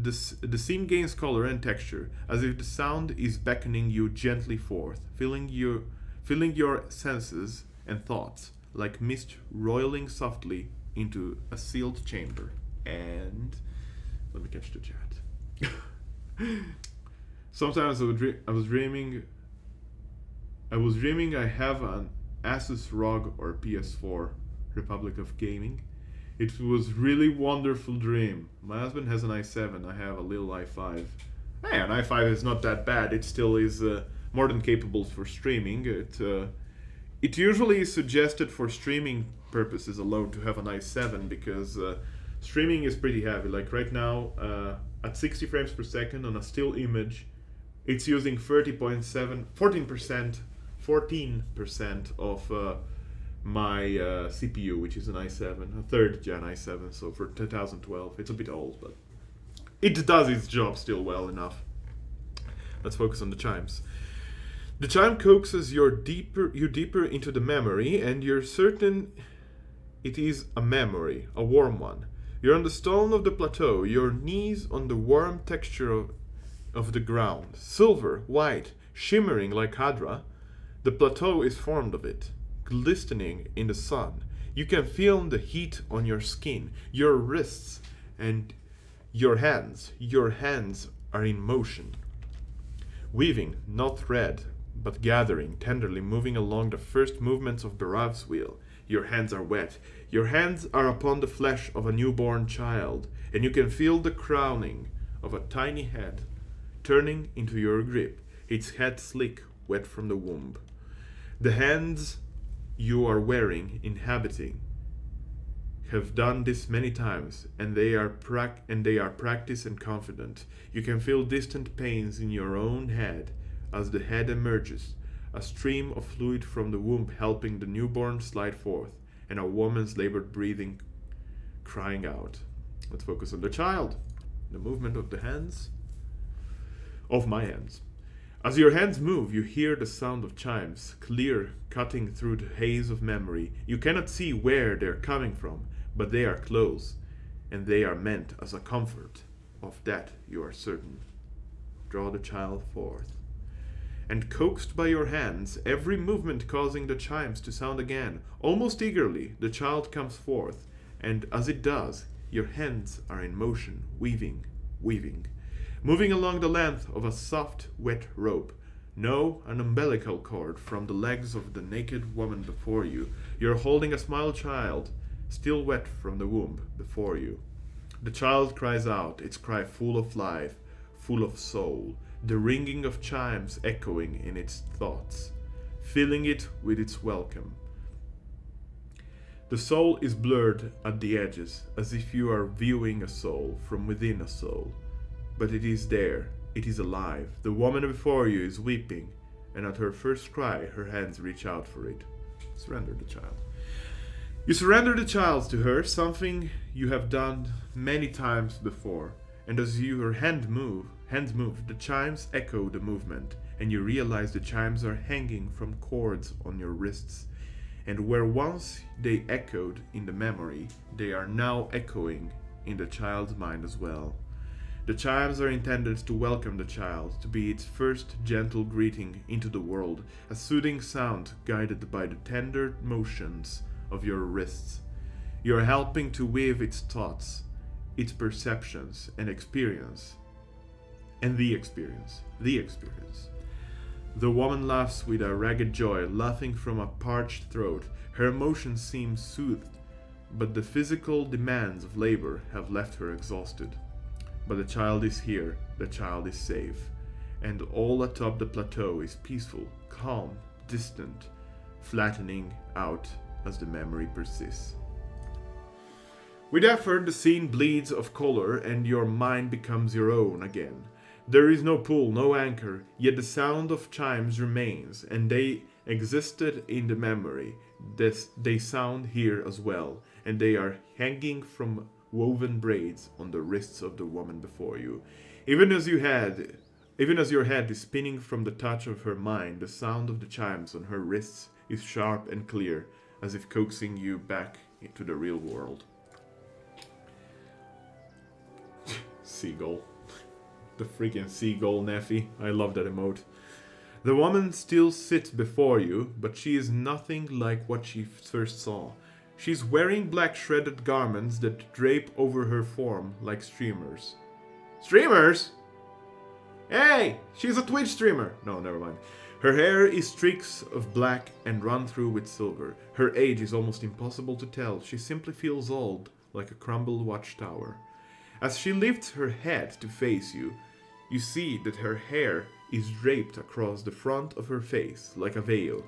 [SPEAKER 1] the scene gains color and texture, as if the sound is beckoning you gently forth, filling your senses and thoughts, like mist rolling softly into a sealed chamber. And let me catch the chat. Sometimes I was dreaming I have an Asus ROG or PS4, Republic of Gaming. It was really wonderful dream. My husband has an i7, I have a little i5. Hey, an i5 is not that bad, it still is more than capable for streaming. It usually is suggested for streaming purposes alone to have an i7 because streaming is pretty heavy. Like right now, at 60 frames per second on a still image, it's using 14% of my CPU, which is an i7, a third gen i7, so for 2012. It's a bit old, but it does its job still well enough. Let's focus on the chimes. The chime coaxes you deeper into the memory, and you're certain it is a memory, a warm one. You're on the stone of the plateau, your knees on the warm texture of the ground, silver, white, shimmering like Hadra. The plateau is formed of it, glistening in the sun. You can feel the heat on your skin, your wrists, and your hands. Your hands are in motion. Weaving, not thread, but gathering, tenderly moving along the first movements of Barav's wheel. Your hands are wet. Your hands are upon the flesh of a newborn child, and you can feel the crowning of a tiny head turning into your grip, its head slick, wet from the womb. The hands you are wearing, inhabiting, have done this many times, and they are practiced and confident. You can feel distant pains in your own head as the head emerges, a stream of fluid from the womb helping the newborn slide forth, and a woman's labored breathing crying out. Let's focus on the child. The movement of the hands. Of my hands. As your hands move, you hear the sound of chimes, clear, cutting through the haze of memory. You cannot see where they're coming from, but they are close, and they are meant as a comfort. Of that you are certain. Draw the child forth. And coaxed by your hands, every movement causing the chimes to sound again, almost eagerly, the child comes forth, and as it does, your hands are in motion, weaving, moving along the length of a soft, wet rope. No, an umbilical cord from the legs of the naked woman before you. You're holding a small child, still wet from the womb, before you. The child cries out, its cry full of life, full of soul, the ringing of chimes echoing in its thoughts, filling it with its welcome. The soul is blurred at the edges, as if you are viewing a soul from within a soul. but it is there. It is alive. The woman before you is weeping, and at her first cry, her hands reach out for it. Surrender the child. You surrender the child to her, something you have done many times before, and as your hands move, the chimes echo the movement, and you realize the chimes are hanging from cords on your wrists, and where once they echoed in the memory, they are now echoing in the child's mind as well. The chimes are intended to welcome the child, to be its first gentle greeting into the world, a soothing sound guided by the tender motions of your wrists. You are helping to weave its thoughts, its perceptions, and experience. And the experience. The woman laughs with a ragged joy, laughing from a parched throat. Her emotions seem soothed, but the physical demands of labor have left her exhausted. But the child is here, the child is safe, and all atop the plateau is peaceful, calm, distant, flattening out as the memory persists. With effort, the scene bleeds of color, and your mind becomes your own again. There is no pull, no anchor, yet the sound of chimes remains, and they existed in the memory. They sound here as well, and they are hanging from woven braids on the wrists of the woman before you. Even as your head is spinning from the touch of her mind, the sound of the chimes on her wrists is sharp and clear, as if coaxing you back into the real world. Seagull. The freaking seagull, Neffy. I love that emote. The woman still sits before you, but she is nothing like what she first saw. She's wearing black shredded garments that drape over her form like streamers. Streamers? Hey! She's a Twitch streamer! No, never mind. Her hair is streaks of black and run through with silver. Her age is almost impossible to tell. She simply feels old, like a crumbled watchtower. As she lifts her head to face you, you see that her hair is draped across the front of her face like a veil.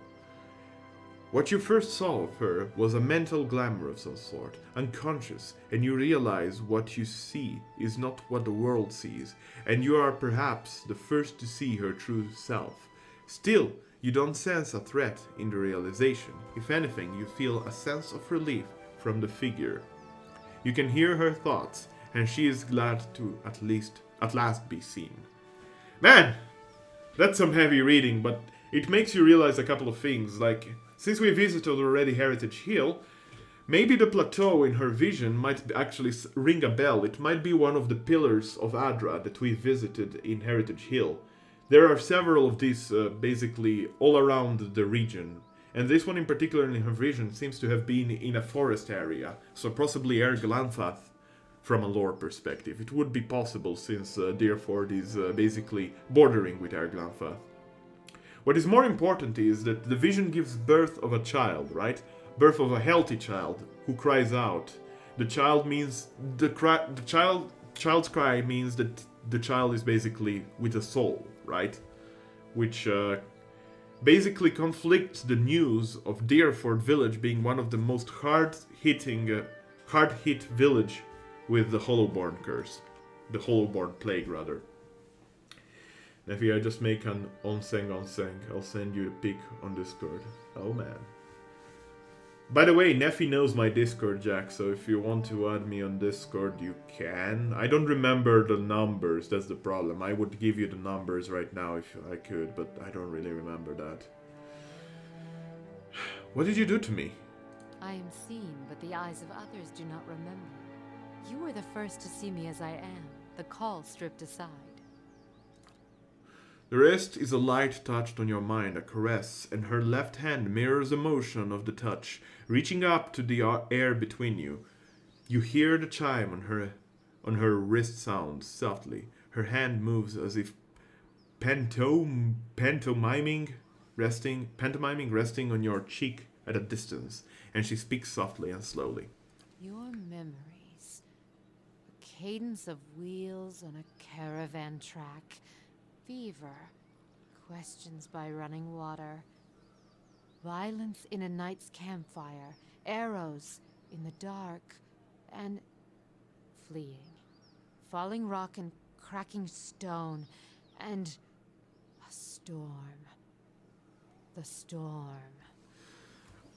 [SPEAKER 1] What you first saw of her was a mental glamour of some sort, unconscious, and you realize what you see is not what the world sees, and you are perhaps the first to see her true self. Still, you don't sense a threat in the realization. If anything, you feel a sense of relief from the figure. You can hear her thoughts, and she is glad to at last be seen. Man, that's some heavy reading, but it makes you realize a couple of things, like, since we visited already Heritage Hill, maybe the plateau in her vision might actually ring a bell. It might be one of the pillars of Adra that we visited in Heritage Hill. There are several of these basically all around the region, and this one in particular in her vision seems to have been in a forest area, so possibly Erglanfath from a lore perspective. It would be possible since Deerford is basically bordering with Erglanfath. What is more important is that the vision gives birth of a child, right? Birth of a healthy child who cries out. The child means child's cry means that the child is basically with a soul, right? Which basically conflicts the news of Deerford village being one of the most hard-hit village with the Hollowborn curse, the Hollowborn plague rather. Neffy, I just make an onseng. I'll send you a pic on Discord. Oh man. By the way, Neffy knows my Discord, Jack, so if you want to add me on Discord, you can. I don't remember the numbers, that's the problem. I would give you the numbers right now if I could, but I don't really remember that. What did you do to me?
[SPEAKER 7] I am seen, but the eyes of others do not remember. You were the first to see me as I am, the call stripped aside.
[SPEAKER 1] The rest is a light touched on your mind, a caress, and her left hand mirrors the motion of the touch, reaching up to the air between you. You hear the chime on her wrist sound softly. Her hand moves as if pantomiming resting on your cheek at a distance, and she speaks softly and slowly.
[SPEAKER 7] Your memories. A cadence of wheels on a caravan track. Fever, questions by running water, violence in a night's campfire, arrows in the dark, and fleeing, falling rock and cracking stone, and a storm. The storm.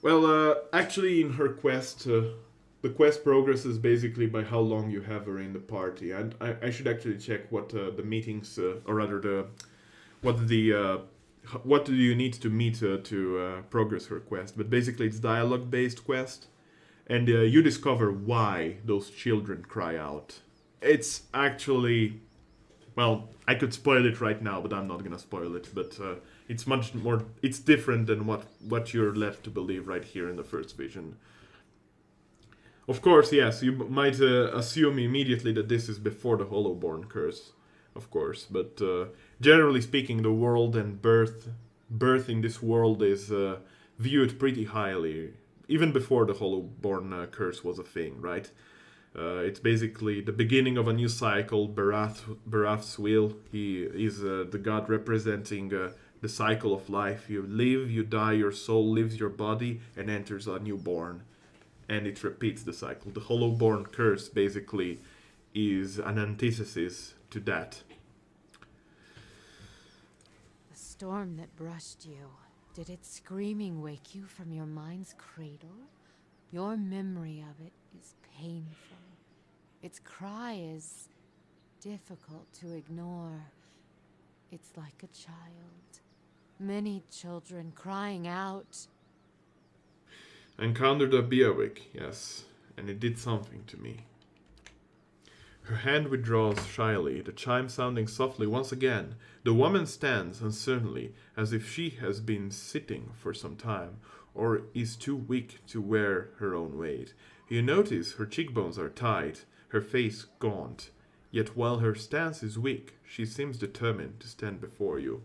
[SPEAKER 1] Well, actually, in her quest, the quest progresses basically by how long you have her in the party. And I should actually check what the meetings, or rather what do you need to meet to progress her quest. But basically, it's dialogue-based quest, and you discover why those children cry out. It's actually, well, I could spoil it right now, but I'm not gonna spoil it. But it's much more, it's different than what you're led to believe right here in the first vision. Of course, yes, you might assume immediately that this is before the Hollowborn curse, of course. But generally speaking, the world and birth in this world is viewed pretty highly, even before the Hollowborn curse was a thing, right? It's basically the beginning of a new cycle, Barath's will. He is the god representing the cycle of life. You live, you die, your soul leaves your body and enters a newborn. And it repeats the cycle. The Hollowborn curse basically is an antithesis to that.
[SPEAKER 7] The storm that brushed you, did its screaming wake you from your mind's cradle? Your memory of it is painful. Its cry is difficult to ignore. It's like a child. Many children crying out.
[SPEAKER 1] I encountered a Beawick, yes, and it did something to me. Her hand withdraws shyly, the chime sounding softly once again. The woman stands uncertainly, as if she has been sitting for some time, or is too weak to wear her own weight. You notice her cheekbones are tight, her face gaunt, yet while her stance is weak, she seems determined to stand before you.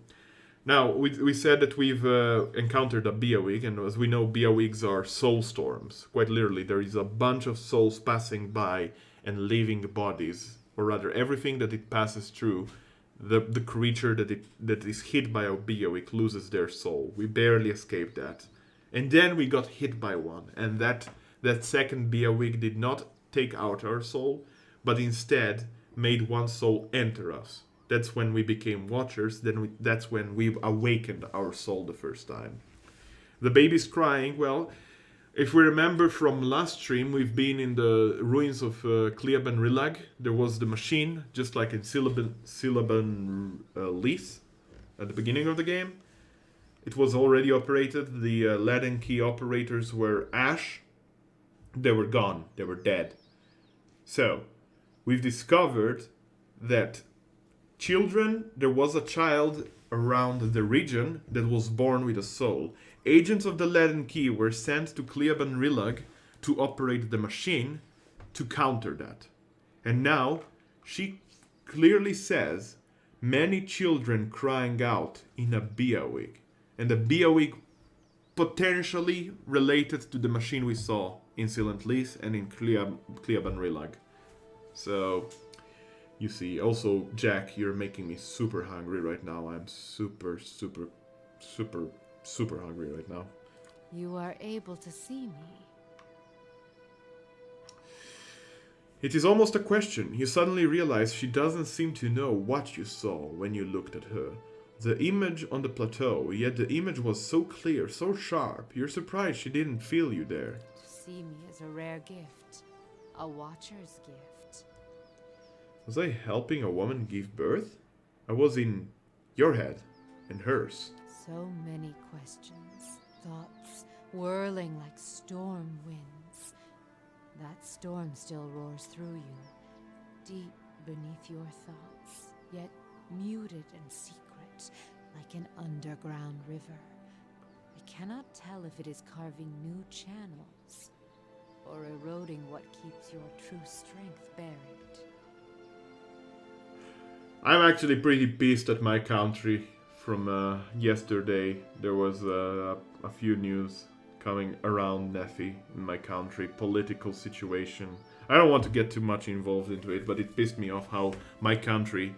[SPEAKER 1] Now, we said that we've encountered a Beawick, and as we know, Beawicks are soul storms. Quite literally, there is a bunch of souls passing by and leaving bodies, or rather, everything that it passes through, the creature that is hit by a Beawick loses their soul. We barely escaped that. And then we got hit by one, and that second Beawick did not take out our soul, but instead made one soul enter us. That's when we became watchers, that's when we awakened our soul the first time. The baby's crying, well, if we remember from last stream, we've been in the ruins of Cleaban Rilag. There was the machine, just like in Silaban Lys, at the beginning of the game. It was already operated, the Laden Key operators were ash. They were gone, they were dead. So, we've discovered that there was a child around the region that was born with a soul. Agents of the Laden Key were sent to Cleaban Rilag to operate the machine to counter that. And now, she clearly says, many children crying out in a Beawick. And the Beawick potentially related to the machine we saw in Silent Lys and in Cleaban Rilag. So, you see, also, Jack, you're making me super hungry right now. I'm super hungry right now.
[SPEAKER 7] You are able to see me.
[SPEAKER 1] It is almost a question. You suddenly realize she doesn't seem to know what you saw when you looked at her. The image on the plateau, yet the image was so clear, so sharp. You're surprised she didn't feel you there.
[SPEAKER 7] To see me is a rare gift. A watcher's gift.
[SPEAKER 1] Was I helping a woman give birth? I was in your head and hers.
[SPEAKER 7] So many questions, thoughts whirling like storm winds. That storm still roars through you, deep beneath your thoughts, yet muted and secret, like an underground river. I cannot tell if it is carving new channels or eroding what keeps your true strength buried.
[SPEAKER 1] I'm actually pretty pissed at my country. From yesterday, there was a few news coming around Nephi in my country, political situation. I don't want to get too much involved into it, but it pissed me off how my country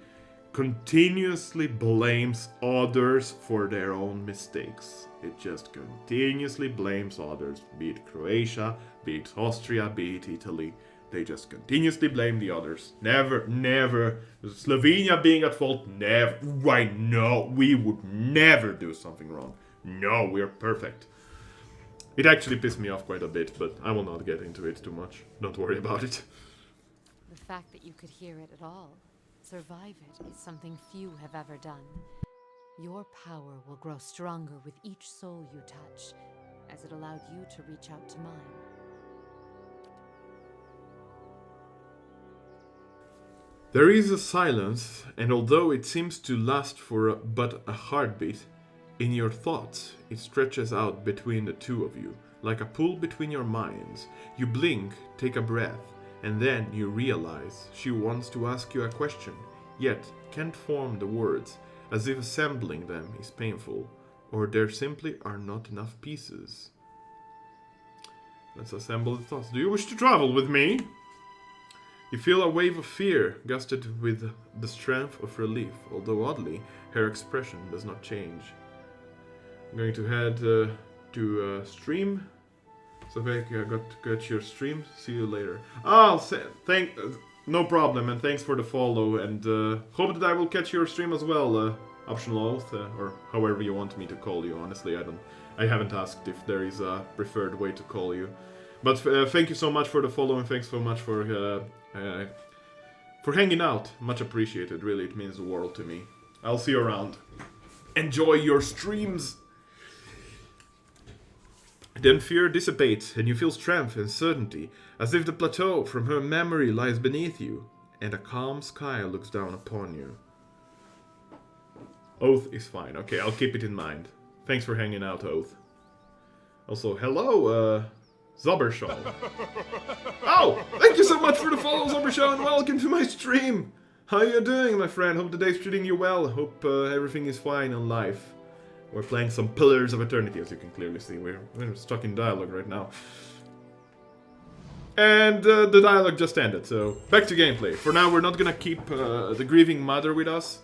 [SPEAKER 1] continuously blames others for their own mistakes. It just continuously blames others, be it Croatia, be it Austria, be it Italy. They just continuously blame the others. Never, never. Slovenia being at fault, never. Right, no, we would never do something wrong. No, we're perfect. It actually pissed me off quite a bit, but I will not get into it too much. Don't worry about it.
[SPEAKER 7] The fact that you could hear it at all, survive it, is something few have ever done. Your power will grow stronger with each soul you touch, as it allowed you to reach out to mine.
[SPEAKER 1] There is a silence, and although it seems to last for but a heartbeat, in your thoughts it stretches out between the two of you, like a pool between your minds. You blink, take a breath, and then you realize she wants to ask you a question, yet can't form the words, as if assembling them is painful, or there simply are not enough pieces. Let's assemble the thoughts. Do you wish to travel with me? You feel a wave of fear, gusted with the strength of relief, although oddly, her expression does not change. I'm going to head to stream. So I got your stream. See you later. No problem, and thanks for the follow, and hope that I will catch your stream as well, Optional Oath, or however you want me to call you. Honestly, I haven't asked if there is a preferred way to call you. But thank you so much for the follow, and thanks so much for hanging out. Much appreciated, really, it means the world to me. I'll see you around. Enjoy your streams! Then fear dissipates, and you feel strength and certainty, as if the plateau from her memory lies beneath you, and a calm sky looks down upon you. Oath is fine. Okay, I'll keep it in mind. Thanks for hanging out, Oath. Also, hello, Zobbershaw. Oh, thank you so much for the follow, Zobbershaw, and welcome to my stream. How you doing, my friend? Hope the day's treating you well. Hope everything is fine in life. We're playing some Pillars of Eternity, as you can clearly see. We're stuck in dialogue right now. And the dialogue just ended, so back to gameplay. For now, we're not gonna keep the Grieving Mother with us,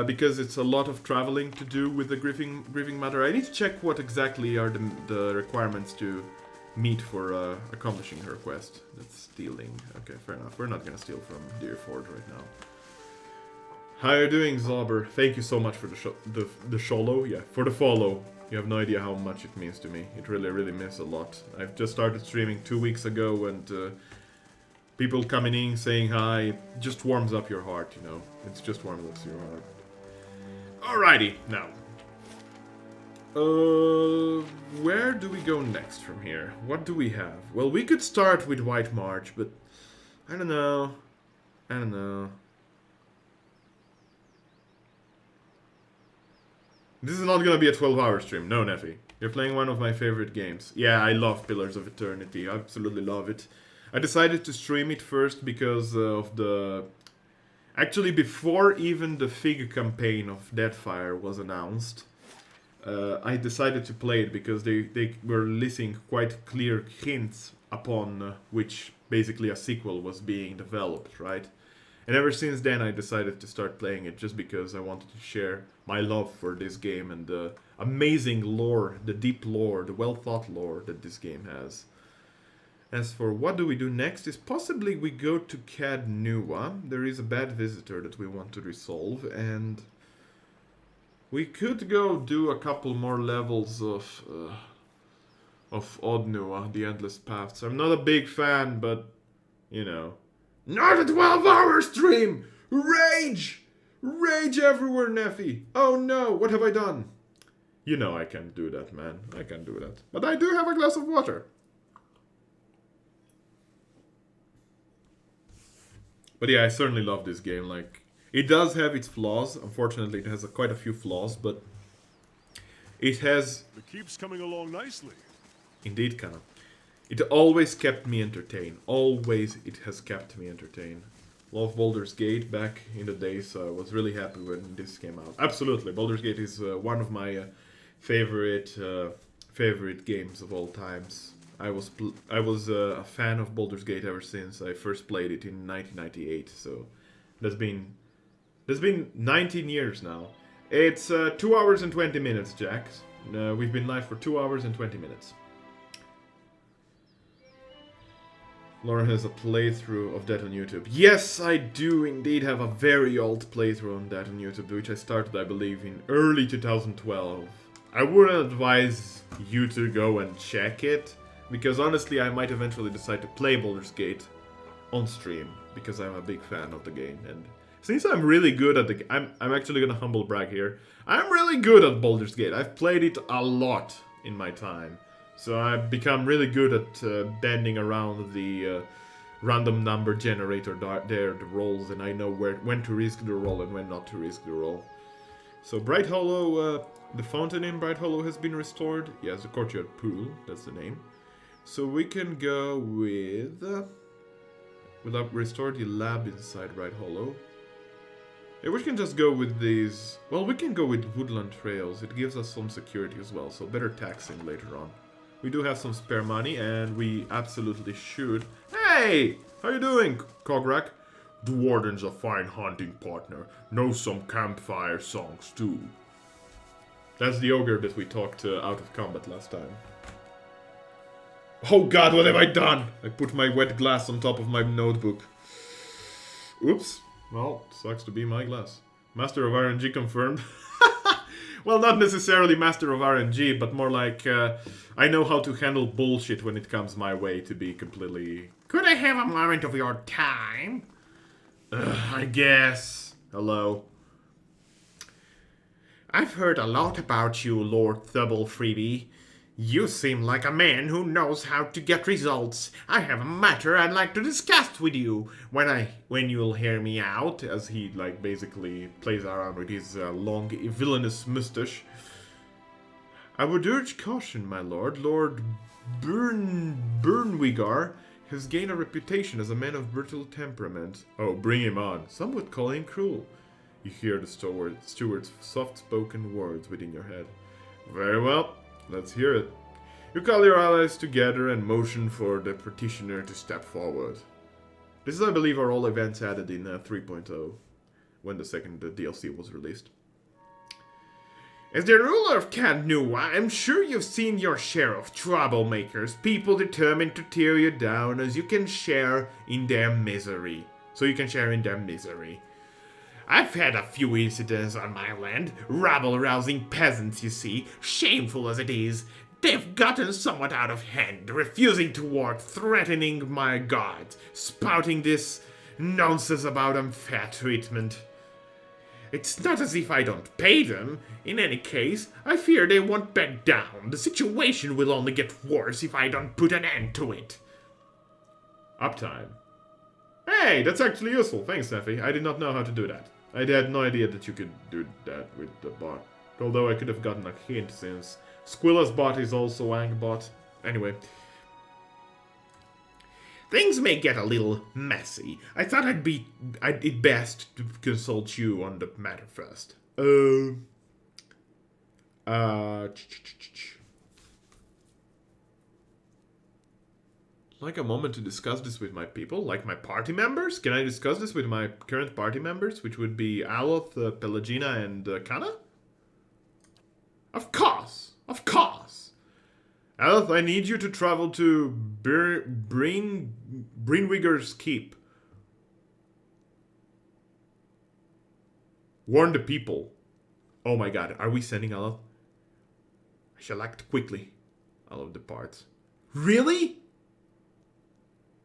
[SPEAKER 1] because it's a lot of traveling to do with the Grieving Mother. I need to check what exactly are the requirements to meet for accomplishing her quest. That's stealing. Okay, fair enough. We're not gonna steal from Deerford right now. How are you doing, Zobber? Thank you so much for the follow. Yeah, for the follow. You have no idea how much it means to me. It really, really means a lot. I've just started streaming 2 weeks ago, and people coming in saying hi just warms up your heart, you know. It's just warms up your heart. Alrighty, now. Where do we go next from here? What do we have? Well, we could start with White March, but I don't know. This is not gonna be a 12-hour stream. No, Neffy. You're playing one of my favorite games. Yeah, I love Pillars of Eternity. I absolutely love it. I decided to stream it first because of the... Actually, before even the Fig campaign of Deadfire was announced, I decided to play it because they were listing quite clear hints upon which basically a sequel was being developed, right? And ever since then I decided to start playing it just because I wanted to share my love for this game and the amazing lore, the deep lore, the well-thought lore that this game has. As for what do we do next is possibly we go to Cad Nua. There is a bad visitor that we want to resolve, and we could go do a couple more levels of Odd Nua, the Endless Paths. I'm not a big fan, but you know. Not a 12-hour stream! Rage! Rage everywhere, Neffy! Oh no, what have I done? You know I can't do that, man. I can't do that. But I do have a glass of water. But yeah, I certainly love this game. Like, it does have its flaws. Unfortunately, it has quite a few flaws, but it has...
[SPEAKER 3] It keeps coming along nicely.
[SPEAKER 1] Indeed, kind of. It always kept me entertained. Always it has kept me entertained. Love Baldur's Gate back in the day, so I was really happy when this came out. Absolutely, Baldur's Gate is one of my favorite games of all times. I was a fan of Baldur's Gate ever since I first played it in 1998. So that's been 19 years now. It's 2 hours and 20 minutes, Jack. We've been live for 2 hours and 20 minutes. Laura has a playthrough of that on YouTube. Yes, I do indeed have a very old playthrough on that on YouTube, which I started, I believe, in early 2012. I wouldn't advise you to go and check it, because honestly, I might eventually decide to play Baldur's Gate on stream, because I'm a big fan of the game. And since I'm really good at the I'm actually gonna humble brag here. I'm really good at Baldur's Gate. I've played it a lot in my time. So I've become really good at bending around the random number generator there, the rolls, and I know when to risk the roll and when not to risk the roll. So Bright Hollow, the fountain in Bright Hollow has been restored. Yes, the courtyard pool, that's the name. So we can go with... we'll restore the lab inside Bright Hollow. Yeah, we can just go with these... Well, we can go with Woodland Trails. It gives us some security as well, so better taxing later on. We do have some spare money, and we absolutely should... Hey! How you doing, Kograk? The Warden's a fine hunting partner. Knows some campfire songs, too. That's the ogre that we talked out of combat last time. Oh god, what have I done? I put my wet glass on top of my notebook. Oops. Well, sucks to be my glass. Master of RNG confirmed. Well, not necessarily Master of RNG, but more like I know how to handle bullshit when it comes my way, to be completely... Could I have a moment of your time? I guess. Hello. I've heard a lot about you, Lord Thubble Freebie. You seem like a man who knows how to get results. I have a matter I'd like to discuss with you when you'll hear me out, as he like basically plays around with his long villainous mustache. I would urge caution, my lord. Lord Burnwigar has gained a reputation as a man of brutal temperament. Oh, bring him on. Some would call him cruel. You hear the steward's soft-spoken words within your head. Very well. Let's hear it. You call your allies together and motion for the petitioner to step forward. This is, I believe, are all events added in 3.0, when the second DLC was released. As the ruler of Cant Nu, I'm sure you've seen your share of troublemakers, people determined to tear you down as you can share in their misery. So you can share in their misery. I've had a few incidents on my land, rabble-rousing peasants, you see, shameful as it is. They've gotten somewhat out of hand, refusing to work, threatening my gods, spouting this nonsense about unfair treatment. It's not as if I don't pay them. In any case, I fear they won't back down. The situation will only get worse if I don't put an end to it. Uptime. Hey, that's actually useful. Thanks, Neffy. I did not know how to do that. I had no idea that you could do that with the bot. Although I could have gotten a hint since Squilla's bot is also Angbot. Anyway. Things may get a little messy. I thought it'd best to consult you on the matter first. Like a moment to discuss this with my people, like my party members? Can I discuss this with my current party members, which would be Aloth, Pelagina, and Kana? Of course! Of course! Aloth, I need you to travel to Brinwiger's Keep. Warn the people. Oh my god, are we sending Aloth? I shall act quickly. Aloth departs. Really?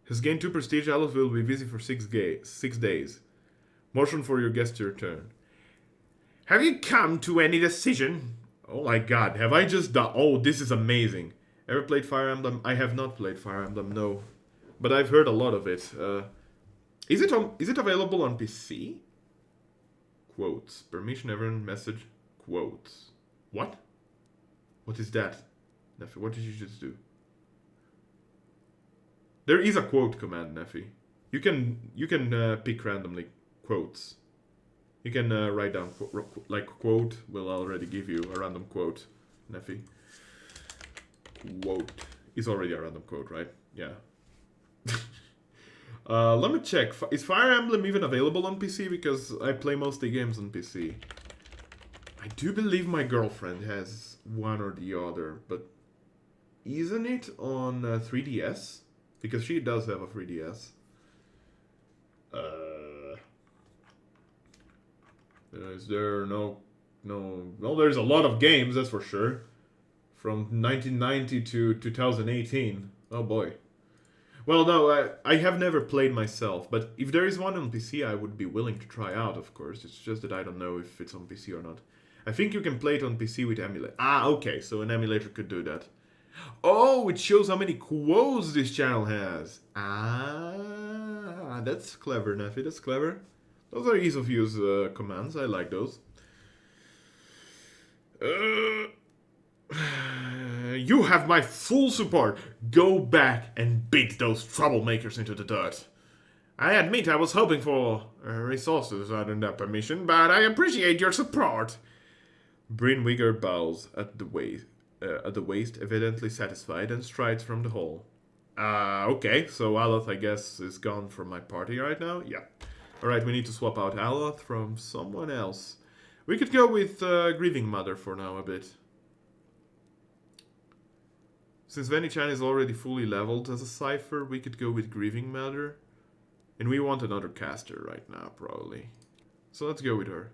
[SPEAKER 1] Has gained 2 prestige. Aloth will be busy for 6 days. Motion for your guest to return. Have you come to any decision? Oh my god, have I just done... Oh, this is amazing. Ever played Fire Emblem? I have not played Fire Emblem, no. But I've heard a lot of it. Is it available on PC? Quotes. Permission everyone message. Quotes. What? What is that? Neffy, what did you just do? There is a quote command, Neffy. You can pick randomly quotes. You can write down like quote will already give you a random quote, Neffy. Quote is already a random quote, right? Yeah. Let me check. Is Fire Emblem even available on PC? Because I play mostly games on PC. I do believe my girlfriend has one or the other, but isn't it on 3DS? Because she does have a 3DS. Is there no, there's a lot of games, that's for sure. From 1990 to 2018. Oh boy. Well, no, I have never played myself, but if there is one on PC, I would be willing to try out, of course. It's just that I don't know if it's on PC or not. I think you can play it on PC with emulator. Ah, okay, so an emulator could do that. Oh, it shows how many quotes this channel has. Ah, that's clever, Neffy, that's clever. Those are ease of use commands, I like those. You have my full support. Go back and beat those troublemakers into the dirt. I admit I was hoping for resources on that permission, but I appreciate your support. Bryn Wigger bows at the waist, evidently satisfied, and strides from the hall. Okay, so Aloth, I guess, is gone from my party right now? Yeah. Alright, we need to swap out Aloth from someone else. We could go with Grieving Mother for now a bit. Since Veni-chan is already fully leveled as a Cypher, we could go with Grieving Mother. And we want another caster right now, probably. So let's go with her.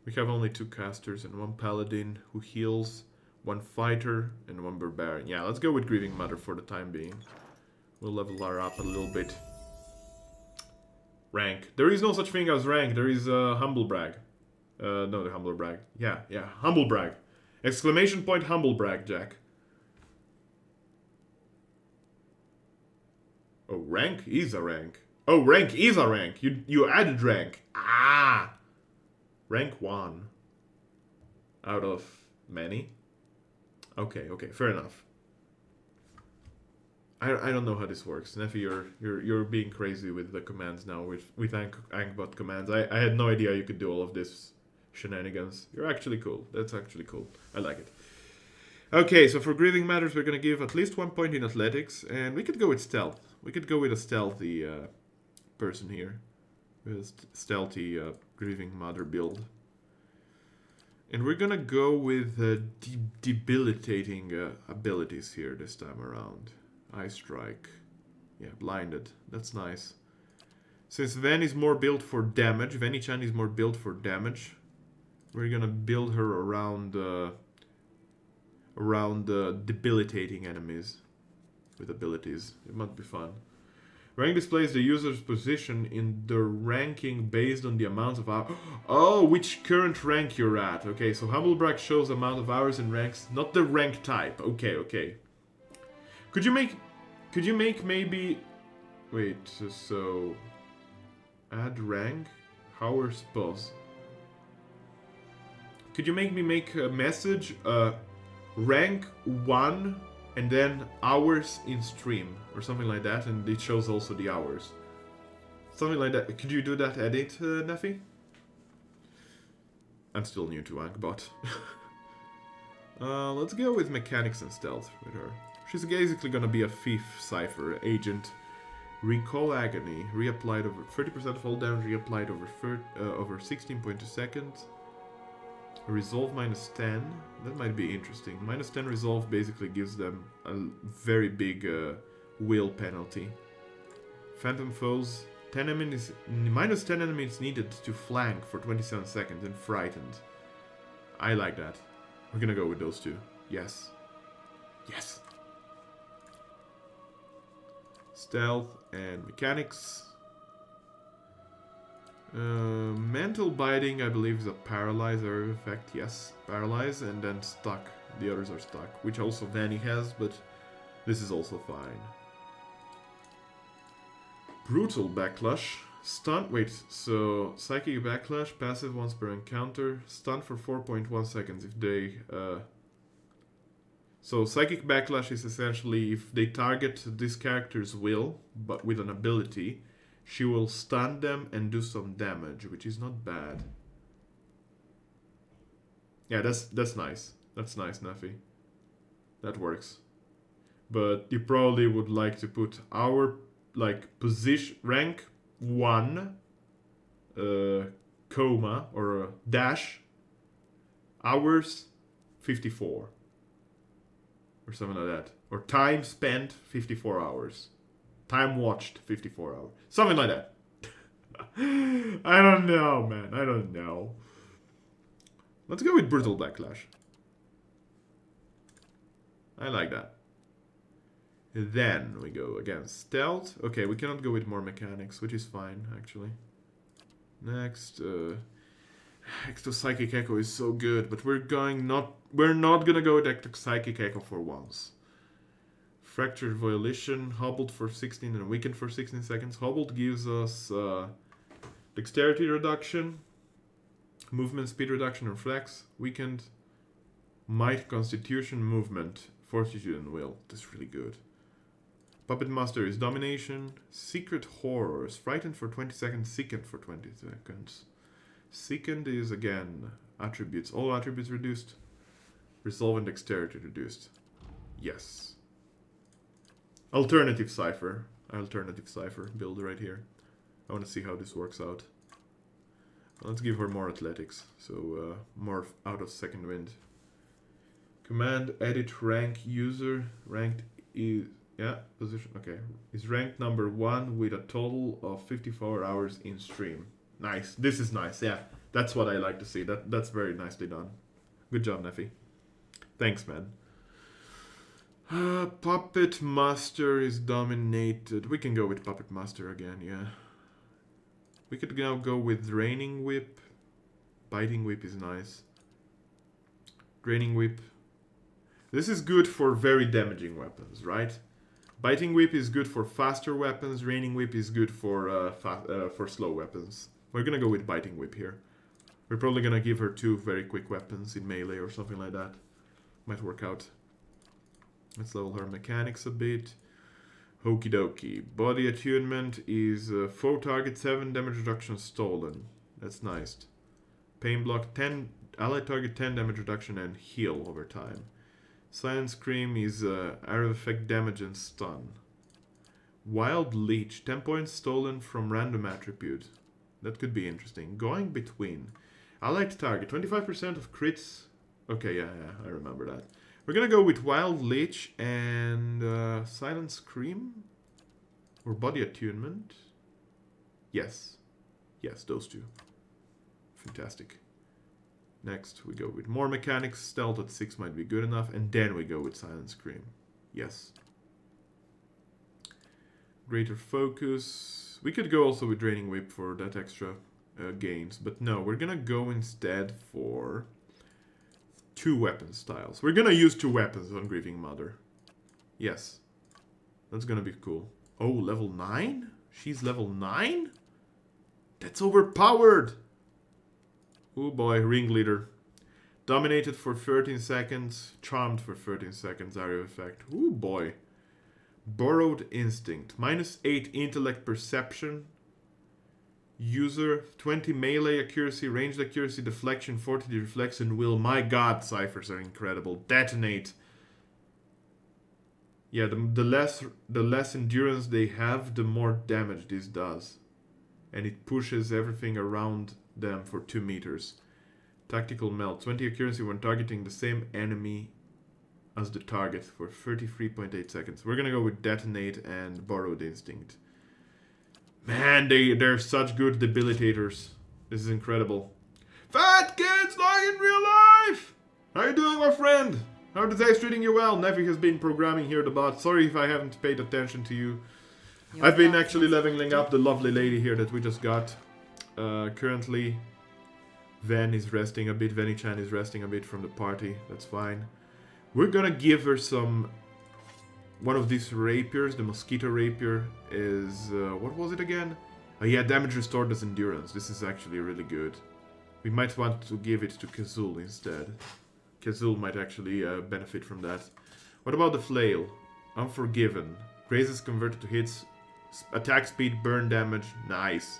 [SPEAKER 1] We have only 2 casters and 1 paladin who heals, 1 fighter, and 1 barbarian. Yeah, let's go with Grieving Mother for the time being. We'll level her up a little bit. Rank. There is no such thing as rank, there is Humble Brag. No, the Humble Brag. Yeah, Humble Brag. Exclamation point Humble Brag, Jack. Oh, rank is a rank. Oh, rank is a rank. You added rank. Ah! Rank 1. Out of many? Okay, fair enough. I don't know how this works. Neffy, you're being crazy with the commands now, with Angbot commands. I had no idea you could do all of this shenanigans. You're actually cool. That's actually cool. I like it. Okay, so for Grieving Matters, we're gonna give at least 1 point in athletics, and we could go with stealth. We could go with a stealthy person here. With a stealthy Grieving Mother build. And we're gonna go with debilitating abilities here this time around. Eye Strike. Yeah, Blinded. That's nice. Since Ven is more built for damage, Veni-chan is more built for damage, we're gonna build her around debilitating enemies with abilities. It might be fun. Rank displays the user's position in the ranking based on the amount of hours. Oh, which current rank you're at. Okay, so Humble Brag shows the amount of hours and ranks, not the rank type. Okay. Could you make maybe... Wait, so... Add rank? Hours pause. Could you make me make a message, rank 1 and then hours in stream or something like that, and it shows also the hours. Something like that. Could you do that edit, Neffy? I'm still new to Angbot. Let's go with mechanics and stealth with her. She's basically gonna be a thief Cypher agent. Recall Agony, reapplied over 30% fall damage, reapplied over 16.2 seconds. Resolve -10, that might be interesting. -10 resolve basically gives them a very big will penalty. Phantom foes, -10 enemies needed to flank for 27 seconds and frightened. I like that. We're gonna go with those 2. Yes. Stealth and mechanics. Mental biting, I believe, is a paralyzer effect. Yes, paralyze and then stuck. The others are stuck, which also Vanny has, but this is also fine. Brutal backlash. Stun. Wait, so psychic backlash, passive once per encounter, stun for 4.1 seconds if they. So psychic backlash is essentially if they target this character's will, but with an ability. She will stun them and do some damage, which is not bad. Yeah, that's nice. That's nice, Neffy. That works. But you probably would like to put our position rank 1 coma or dash hours 54. Or something like that. Or time spent 54 hours. Time watched 54 hours. Something like that. I don't know, man. I don't know. Let's go with Brutal Backlash. I like that. Then we go against Stealth. Okay, we cannot go with more mechanics, which is fine, actually. Next, Ecto Psychic Echo is so good, but we're not gonna go with Ecto Psychic Echo for once. Fractured Volition, hobbled for 16 and weakened for 16 seconds. Hobbled gives us dexterity reduction, movement speed reduction, reflex, weakened, might, constitution, movement, fortitude, and will. That's really good. Puppet Master is domination, secret horrors, frightened for 20 seconds, sickened for 20 seconds. Sickened is again attributes, all attributes reduced, resolve and dexterity reduced. Yes. Alternative Cipher build right here. I want to see how this works out. Let's give her more athletics, so more out of second wind. Command, edit, rank, user, ranked is, yeah, position, okay. Is ranked number 1 with a total of 54 hours in stream. Nice, this is nice, yeah. That's what I like to see, that's very nicely done. Good job, Neffy. Thanks, man. Puppet Master is dominated. We can go with Puppet Master again, yeah. We could now go with Draining Whip. Biting Whip is nice. Draining Whip. This is good for very damaging weapons, right? Biting Whip is good for faster weapons. Draining Whip is good for slow weapons. We're gonna go with Biting Whip here. We're probably gonna give her 2 very quick weapons in melee or something like that. Might work out. Let's level her mechanics a bit. Okie dokie. Body attunement is foe target 7, damage reduction stolen. That's nice. Pain block 10, allied target 10 damage reduction and heal over time. Silent Scream is arrow effect damage and stun. Wild Leech, 10 points stolen from random attribute. That could be interesting. Going between. Allied target, 25% of crits. Okay, yeah, I remember that. We're gonna go with Wild Leech and Silent Scream? Or Body Attunement? Yes. Yes, those 2. Fantastic. Next, we go with more mechanics. Stealth at 6 might be good enough. And then we go with Silent Scream. Yes. Greater Focus. We could go also with Draining Whip for that extra gains. But no, we're gonna go instead for 2 weapon styles. We're gonna use 2 weapons on Grieving Mother. Yes. That's gonna be cool. Oh, level 9? She's level 9? That's overpowered! Oh boy, Ringleader. Dominated for 13 seconds. Charmed for 13 seconds, area effect. Oh boy. Borrowed Instinct. -8 intellect perception. User 20 melee accuracy, ranged accuracy, deflection, fortitude, reflex, and will. My god, ciphers are incredible. Detonate. Yeah, the less endurance they have, the more damage this does. And it pushes everything around them for 2 meters. Tactical Melt. 20 accuracy when targeting the same enemy as the target for 33.8 seconds. We're gonna go with Detonate and Borrowed Instinct. Man, they're such good debilitators. This is incredible. Fat kids like in real life! How you doing, my friend? How are the days treating you well? Nevi has been programming here the bot. Sorry if I haven't paid attention to you. I've been actually leveling up the lovely lady here that we just got. Currently, Ven is resting a bit. Veni-chan is resting a bit from the party. That's fine. We're gonna give her some... One of these rapiers, the Mosquito Rapier, is... what was it again? Oh yeah, damage restored as endurance. This is actually really good. We might want to give it to Kazul instead. Kazul might actually benefit from that. What about the Flail? Unforgiven. Grazes converted to hits. Attack speed, burn damage. Nice.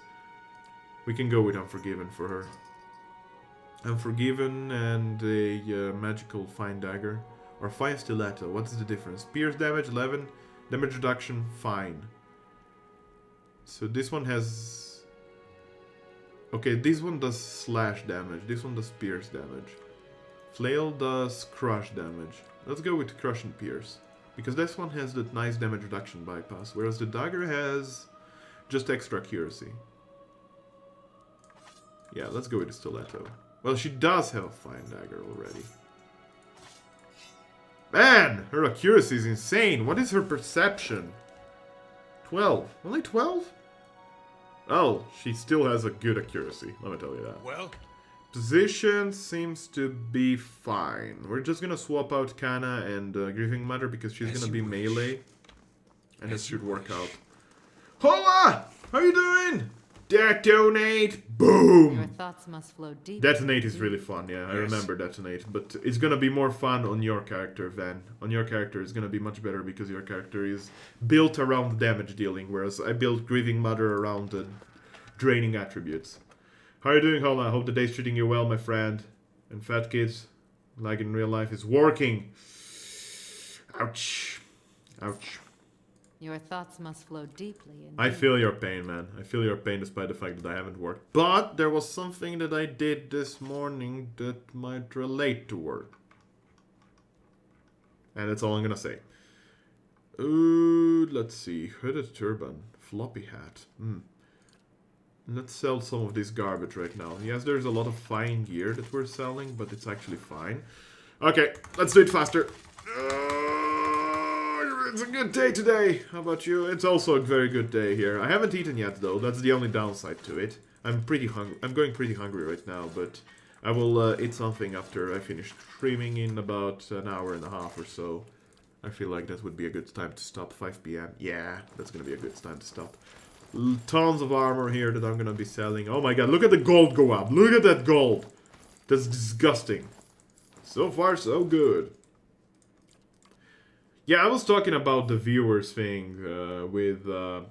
[SPEAKER 1] We can go with Unforgiven for her. Unforgiven and a magical Fine Dagger. Or Fine Stiletto. What is the difference? Pierce damage 11. Damage reduction fine. So this one has... Okay, this one does slash damage. This one does pierce damage. Flail does crush damage. Let's go with Crush and Pierce. Because this one has that nice damage reduction bypass, whereas the dagger has just extra accuracy. Yeah, let's go with the stiletto. Well, she does have a fine dagger already. Man, her accuracy is insane. What is her perception? 12. Only 12? Oh, she still has a good accuracy, let me tell you that.
[SPEAKER 3] Well,
[SPEAKER 1] Position seems to be fine. We're just gonna swap out Kana and Grieving Mother because she's gonna be melee. And this should work out. Hoa! How you doing? Detonate!
[SPEAKER 7] Your
[SPEAKER 1] Boom!
[SPEAKER 7] thoughts must flow deep.
[SPEAKER 1] Detonate is really fun, yeah, I remember Detonate. But it's gonna be more fun on your character, Van. On your character, it's gonna be much better because your character is built around the damage dealing, whereas I built Grieving Mother around the draining attributes. How are you doing, Hola? I hope the day's treating you well, my friend. And Fat Kids, like in real life, is working. Ouch. Ouch.
[SPEAKER 7] Your thoughts must flow deeply.
[SPEAKER 1] I feel your pain, man. I feel your pain despite the fact that I haven't worked. But there was something that I did this morning that might relate to work. And that's all I'm gonna say. Let's see. Hooded turban. Floppy hat. Let's sell some of this garbage right now. Yes, there's a lot of fine gear that we're selling, but it's actually fine. Okay, let's do it faster. It's a good day today. How about you? It's also a very good day here. I haven't eaten yet, though. That's the only downside to it. I'm pretty hungry. I'm going pretty hungry right now, but I will eat something after I finish streaming in about an hour and a half or so. I feel like that would be a good time to stop. 5 p.m. Yeah, that's gonna be a good time to stop. Tons of armor here that I'm gonna be selling. Oh my god, look at the gold go up. Look at that gold. That's disgusting. So far, so good. Yeah, I was talking about the viewers thing with a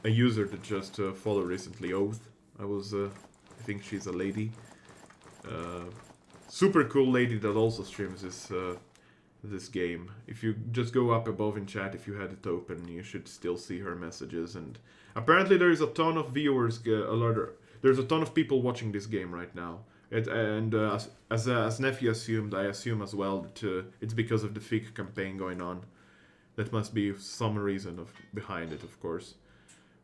[SPEAKER 1] user that just followed recently, Oath. I think she's a lady. Super cool lady that also streams this game. If you just go up above in chat, if you had it open, you should still see her messages. And apparently there is a ton of viewers, there's a ton of people watching this game right now. As Nephew assumed, I assume as well that it's because of the FIG campaign going on. That must be some reason behind it, of course.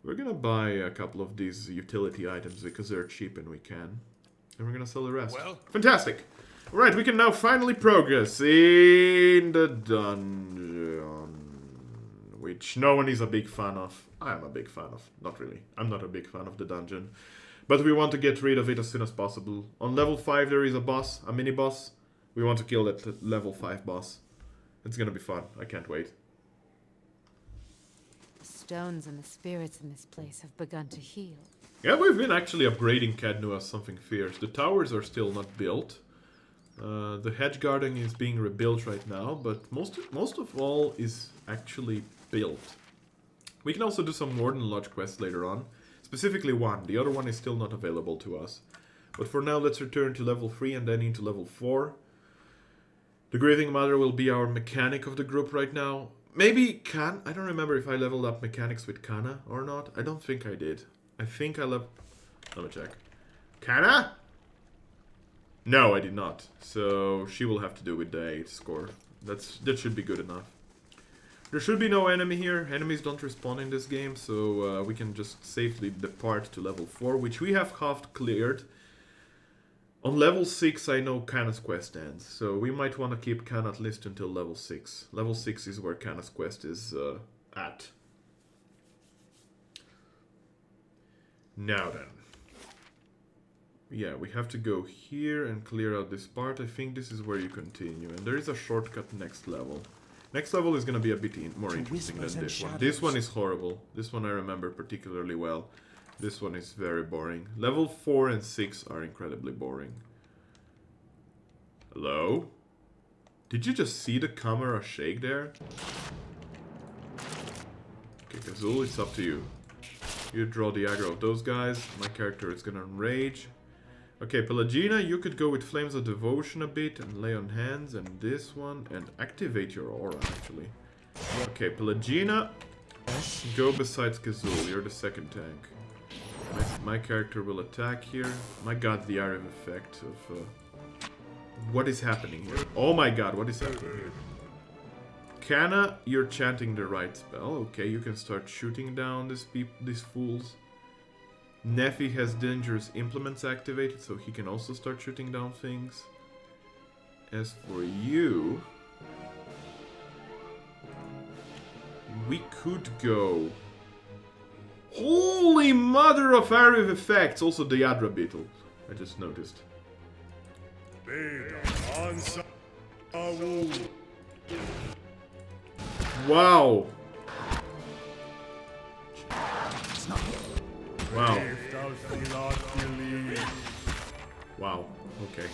[SPEAKER 1] We're gonna buy a couple of these utility items because they're cheap and we can. And we're gonna sell the rest.
[SPEAKER 3] Well.
[SPEAKER 1] Fantastic! Right, we can now finally progress in the dungeon. Which no one is a big fan of. I am a big fan of. Not really. I'm not a big fan of the dungeon. But we want to get rid of it as soon as possible. On level 5 there is a boss, a mini-boss. We want to kill that level 5 boss. It's gonna be fun. I can't wait.
[SPEAKER 7] The stones and the spirits in this place have begun to heal.
[SPEAKER 1] Yeah, we've been actually upgrading Cadnu as something fierce. The towers are still not built. The hedge guarding is being rebuilt right now, but most of all is actually built. We can also do some Warden Lodge quests later on. Specifically one. The other one is still not available to us. But for now, let's return to level 3 and then into level 4. The Grieving Mother will be our mechanic of the group right now. Maybe I don't remember if I leveled up mechanics with Kana or not. I don't think I did. I think I let me check. Kana? No, I did not. So she will have to do with the 8 score. That should be good enough. There should be no enemy here. Enemies don't respawn in this game, so we can just safely depart to level 4, which we have half cleared. On level 6, I know Kana's quest ends, so we might want to keep Kana at least until level 6. Level 6 is where Kana's quest is at. Now then. Yeah, we have to go here and clear out this part. I think this is where you continue, and there is a shortcut next level. Next level is gonna be a bit more interesting than this one. This one is horrible. This one I remember particularly well. This one is very boring. Level 4 and 6 are incredibly boring. Hello? Did you just see the camera shake there? Okay, Kazul, it's up to you. You draw the aggro of those guys. My character is gonna enrage. Okay, Pelagina, you could go with Flames of Devotion a bit and lay on hands, and this one, and activate your aura, actually. Okay, Pelagina, go besides Kazul, you're the second tank. My character will attack here. My god, the Arif effect of What is happening here? Oh my god, what is happening here? Kana, you're chanting the right spell. Okay, you can start shooting down these fools. Nephi has dangerous implements activated, so he can also start shooting down things. As for you... we could go... Holy mother of area of effects! Also the Yadra Beetle, I just noticed. Wow! Wow. Wow, okay.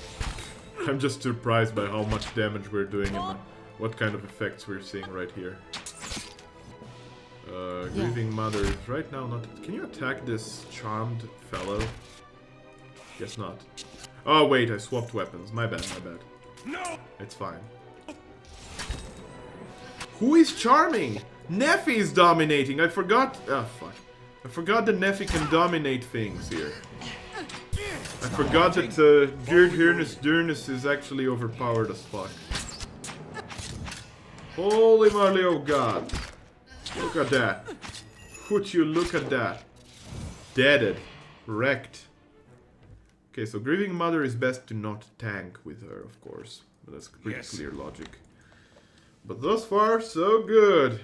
[SPEAKER 1] I'm just surprised by how much damage we're doing and what kind of effects we're seeing right here. Grieving Mother is right now not... Can you attack this charmed fellow? Guess not. Oh wait, I swapped weapons. My bad, my bad. No! It's fine. Who is charming? Nephi is dominating. I forgot... Ah, fuck. I forgot that Nephi can dominate things here. I forgot that Gerd Durnus is actually overpowered as fuck. Holy moly, oh god. Look at that. Would you look at that? Deaded. Wrecked. Okay, so Grieving Mother is best to not tank with her, of course. But that's pretty clear logic. But thus far, so good.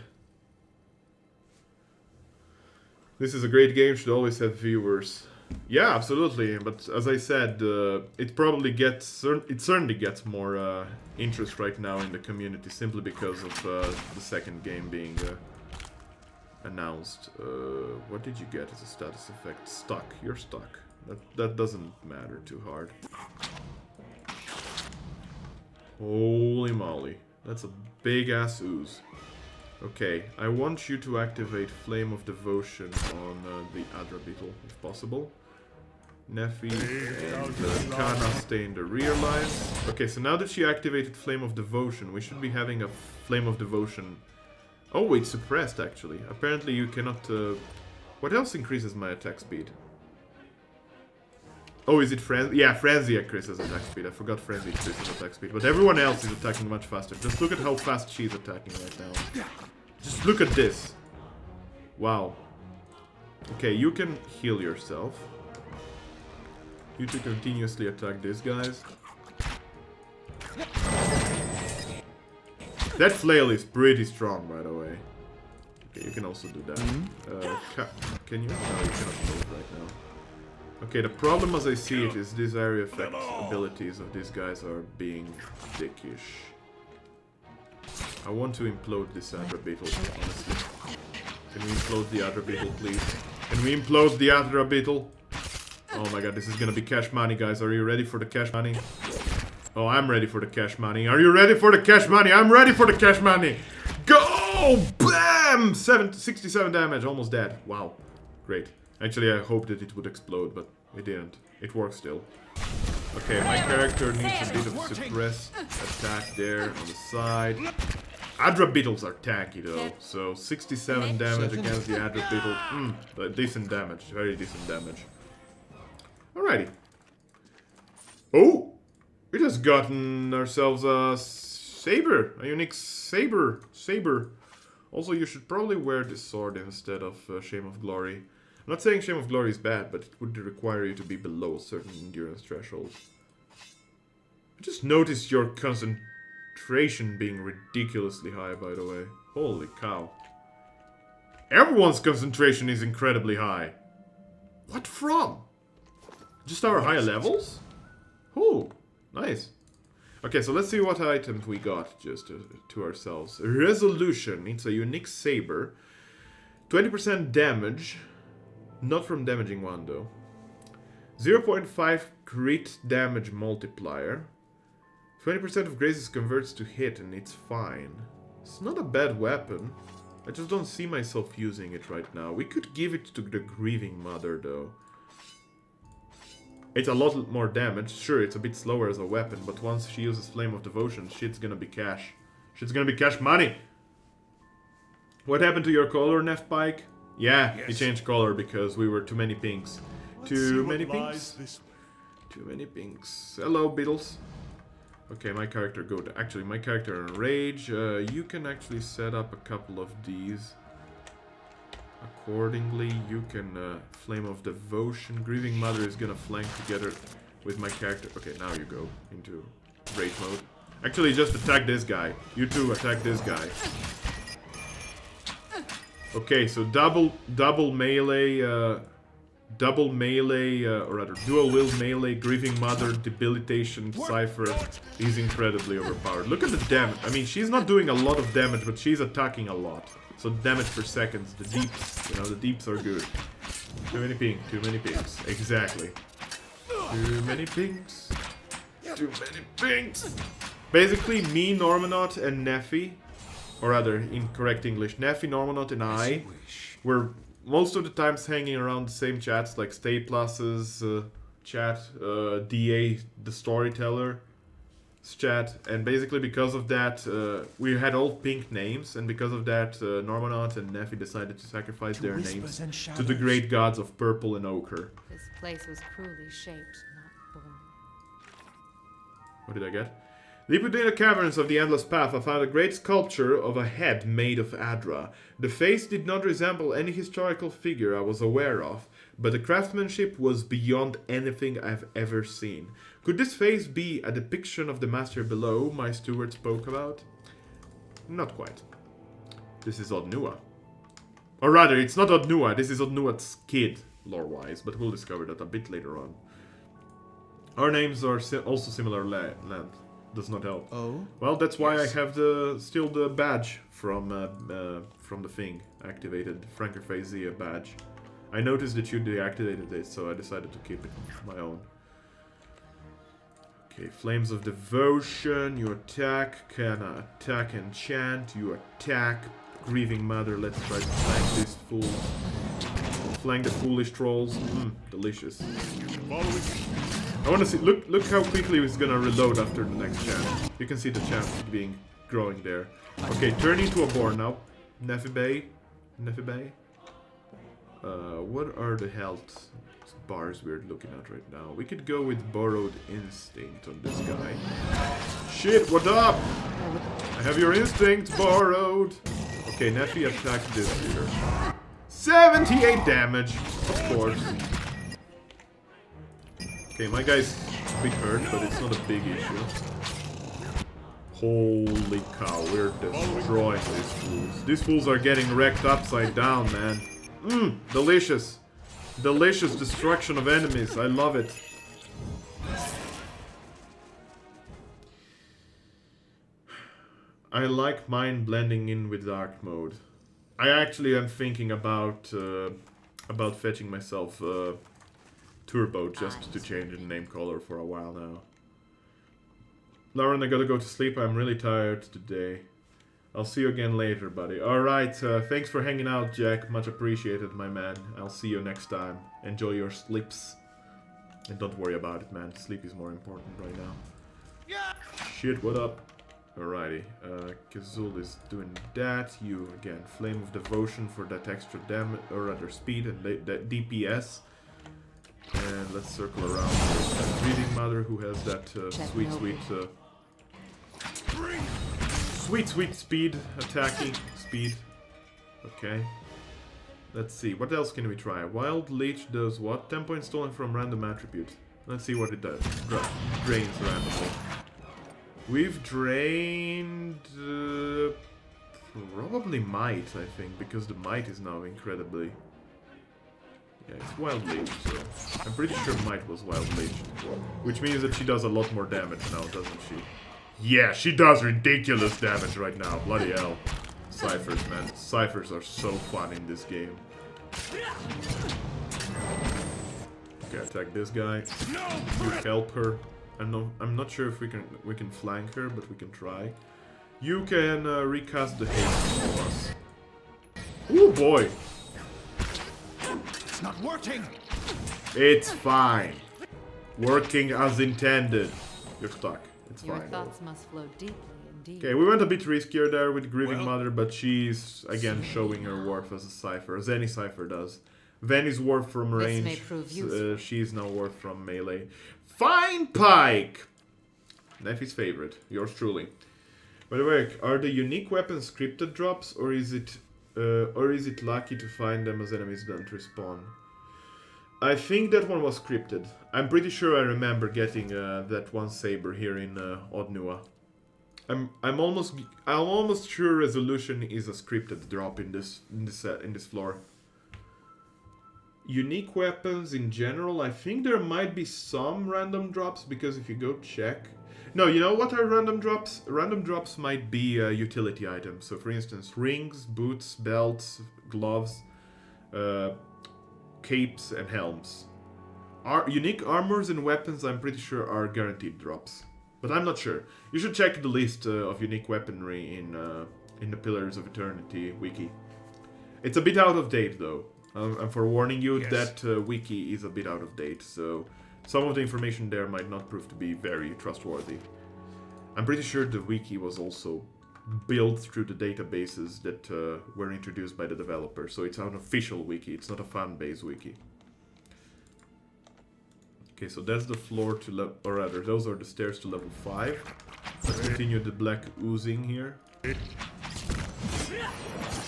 [SPEAKER 1] This is a great game, should always have viewers. Yeah, absolutely. But as I said, it probably gets... It certainly gets more interest right now in the community, simply because of the second game being... announced. What did you get as a status effect? Stuck. You're stuck. That doesn't matter too hard. Holy moly. That's a big ass ooze. Okay, I want you to activate Flame of Devotion on the Yadra Beetle, if possible. Nephi and Kana stay in the rear line. Okay, so now that she activated Flame of Devotion, we should be having a Flame of Devotion. Oh, it's suppressed, actually. Apparently you cannot... What else increases my attack speed? Oh, is it Frenzy? Yeah, Frenzy increases attack speed. I forgot Frenzy increases attack speed. But everyone else is attacking much faster. Just look at how fast she's attacking right now. Just look at this. Wow. Okay, you can heal yourself. You two continuously attack these guys. That flail is pretty strong, by the way. Okay, you can also do that. Can you? No, you cannot move right now. Okay, the problem as I see it is these area effect abilities of these guys are being dickish. I want to implode this Yadra Beetle, honestly. Can we implode the Yadra Beetle, please? Can we implode the Yadra Beetle? Oh my god, this is gonna be cash money, guys. Are you ready for the cash money? Oh, I'm ready for the cash money. Are you ready for the cash money? I'm ready for the cash money! Go! Bam! 67 damage, almost dead. Wow. Great. Actually, I hoped that it would explode, but it didn't. It works still. Okay, my character needs a bit of suppressed attack there on the side. Yadra Beetles are tanky though, so 67 damage against the Yadra Beetle. Decent damage, very decent damage. Alrighty. Oh! We just gotten ourselves a saber, a unique saber. Also, you should probably wear this sword instead of Shame of Glory. I'm not saying Shame of Glory is bad, but it would require you to be below certain endurance thresholds. I just noticed your concentration being ridiculously high, by the way. Holy cow. Everyone's concentration is incredibly high. What from? Just our higher levels? Oh, nice. Okay, so let's see what items we got just to ourselves. Resolution. It's a unique saber. 20% damage. Not from damaging one, though. 0.5 crit damage multiplier. 20% of grazes converts to hit, and it's fine. It's not a bad weapon. I just don't see myself using it right now. We could give it to the Grieving Mother, though. It's a lot more damage. Sure, it's a bit slower as a weapon, but once she uses Flame of Devotion, shit's gonna be cash. Shit's gonna be cash money! What happened to your color, Neff Pike? Yeah, he changed color because we were too many pinks. Too many pinks? Too many pinks. Hello, Beetles. Okay, my character good. Actually, my character in rage. You can actually set up a couple of these. Accordingly, you can Flame of Devotion. Grieving Mother is gonna flank together with my character. Okay, now you go into rage mode. Actually, just attack this guy. You two attack this guy. Okay, so double melee, or rather dual will melee, Grieving Mother, Debilitation, Cypher is incredibly overpowered. Look at the damage. I mean, she's not doing a lot of damage, but she's attacking a lot. So damage per second, the deeps, you know, the deeps are good. Too many pings, exactly. Too many pings. Too many pings. Basically, me, Normanot, and Neffy, or rather, in correct English, Neffy, Normanot, and I were most of the times hanging around the same chats, like Stay Plus's chat, DA, the Storyteller's chat, and basically because of that, we had all pink names, and because of that, Normanot and Neffy decided to sacrifice their names to the great gods of purple and ochre.
[SPEAKER 7] This place was cruelly shaped, not born.
[SPEAKER 1] What did I get? Deep within the caverns of the Endless Path, I found a great sculpture of a head made of Adra. The face did not resemble any historical figure I was aware of, but the craftsmanship was beyond anything I've ever seen. Could this face be a depiction of the master below my steward spoke about? Not quite. This is Odnua. Or rather, it's not Odnua, this is Odnua's kid, lore-wise, but we'll discover that a bit later on. Our names are also similar length. Does not help.
[SPEAKER 2] Oh?
[SPEAKER 1] Well, that's why I have still the badge from the thing activated, Frankerphazia badge. I noticed that you deactivated it, so I decided to keep it my own. Okay, Flames of Devotion. You attack, can attack and chant. You attack, Grieving Mother. Let's try to flank this fool. Flank the foolish trolls. Delicious. I want to see. Look how quickly he's gonna reload after the next chant. You can see the chant being growing there. Okay, turn into a boar now. Neffy Bay. What are the health bars we're looking at right now? We could go with Borrowed Instinct on this guy. Shit, what up? I have your instincts borrowed. Okay, Neffy attacked this here. 78 damage, of course. Okay, my guy's a bit hurt, but it's not a big issue. Holy cow, we're destroying these fools. These fools are getting wrecked upside down, man. Delicious. Delicious destruction of enemies. I love it. I like mine blending in with dark mode. I actually am thinking about fetching myself Turbo just to change the name color for a while now. Lauren, I gotta go to sleep. I'm really tired today. I'll see you again later, buddy. Alright, thanks for hanging out, Jack. Much appreciated, my man. I'll see you next time. Enjoy your sleeps. And don't worry about it, man. Sleep is more important right now. Shit, what up? Alrighty, Kazul is doing that. You, again, Flame of Devotion for that extra damage, or rather speed and that DPS. And let's circle around with Grieving Mother, who has that sweet speed, attacking speed. Okay. Let's see, what else can we try? Wild Leech does what? 10 points stolen from random attribute. Let's see what it does. Drains randomly. We've drained... probably Might, I think, because the Might is now incredibly... Yeah, it's Wild Leech, so... I'm pretty sure Might was Wild Leech. Which means that she does a lot more damage now, doesn't she? Yeah, she does ridiculous damage right now. Bloody hell. Cyphers, man. Cyphers are so fun in this game. Okay, attack this guy. You help her. I'm not sure if we can flank her, but we can try. You can recast the haste for us. Oh boy!
[SPEAKER 3] It's not working.
[SPEAKER 1] It's fine. Working as intended. You're stuck. It's
[SPEAKER 7] Your
[SPEAKER 1] fine.
[SPEAKER 7] thoughts must flow deeply indeed.
[SPEAKER 1] Okay, we went a bit riskier there with Grieving Mother, but she's again showing her worth as a Cypher, as any Cypher does. Vanny's worth from range.
[SPEAKER 7] This may prove useful.
[SPEAKER 1] She's now worth from melee. Fine Pike! Neffy's favorite. Yours truly. By the way, are the unique weapons scripted drops, or is it lucky to find them as enemies don't respawn? I think that one was scripted. I'm pretty sure I remember getting that one saber here in Odnua. I'm almost sure resolution is a scripted drop in this floor. Unique weapons in general, I think there might be some random drops, because if you go check... No, you know what are random drops? Random drops might be utility items. So for instance, rings, boots, belts, gloves, capes and helms. Unique armors and weapons, I'm pretty sure, are guaranteed drops. But I'm not sure. You should check the list of unique weaponry in the Pillars of Eternity wiki. It's a bit out of date though. I'm forewarning you, that wiki is a bit out of date, so some of the information there might not prove to be very trustworthy. I'm pretty sure the wiki was also built through the databases that were introduced by the developer, so it's an official wiki, it's not a fan-based wiki. Okay, so that's the floor to level, or rather, those are the stairs to level 5. Let's continue the black oozing here.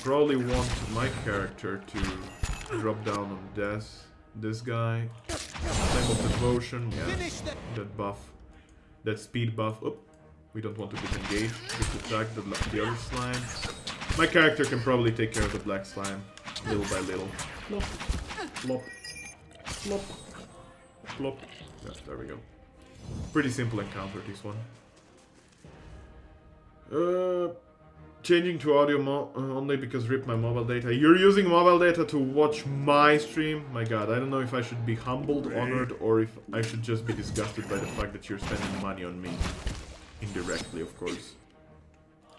[SPEAKER 1] Probably want my character to drop down on this guy. Flame of Devotion, yeah, that buff, that speed buff. Oh, we don't want to disengage, just attack the other slime. My character can probably take care of the black slime, little by little. Plop, plop, plop, plop. Yeah, there we go. Pretty simple encounter, this one. Changing to audio only because rip my mobile data. You're using mobile data to watch my stream? My god, I don't know if I should be humbled, honored, or if I should just be disgusted by the fact that you're spending money on me. Indirectly, of course.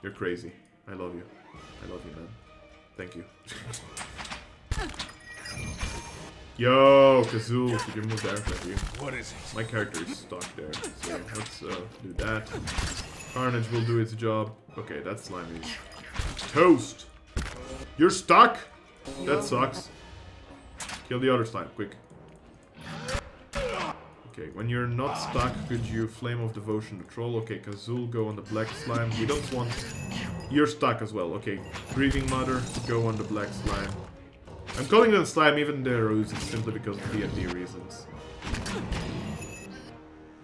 [SPEAKER 1] You're crazy. I love you. I love you, man. Thank you. Yo, Kazoo, could you move there? Thank you.
[SPEAKER 2] What is it?
[SPEAKER 1] My character is stuck there, so let's do that. Carnage will do its job. Okay, that slime is toast. You're stuck? That sucks. Kill the other slime, quick. Okay, when you're not stuck, could you Flame of Devotion the troll? Okay, Kazul, go on the black slime. We don't want... You're stuck as well. Okay, Grieving Mother, go on the black slime. I'm calling them slime even they're oozes simply because of D&D reasons.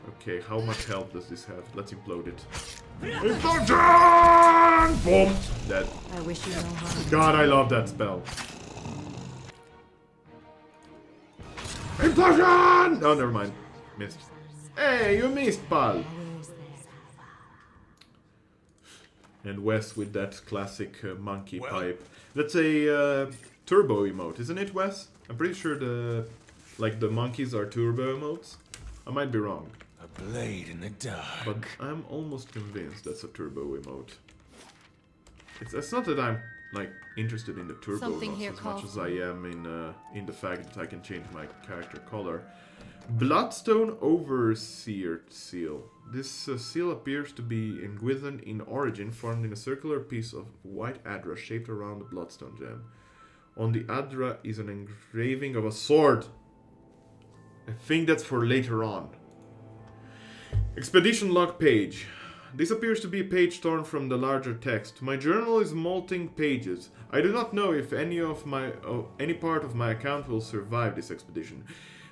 [SPEAKER 1] Okay, how much health does this have? Let's implode it. Implosion! Boom! Dead.
[SPEAKER 7] I wish you no harm.
[SPEAKER 1] God, I love that spell. Implosion! Oh, never mind. Missed. Hey, you missed, pal. And Wes with that classic monkey pipe. That's a turbo emote, isn't it, Wes? I'm pretty sure the monkeys are turbo emotes. I might be wrong.
[SPEAKER 2] A blade in the dark.
[SPEAKER 1] But I'm almost convinced that's a turbo emote. It's not that I'm like interested in the turbo
[SPEAKER 6] Something
[SPEAKER 1] emotes
[SPEAKER 6] here
[SPEAKER 1] as much as I
[SPEAKER 6] called-
[SPEAKER 1] am in the fact that I can change my character color. Bloodstone Overseer seal. This seal appears to be Engwithan in origin, formed in a circular piece of white Adra shaped around the Bloodstone gem. On the Adra is an engraving of a sword. I think that's for later on. Expedition log page. This appears to be a page torn from the larger text. My journal is molting pages. I do not know if any part of my account will survive this expedition.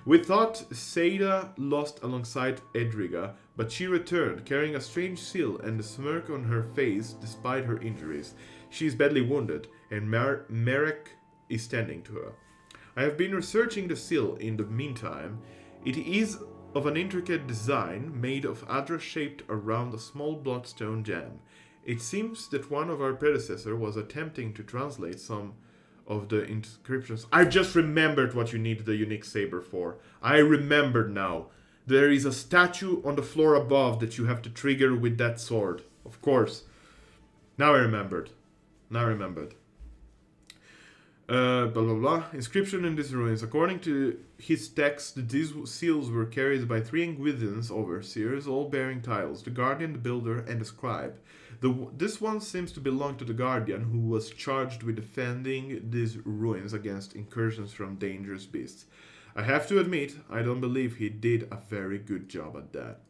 [SPEAKER 1] We thought Seda lost alongside Edriga, but she returned, carrying a strange seal and a smirk on her face despite her injuries. She is badly wounded, and Merrick is tending to her. I have been researching the seal in the meantime. It is of an intricate design made of Adra shaped around a small bloodstone gem. It seems that one of our predecessors was attempting to translate some of the inscriptions. I just remembered what you need the unique saber for. I remembered now. There is a statue on the floor above that you have to trigger with that sword. Of course. Now I remembered. Blah blah blah. Inscription in these ruins. According to his text, these seals were carried by 3 Engwithans overseers, all bearing titles: the Guardian, the Builder, and the Scribe. This one seems to belong to the Guardian, who was charged with defending these ruins against incursions from dangerous beasts. I have to admit, I don't believe he did a very good job at that.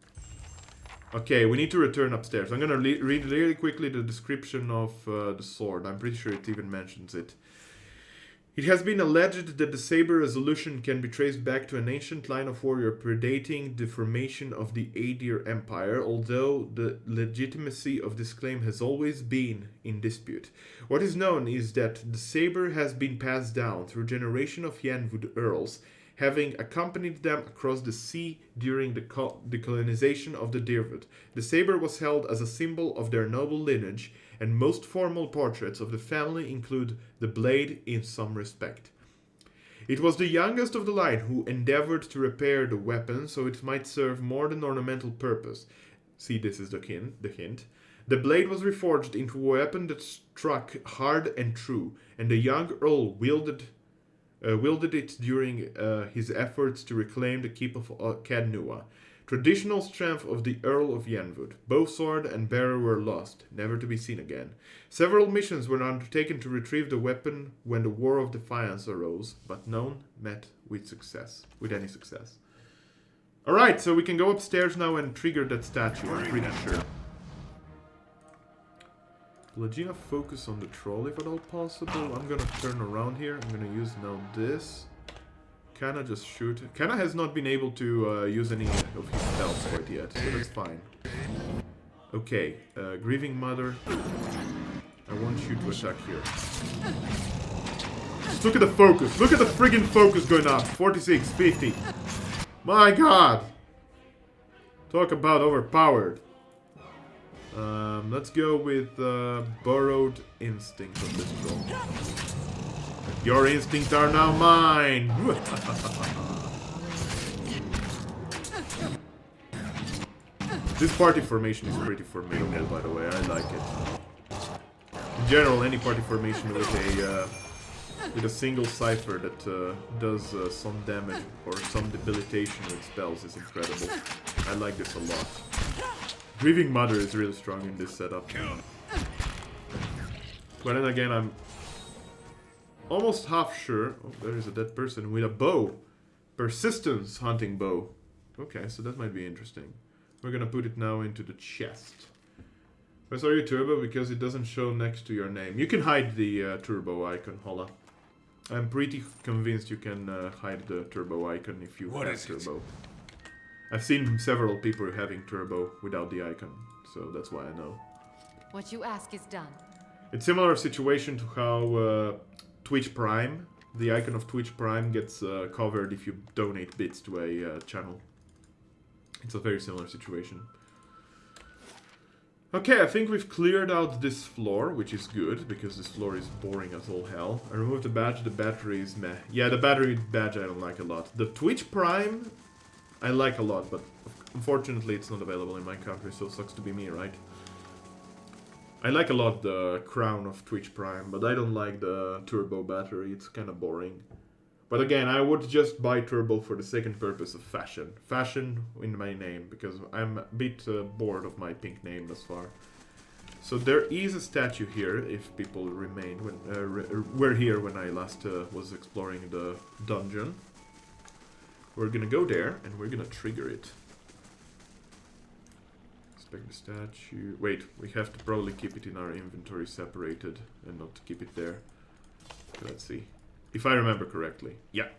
[SPEAKER 1] Okay, we need to return upstairs. I'm gonna read really quickly the description of the sword. I'm pretty sure it even mentions it. It has been alleged that the saber resolution can be traced back to an ancient line of warrior predating the formation of the Aedir Empire, although the legitimacy of this claim has always been in dispute. What is known is that the saber has been passed down through generation of Yenwood earls, having accompanied them across the sea during the colonization of the Dirwood. The saber was held as a symbol of their noble lineage, and most formal portraits of the family include the blade in some respect. It was the youngest of the line who endeavored to repair the weapon so it might serve more than ornamental purpose. See, this is the hint. The blade was reforged into a weapon that struck hard and true, and the young earl wielded it during his efforts to reclaim the keep of Cadnua. Traditional strength of the Earl of Yenwood. Both sword and bearer were lost, never to be seen again. Several missions were undertaken to retrieve the weapon when the War of Defiance arose, but none met with any success. Alright, so we can go upstairs now and trigger that statue, I'm pretty sure. Legina, focus on the troll if at all possible. I'm gonna turn around here. I'm gonna use now this. Kana just shoot. Kana has not been able to use any of his spells quite yet, so that's fine. Okay, Grieving Mother. I want you to attack here. Just look at the focus. Look at the friggin' focus going up. 46, 50. My god! Talk about overpowered. Let's go with Borrowed Instinct on this troll. Your instincts are now mine! This party formation is pretty formidable, by the way. I like it. In general, any party formation with a single cipher that does some damage or some debilitation with spells is incredible. I like this a lot. Grieving Mother is really strong in this setup. But then again, I'm almost half sure. Oh, there is a dead person with a bow. Persistence hunting bow. Okay, so that might be interesting. We're gonna put it now into the chest. Why are you turbo? Because it doesn't show next to your name. You can hide the turbo icon, Holla. I'm pretty convinced you can hide the turbo icon if you have turbo. I've seen several people having turbo without the icon, so that's why I know.
[SPEAKER 7] What you ask is done.
[SPEAKER 1] It's similar situation to how Twitch Prime, the icon of Twitch Prime gets covered if you donate bits to a channel. It's a very similar situation. Okay, I think we've cleared out this floor, which is good, because this floor is boring as all hell. I removed the badge, the battery is meh. Yeah, the battery badge I don't like a lot. The Twitch Prime, I like a lot, but unfortunately it's not available in my country, so it sucks to be me, right? I like a lot the crown of Twitch Prime, but I don't like the turbo battery, it's kind of boring. But again, I would just buy turbo for the second purpose of fashion. Fashion in my name, because I'm a bit bored of my pink name thus far. So there is a statue here, if people remain, were here when I last was exploring the dungeon. We're gonna go there, and we're gonna trigger it. Inspect the statue. Wait, we have to probably keep it in our inventory separated, and not keep it there. Let's see. If I remember correctly. Yeah.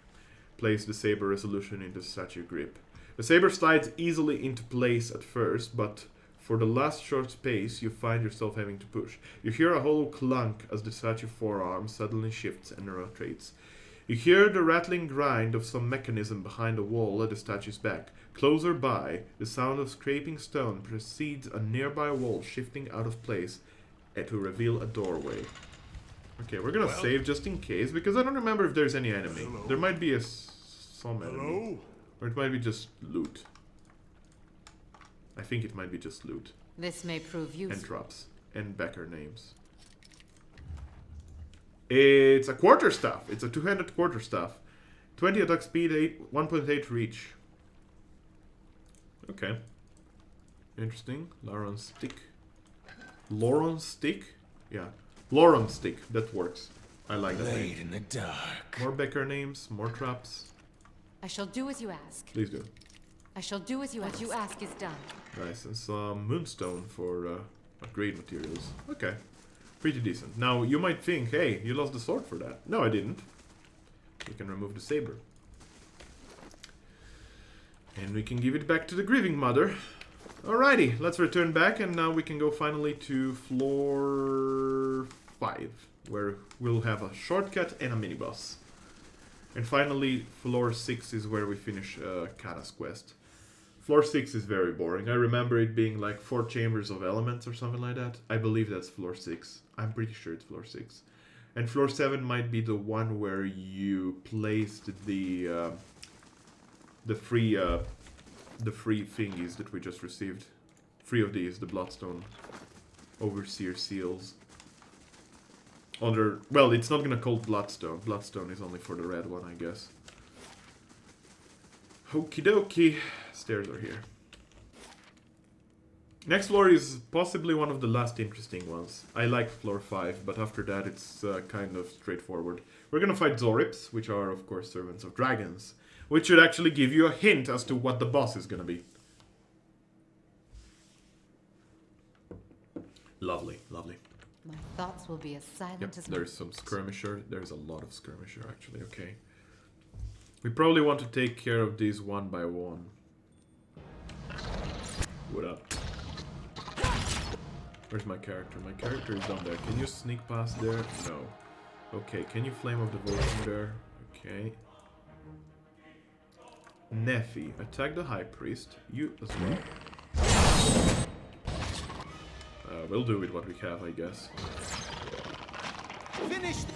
[SPEAKER 1] Place the saber resolution in the statue grip. The saber slides easily into place at first, but for the last short space, you find yourself having to push. You hear a hollow clunk as the statue forearm suddenly shifts and rotates. You hear the rattling grind of some mechanism behind the wall at the statue's back. Closer by, the sound of scraping stone precedes a nearby wall shifting out of place to reveal a doorway. Okay, we're gonna save just in case, because I don't remember if there's any enemy.
[SPEAKER 3] Hello?
[SPEAKER 1] There might be some enemy. Or it might be just loot. I think it might be just loot.
[SPEAKER 7] This may prove useful.
[SPEAKER 1] And drops. And backer names. It's a quarterstaff. It's a two-handed quarterstaff. 20 attack speed, 1.8 reach. Okay. Interesting. Lauron stick. Lauron stick? Yeah. Lauron stick. That works. I like that name.
[SPEAKER 2] in the dark.
[SPEAKER 1] More backer names, more traps.
[SPEAKER 7] I shall do as you ask.
[SPEAKER 1] Please do.
[SPEAKER 7] I shall do as you ask is done.
[SPEAKER 1] Nice, and some moonstone for upgrade materials. Okay, pretty decent. Now, you might think, hey, you lost the sword for that. No, I didn't. We can remove the saber. And we can give it back to the Grieving Mother. Alrighty, let's return back, and now we can go finally to floor 5, where we'll have a shortcut and a mini-boss. And finally, floor 6 is where we finish Kata's quest. Floor 6 is very boring. I remember it being like 4 chambers of elements or something like that. I believe that's floor 6. I'm pretty sure it's floor 6. And floor 7 might be the one where you placed the free thingies that we just received. 3 of these, the Bloodstone Overseer seals. Well, it's not gonna call Bloodstone. Bloodstone is only for the red one, I guess. Okie dokie. Stairs are here. Next floor is possibly one of the last interesting ones. I like floor 5, but after that it's kind of straightforward. We're gonna fight Zorips, which are of course servants of dragons, which should actually give you a hint as to what the boss is gonna be. Lovely, lovely.
[SPEAKER 7] My thoughts will be as silent
[SPEAKER 1] Yep,
[SPEAKER 7] as my
[SPEAKER 1] there's some skirmisher. There's a lot of skirmisher actually, okay. We probably want to take care of these one by one. What up? Where's my character? My character is down there. Can you sneak past there? No. Okay, can you Flame of Devotion there? Okay. Nephi, attack the High Priest. You as well. We'll do with what we have, I guess.
[SPEAKER 2] Finished.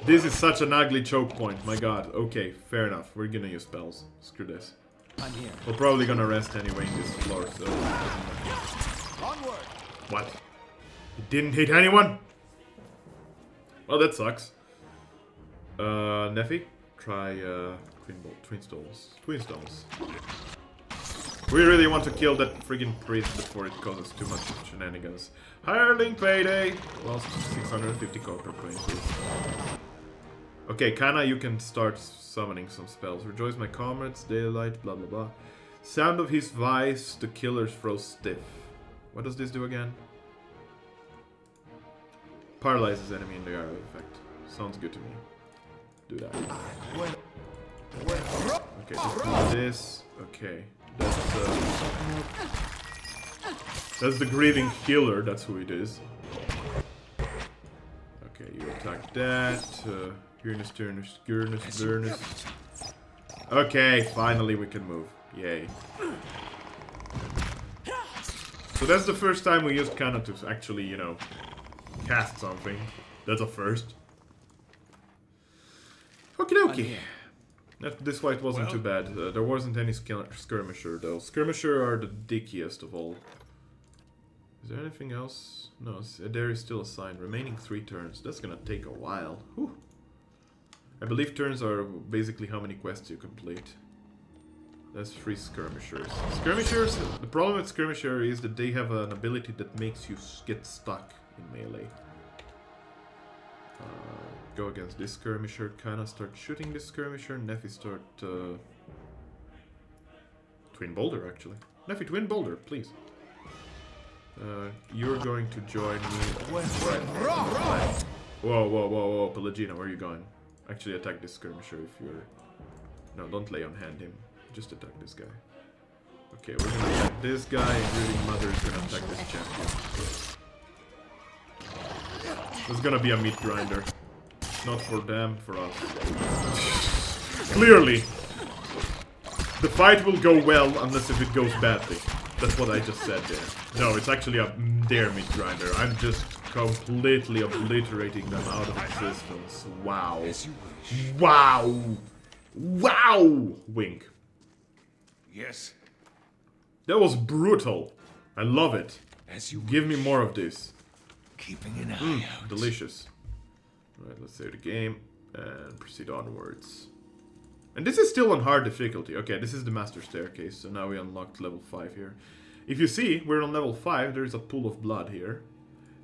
[SPEAKER 1] This is such an ugly choke point, my god. Okay, fair enough. We're gonna use spells. Screw this.
[SPEAKER 2] I'm here.
[SPEAKER 1] We're probably gonna rest anyway in this floor, so...
[SPEAKER 2] Onward.
[SPEAKER 1] What? It didn't hit anyone? Well, that sucks. Nephi? Try, Twin Stones. We really want to kill that friggin' priest before it causes too much shenanigans. Hireling payday! Lost 650 copper coins. Okay, Kana, you can start summoning some spells. Rejoice my comrades, daylight, blah blah blah. Sound of his vice, the killers froze stiff. What does this do again? Paralyzes enemy in the area effect. Sounds good to me. Do that. Okay, just do this. Okay. That's the grieving healer, that's who it is. Okay, you attack that. Gurnus. Okay, finally we can move. Yay. So that's the first time we used Kana to actually, you know, cast something. That's a first. Okie dokie. This fight wasn't too bad. There wasn't any skirmisher though. Skirmisher are the dickiest of all. Is there anything else? No, there is still a sign. Remaining 3 turns. That's gonna take a while. Whew. I believe turns are basically how many quests you complete. That's 3 skirmishers. Skirmishers, the problem with skirmisher is that they have an ability that makes you get stuck in melee. Go against this skirmisher, Kana start shooting this skirmisher, Nephi start... Twin Boulder, actually. Nephi, Twin Boulder, please. You're going to join me... Whoa, Pelagina, where are you going? Actually attack this skirmisher if you're... No, don't lay on hand him. Just attack this guy. Okay, we're gonna attack this guy, and Grieving Mother is gonna attack this champion. This is gonna be a meat grinder. Not for them, for us. Clearly! The fight will go well unless if it goes badly. That's what I just said there. No, it's actually their meat grinder. I'm just completely obliterating them out of existence. Wow. Wow! Wow! Wink.
[SPEAKER 2] Yes.
[SPEAKER 1] That was brutal. I love it.
[SPEAKER 2] As you
[SPEAKER 1] Give me more of this.
[SPEAKER 2] keeping an eye out.
[SPEAKER 1] Delicious. Alright, let's save the game and proceed onwards. And this is still on hard difficulty. Okay, this is the master staircase, so now we unlocked level 5 here. If you see, we're on level 5, there's a pool of blood here.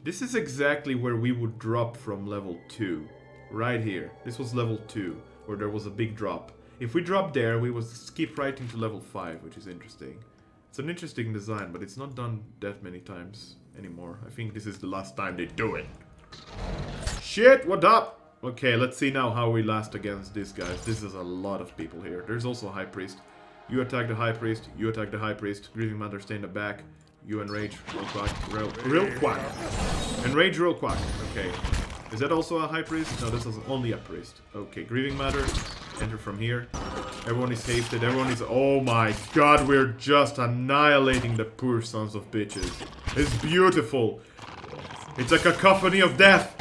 [SPEAKER 1] This is exactly where we would drop from level 2. Right here. This was level 2, where there was a big drop. If we drop there, we will skip right into level 5, which is interesting. It's an interesting design, but it's not done that many times anymore. I think this is the last time they do it. Shit, what up? Okay, let's see now how we last against these guys. This is a lot of people here. There's also a High Priest. You attack the High Priest, you attack the High Priest. Grieving Mother, stay in the back. You enrage real quack. Real quack. Enrage real quack. Okay. Is that also a High Priest? No, this is only a Priest. Okay, Grieving Mother. Enter from here. Everyone is hasted. Everyone is... Oh my god, we're just annihilating the poor sons of bitches. It's beautiful. It's a cacophony of death.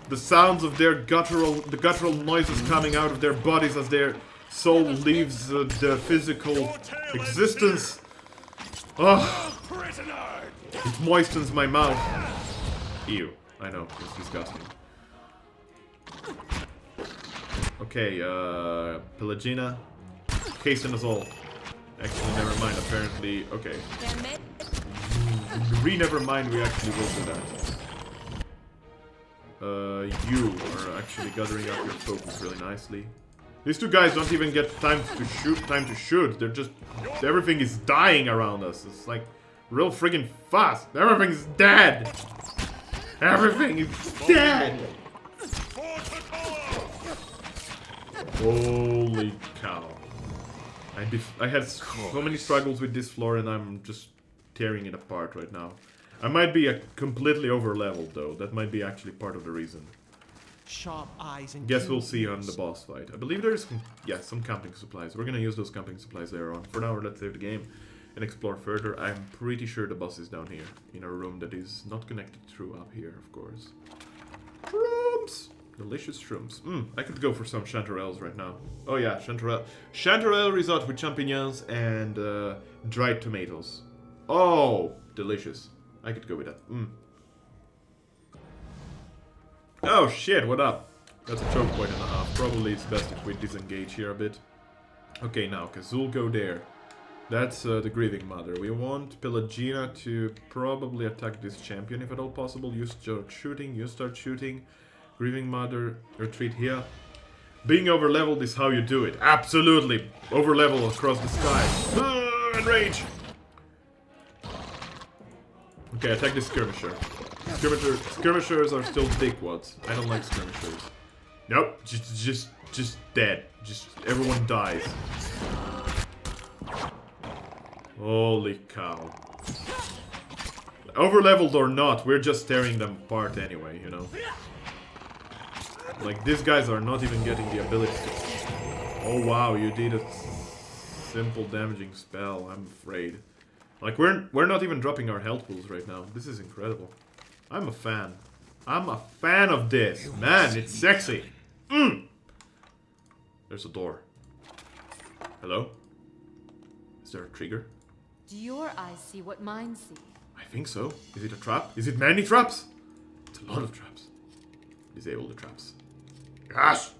[SPEAKER 1] The sounds of their guttural noises coming out of their bodies as their soul leaves the physical existence. Oh, it moistens my mouth. Ew, I know, it's disgusting. Okay, Pelagina, hasten us all. Actually, never mind, apparently, okay. Never mind, we actually will do that. You are actually gathering up your focus really nicely. These two guys don't even get time to shoot. They're just... Everything is dying around us. It's like real friggin' fast. Everything's dead. Everything is dead. Holy cow. I had so many struggles with this floor and I'm just tearing it apart right now. I might be completely over-leveled though. That might be actually part of the reason.
[SPEAKER 8] Sharp eyes and
[SPEAKER 1] Guess we'll see on the boss fight. I believe there's some camping supplies. We're gonna use those camping supplies later on. For now, let's save the game and explore further. I'm pretty sure the boss is down here in a room that is not connected through up here, of course. Shrooms! Delicious shrooms. I could go for some chanterelles right now. Oh yeah, chanterelle risotto with champignons and dried tomatoes. Oh, delicious. I could go with that. Oh shit, what up? That's a choke point and a half. Probably it's best if we disengage here a bit. Okay, now, Kazul, go there. That's the Grieving Mother. We want Pelagina to probably attack this champion if at all possible. You start shooting. Grieving Mother, retreat here. Being over-leveled is how you do it. Absolutely! Over-level across the sky. Enrage! Okay, attack the Skirmisher. Skirmishers are still dickwads. I don't like skirmishers. Nope, just dead. Just everyone dies. Holy cow. Over-leveled or not, we're just tearing them apart anyway, you know. Like, these guys are not even getting the ability to... Oh wow, you did a simple damaging spell, I'm afraid. Like, we're not even dropping our health pools right now. This is incredible. I'm a fan. I'm a fan of this. Man, it's sexy. There's a door. Hello? Is there a trigger?
[SPEAKER 7] Do your eyes see what mine see?
[SPEAKER 1] I think so. Is it a trap? Is it many traps? It's a lot of traps. Disable the traps. Gosh!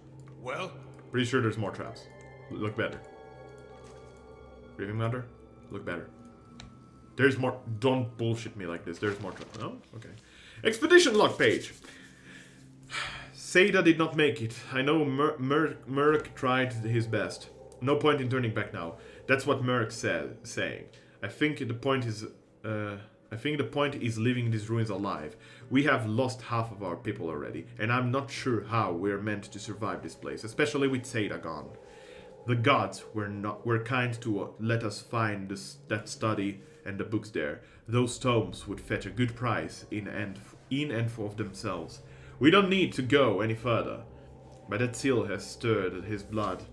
[SPEAKER 3] Well?
[SPEAKER 1] Pretty sure there's more traps. Look better. Grieving Mother? Look better. There's more. Don't bullshit me like this. There's more traps. Oh, okay. Expedition log page. Seda did not make it. I know Merc tried his best. No point in turning back now. That's what Merc saying. I think the point is leaving these ruins alive. We have lost half of our people already, and I'm not sure how we're meant to survive this place, especially with Seda gone. The gods were kind to let us find that study and the books there. Those tomes would fetch a good price in and of themselves. We don't need to go any further. But that seal has stirred his blood.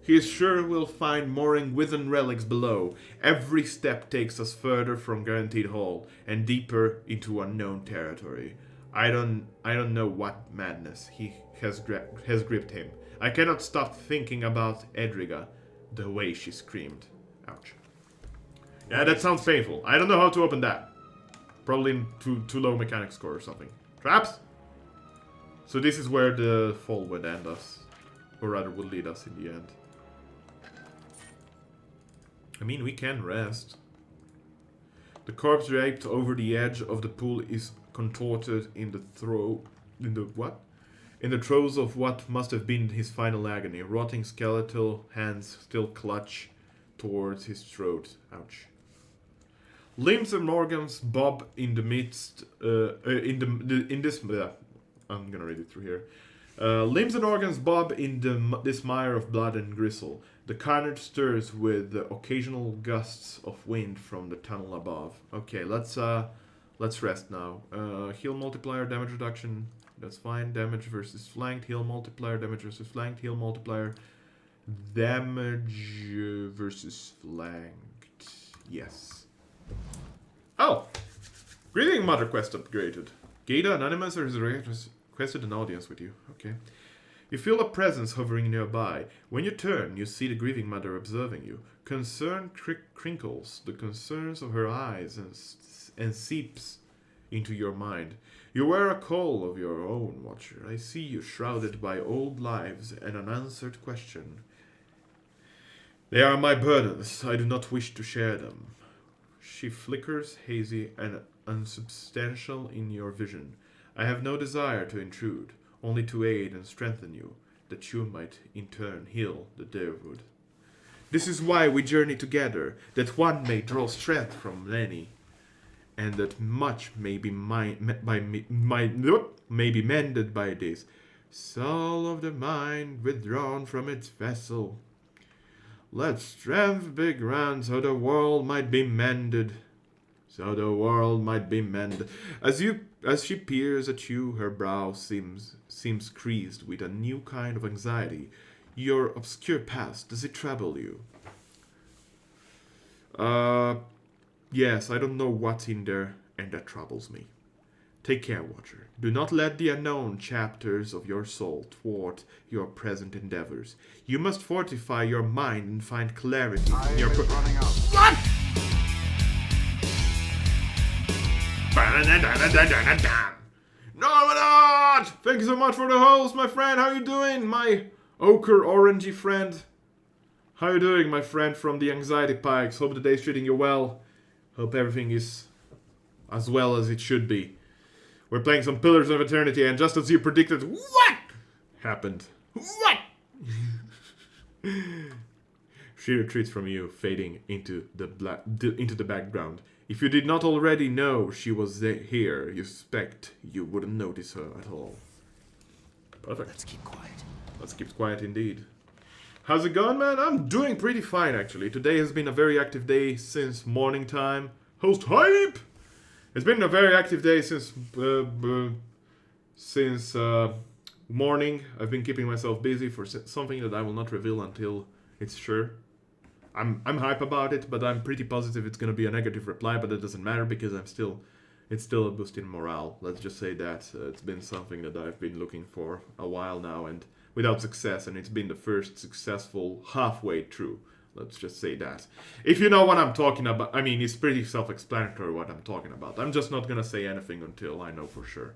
[SPEAKER 1] He is sure we'll find more Withen relics below. Every step takes us further from Guaranteed Hall and deeper into unknown territory. I don't know what madness has gripped him. I cannot stop thinking about Edriga, the way she screamed. Ouch. Yeah, that sounds painful. I don't know how to open that. Probably in too low mechanic score or something. Traps? So this is where the fall would end us. Or rather, would lead us in the end. I mean, we can rest. The corpse draped over the edge of the pool is contorted in the in the throes of what must have been his final agony. Rotting skeletal hands still clutch towards his throat. Ouch. Limbs and organs bob in the midst. I'm gonna read it through here. Limbs and organs bob in this mire of blood and gristle. The carnage stirs with the occasional gusts of wind from the tunnel above. Okay, let's rest now. Heal multiplier, damage reduction. That's fine. Damage versus flanked. Heal multiplier, damage versus flanked. Heal multiplier, damage versus flanked. Yes. Oh! Greeting, Mother Quest upgraded. Gata Anonymous has requested an audience with you. Okay. You feel a presence hovering nearby. When you turn, you see the grieving mother observing you. Concern crinkles the concerns of her eyes and seeps into your mind. You wear a cowl of your own, Watcher. I see you shrouded by old lives and an unanswered question. They are my burdens. I do not wish to share them. She flickers, hazy and unsubstantial in your vision. I have no desire to intrude, only to aid and strengthen you, that you might in turn heal the Deerwood. This is why we journey together, that one may draw strength from many, and that much may be mended by this. Soul of the mind withdrawn from its vessel. Let strength be granted, so the world might be mended. So the world might be mended. As she peers at you, her brow seems creased with a new kind of anxiety. Your obscure past, does it trouble you? Yes, I don't know what's in there, and that troubles me. Take care, Watcher. Do not let the unknown chapters of your soul thwart your present endeavors. You must fortify your mind and find clarity in your...
[SPEAKER 3] running out.
[SPEAKER 1] What?! No, thank you so much for the host, my friend. How you doing, my ochre orangey friend? How you doing, my friend from the Anxiety Pikes? Hope the day's treating you well. Hope everything is as well as it should be. We're playing some Pillars of Eternity, and just as you predicted, what happened? What? She retreats from you, fading into the background. If you did not already know she was here, you suspect you wouldn't notice her at all. Perfect.
[SPEAKER 8] Let's keep quiet.
[SPEAKER 1] Let's keep quiet indeed. How's it going, man? I'm doing pretty fine, actually. Today has been a very active day since morning time. Host hype! It's been a very active day since morning. I've been keeping myself busy for something that I will not reveal until it's sure. I'm hype about it, but I'm pretty positive it's gonna be a negative reply, but it doesn't matter because it's still a boost in morale. Let's just say that it's been something that I've been looking for a while now, and without success, and it's been the first successful halfway through. Let's just say that. If you know what I'm talking about, I mean, it's pretty self-explanatory what I'm talking about. I'm just not gonna say anything until I know for sure.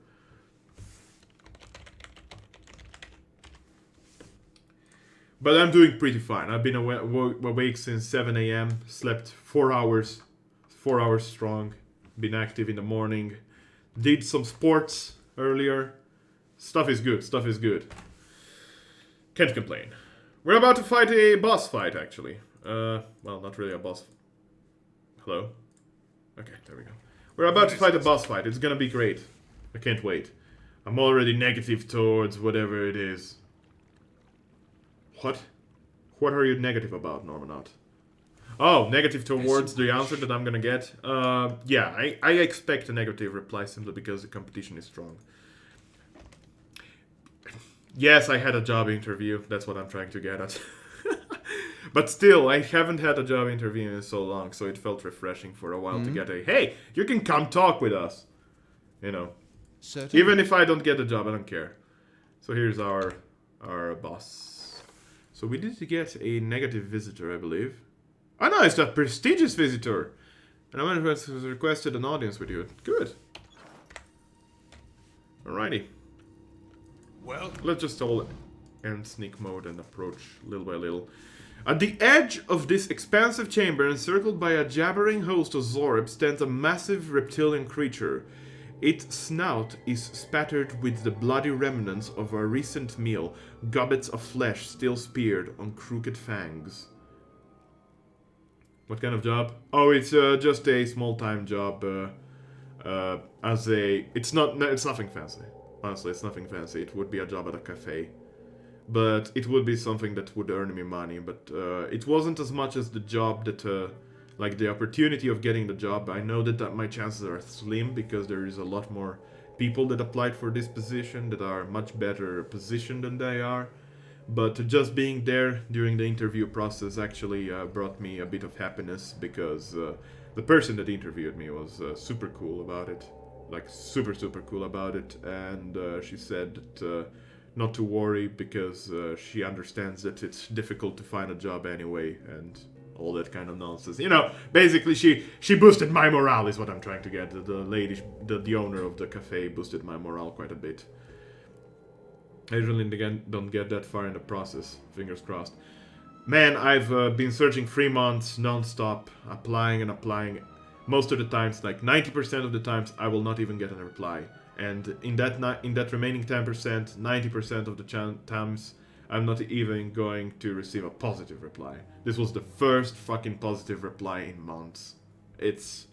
[SPEAKER 1] But I'm doing pretty fine. I've been awake since 7 a.m. Slept 4 hours. 4 hours strong. Been active in the morning. Did some sports earlier. Stuff is good. Stuff is good. Can't complain. We're about to fight a boss fight, actually. Well, not really a boss. Hello? Okay, there we go. We're about to fight a boss fight. It's gonna be great. I can't wait. I'm already negative towards whatever it is. What? What are you negative about, Normanot? Oh, negative towards the answer that I'm gonna get? Yeah, I expect a negative reply simply because the competition is strong. Yes, I had a job interview. That's what I'm trying to get at. But still, I haven't had a job interview in so long, so it felt refreshing for a while to get a, hey, you can come talk with us. You know.
[SPEAKER 8] Certainly.
[SPEAKER 1] Even if I don't get the job, I don't care. So here's our boss. So we did get a negative visitor, I believe. Oh no, it's a prestigious visitor. And I has requested an audience with you. Good. Alrighty.
[SPEAKER 3] Well,
[SPEAKER 1] Let's just all end sneak mode and approach little by little. At the edge of this expansive chamber, encircled by a jabbering host of Zorb, stands a massive reptilian creature. Its snout is spattered with the bloody remnants of our recent meal, gobbets of flesh still speared on crooked fangs. What kind of job? Oh, it's just a small-time job. It's nothing fancy. Honestly, it's nothing fancy. It would be a job at a cafe, but it would be something that would earn me money. But it wasn't as much as the job that, like the opportunity of getting the job. I know that my chances are slim because there is a lot more people that applied for this position that are much better positioned than they are. But just being there during the interview process actually brought me a bit of happiness because the person that interviewed me was super cool about it. Like super cool about it. And she said that not to worry because she understands that it's difficult to find a job anyway and all that kind of nonsense. You know, basically she boosted my morale is what I'm trying to get. The lady, the owner of the cafe boosted my morale quite a bit. I usually don't get that far in the process. Fingers crossed. Man, I've been searching 3 months non-stop, applying and applying. Most of the times, like 90% of the times, I will not even get a reply. And in that remaining 10%, 90% of the times, I'm not even going to receive a positive reply. This was the first fucking positive reply in months. It's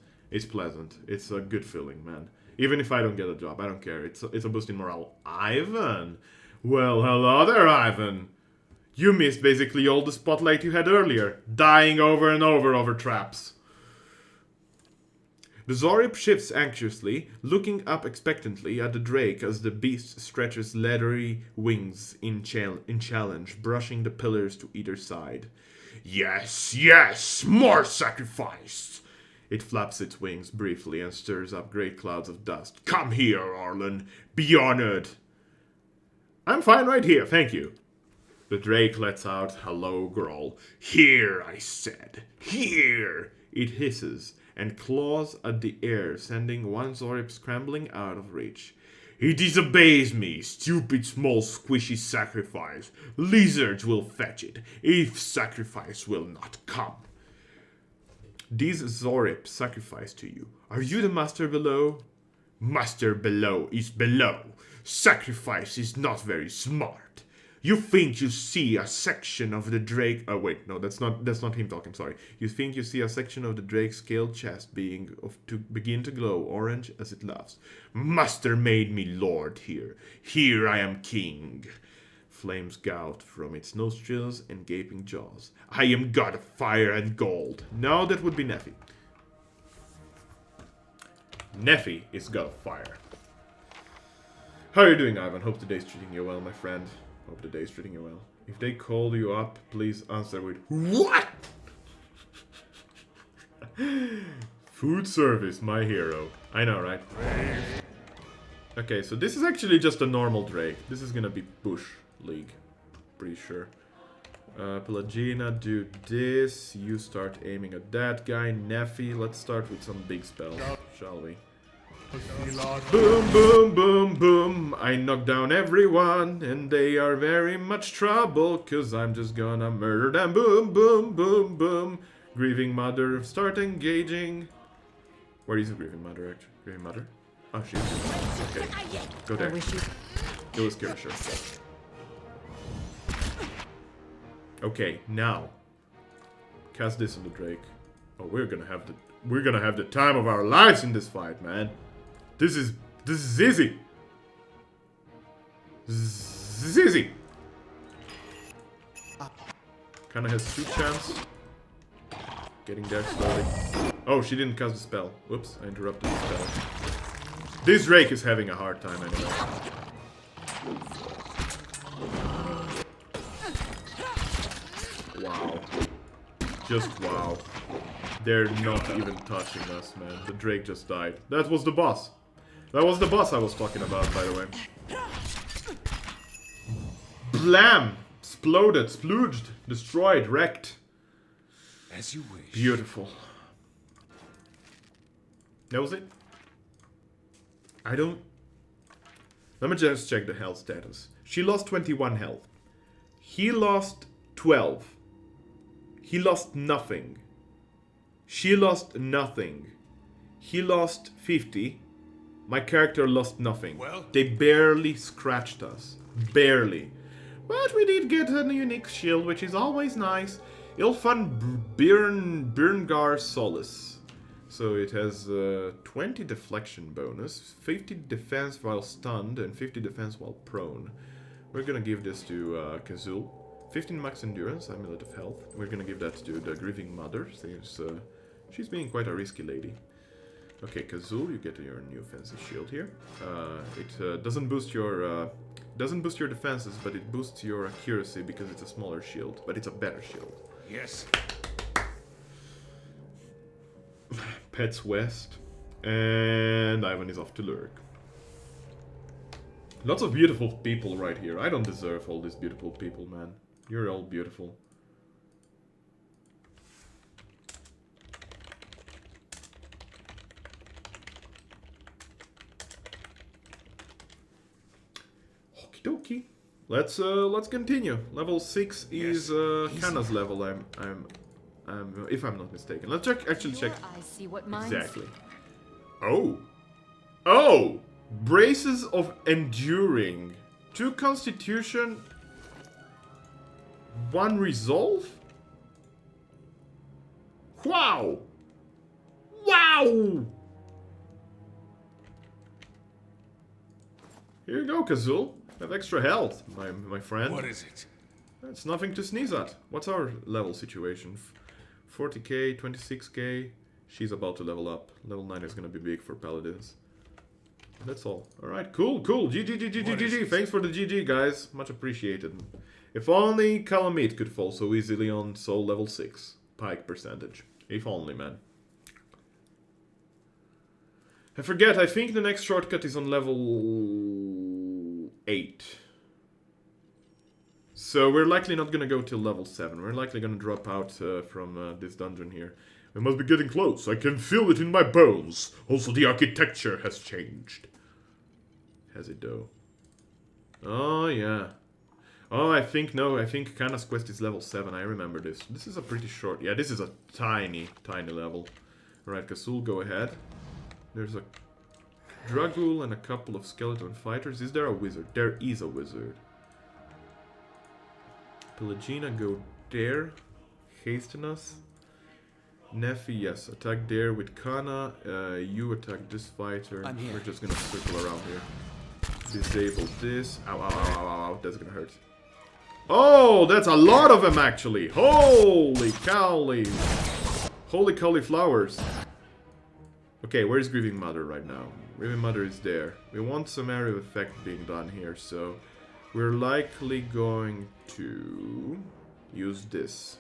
[SPEAKER 1] pleasant. It's a good feeling, man. Even if I don't get a job, I don't care. It's a boost in morale. Ivan! Well, hello there, Ivan. You missed basically all the spotlight you had earlier, dying over and over traps. The Zorip shifts anxiously, looking up expectantly at the Drake as the beast stretches leathery wings in challenge, brushing the pillars to either side. Yes, more sacrifice! It flaps its wings briefly and stirs up great clouds of dust. Come here, Arlen. Be honored. I'm fine right here, thank you. The Drake lets out a low growl. Here, I said. Here! It hisses and claws at the air, sending one Zorip scrambling out of reach. He disobeys me, stupid small squishy sacrifice. Lizards will fetch it, if sacrifice will not come. These Zorip sacrifice to you. Are you the master below? Master below is below. Sacrifice is not very smart. You think you see a section of the Drake... Oh, wait, no, that's not him talking, sorry. You think you see a section of the Drake's scaled chest to begin to glow orange as it laughs. Master made me lord here. Here I am king. Flames gout from its nostrils and gaping jaws. I am god of fire and gold. No, that would be Nephi. Nephi is god of fire. How are you doing, Ivan? Hope today's treating you well, my friend. Hope the day's treating you well. If they call you up, please answer with what? Food service, my hero. I know, right? Okay, so this is actually just a normal Drake. This is gonna be Bush League. Pretty sure. Pelagina, do this. You start aiming at that guy. Nephi, let's start with some big spells, shall we? Boom, boom, boom, boom. I knock down everyone, and they are very much trouble, cause I'm just gonna murder them. Boom, boom, boom, boom. Grieving Mother, start engaging. Where is the Grieving Mother, actually? Grieving Mother? Oh, she's okay. Go there. Kill the Skirmisher. Okay, now. Cast this on the Drake. Oh, we're gonna have the time of our lives in this fight, man. This is easy. This is easy. Kinda has 2 chance. Getting there slowly. Oh, she didn't cast the spell. Whoops, I interrupted the spell. This Drake is having a hard time anyway. Wow. Just wow. They're not even touching us, man. The Drake just died. That was the boss. That was the boss I was talking about, by the way. Blam! Exploded, splooged, destroyed, wrecked.
[SPEAKER 2] As you wish.
[SPEAKER 1] Beautiful. That was it? I don't... Let me just check the health status. She lost 21 health. He lost 12. He lost nothing. She lost nothing. He lost 50. My character lost nothing.
[SPEAKER 3] Well?
[SPEAKER 1] They barely scratched us. Barely. But we did get a unique shield, which is always nice. Ilfan Birngar Solace. So it has 20 deflection bonus, 50 defense while stunned, and 50 defense while prone. We're gonna give this to Kazul. 15 max endurance, amulet of health. We're gonna give that to the grieving mother, since she's being quite a risky lady. Okay, Kazul, you get your new fancy shield here. It doesn't boost your defenses, but it boosts your accuracy because it's a smaller shield, but it's a better shield.
[SPEAKER 3] Yes.
[SPEAKER 1] Pets West, and Ivan is off to lurk. Lots of beautiful people right here. I don't deserve all these beautiful people, man. You're all beautiful. Okie dokie. Let's continue. Level 6 is Kana's level. If I'm not mistaken. Let's actually check.
[SPEAKER 7] I see what mine
[SPEAKER 1] Exactly. Oh! Braces of Enduring. 2 Constitution. 1 Resolve? Wow! Wow! Here you go, Kazul. Have extra health, my friend.
[SPEAKER 3] What is it?
[SPEAKER 1] It's nothing to sneeze at. What's our level situation? 40k, 26k. She's about to level up. Level 9 is gonna be big for paladins. That's all. Alright, cool. GG. Thanks for the GG, guys. Much appreciated. If only Calamite could fall so easily on soul level 6. Pike percentage. If only, man. I forget, I think the next shortcut is on level 8. So we're likely not gonna go till level 7. We're likely gonna drop out from this dungeon here. We must be getting close. I can feel it in my bones. Also, the architecture has changed. Has it though? Oh, yeah. Oh, I think Kana's quest is level 7. I remember this. This is a pretty short... Yeah, this is a tiny level. Alright, Kazul, go ahead. There's a Dragul and a couple of skeleton fighters. Is there a wizard? There is a wizard. Pelagina, go there. Hasten us. Nephi, yes. Attack there with Kana. You attack this fighter. We're just gonna circle around here. Disable this. Ow, ow, ow, ow, ow. That's gonna hurt. Oh, that's a lot of them, actually. Holy cowly. Holy cauliflowers. Okay, where's Grieving Mother right now? Grieving Mother is there. We want some area of effect being done here, so we're likely going to use this.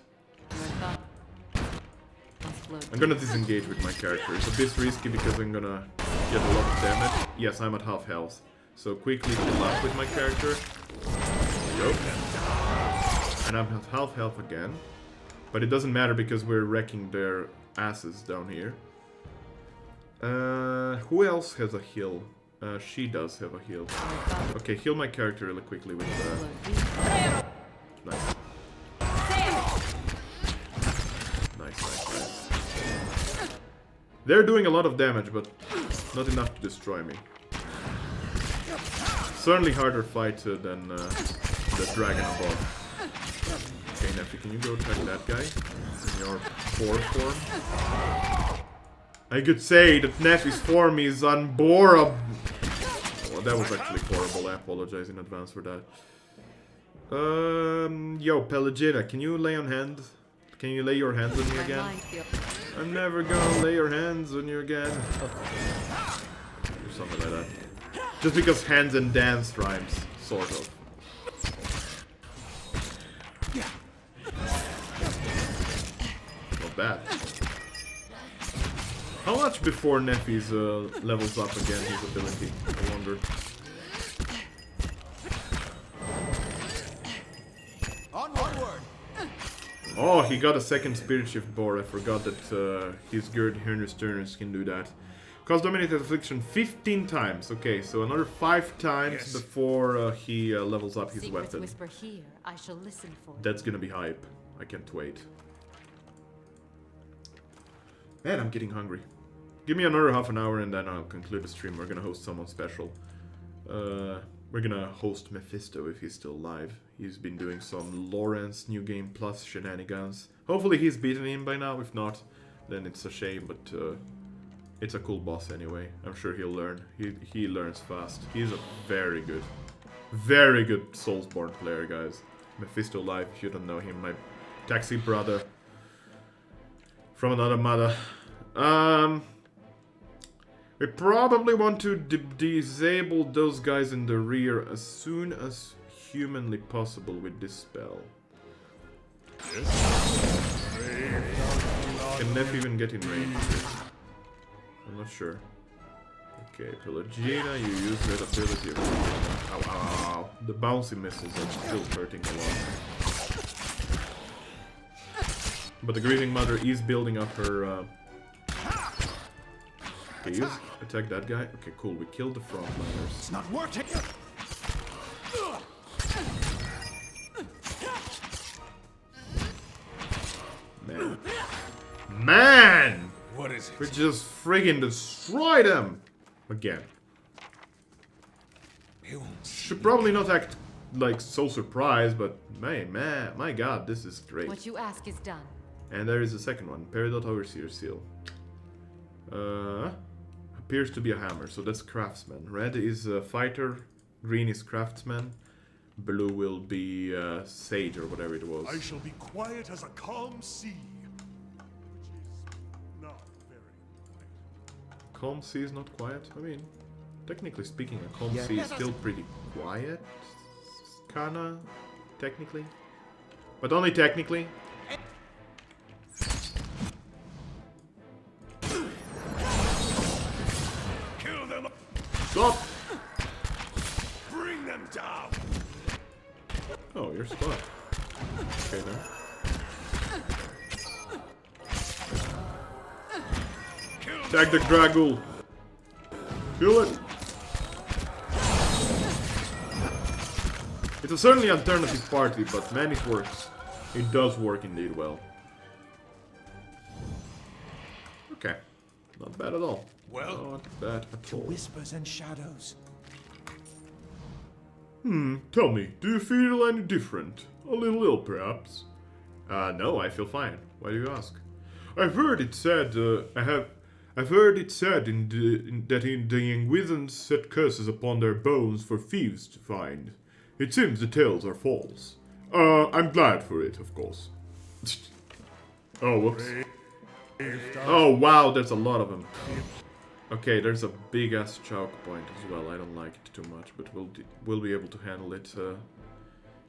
[SPEAKER 1] I'm gonna disengage with my character. It's a bit risky because I'm gonna get a lot of damage. Yes, I'm at half health. So quickly kill up with my character. There we go. And I'm at half health again. But it doesn't matter because we're wrecking their asses down here. Who else has a heal? She does have a heal. Okay, heal my character really quickly with nice. Nice. They're doing a lot of damage, but not enough to destroy me. Certainly harder fight than the dragon above. Okay, Nephi, can you go attack that guy in your 4 form? I could say that Nephi's form is unbearable. Well, that was actually horrible. I apologize in advance for that. Yo, Pelagina, can you lay on hands? Can you lay your hands on me again? I'm never gonna lay your hands on you again. Or something like that. Just because hands and dance rhymes, sort of. Not bad. How much before Nephi's levels up again his ability? I wonder. Oh, he got a second Spirit Shift Boar. I forgot that his Gerd Hirnus Turnus can do that. Cause Dominated Affliction 15 times. Okay, so another 5 times before he levels up his weapon.
[SPEAKER 7] Whisper here. I shall listen for
[SPEAKER 1] That's gonna be hype. I can't wait. Man, I'm getting hungry. Give me another half an hour and then I'll conclude the stream. We're gonna host someone special. We're gonna host Mephisto if he's still alive. He's been doing some Lawrence New Game Plus shenanigans. Hopefully he's beaten him by now. If not, then it's a shame, but it's a cool boss anyway. I'm sure he'll learn. He learns fast. He's a very good Soulsborne player, guys. Mephisto Live, if you don't know him, my taxi brother from another mother. We probably want to disable those guys in the rear as soon as humanly possible with this spell. Can Neff even get in range? I'm not sure. Okay, Pelagina, you use that ability. Ow, ow, ow. The bouncy missiles are still hurting a lot. But the Grieving Mother is building up her... Okay, use attack that guy. Okay, cool. We killed the frontliners.
[SPEAKER 8] It's not working.
[SPEAKER 1] Man. Man!
[SPEAKER 3] What is it?
[SPEAKER 1] We just friggin' destroyed them! Again. Should probably not act like so surprised, but man, my god, this is great.
[SPEAKER 7] What you ask is done.
[SPEAKER 1] And there is a second one, Peridot Overseer Seal. Appears to be a hammer, so that's Craftsman. Red is a fighter, green is Craftsman, blue will be Sage or whatever it was.
[SPEAKER 3] I shall be quiet as a calm sea. Which is not very quiet.
[SPEAKER 1] Calm sea is not quiet? I mean, technically speaking, a calm sea is still pretty quiet. Kinda, technically. But only technically.
[SPEAKER 3] Kill them.
[SPEAKER 1] Stop!
[SPEAKER 3] Bring them down.
[SPEAKER 1] Oh, you're spot. Okay then. Attack the Dragul! Kill it! It's a certainly alternative party, but man, it works. It does work indeed well. Okay. Not bad at all.
[SPEAKER 3] Well,
[SPEAKER 1] not bad at
[SPEAKER 8] To
[SPEAKER 1] all.
[SPEAKER 8] whispers and shadows.
[SPEAKER 1] Tell me, do you feel any different? A little ill, perhaps? No, I feel fine. Why do you ask? I've heard it said, I've heard it said that in the Inquisitors set curses upon their bones for thieves to find. It seems the tales are false. I'm glad for it, of course. Oh, whoops. Oh, wow, there's a lot of them. Okay, there's a big-ass choke point as well. I don't like it too much, but we'll be able to handle it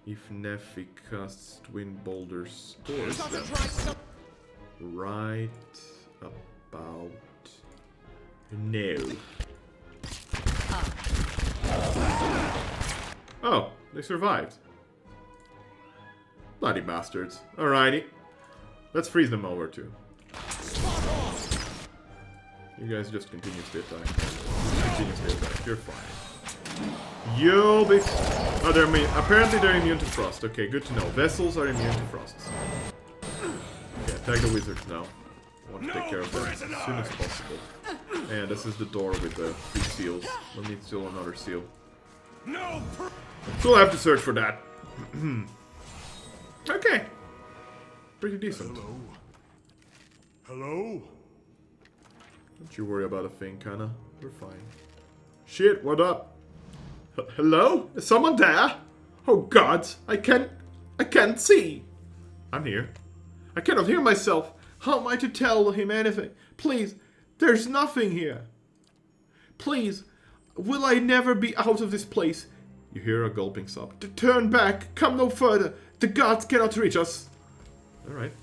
[SPEAKER 1] if Neffy casts Twin Boulders towards them. Right about now. Oh, they survived. Bloody bastards. Alrighty. Let's freeze them over too. You guys just continuously attack. Continuously attack. You're fine. You'll be... Oh, they're immune. Apparently they're immune to frost. Okay, good to know. Vessels are immune to frost. Okay, attack the wizards now. I want to take care of them as soon as possible. And this is the door with the 3 seals. We'll need still another seal.
[SPEAKER 3] no.
[SPEAKER 1] So we'll have to search for that. Okay. Pretty decent.
[SPEAKER 3] Hello. Hello.
[SPEAKER 1] Don't you worry about a thing, kinda. We're fine. Shit, what up? Hello? Is someone there? Oh god, I can't see. I'm here. I cannot hear myself. How am I to tell him anything? Please, there's nothing here. Please, will I never be out of this place? You hear a gulping sob. Turn back, come no further. The gods cannot reach us. Alright.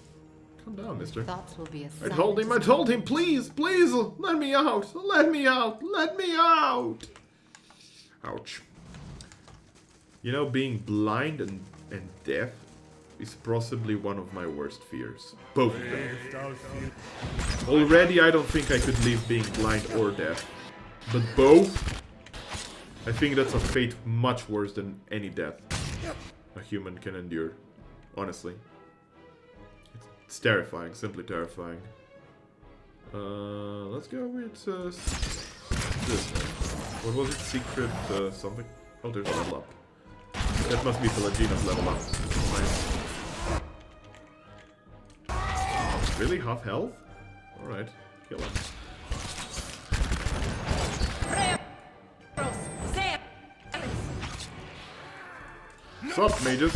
[SPEAKER 1] Calm down, mister.
[SPEAKER 7] Thoughts will be a
[SPEAKER 1] I told him, please, please, let me out, let me out, let me out. Ouch. You know, being blind and deaf is possibly one of my worst fears. Both of them. Already, I don't think I could live being blind or deaf. But both, I think that's a fate much worse than any death a human can endure. Honestly. It's terrifying, simply terrifying. Let's go with this one. What was it? Secret something? Oh, there's a level up. That must be Pelagina's level up. Nice. Really? Half health? Alright, kill him. Sup, mages?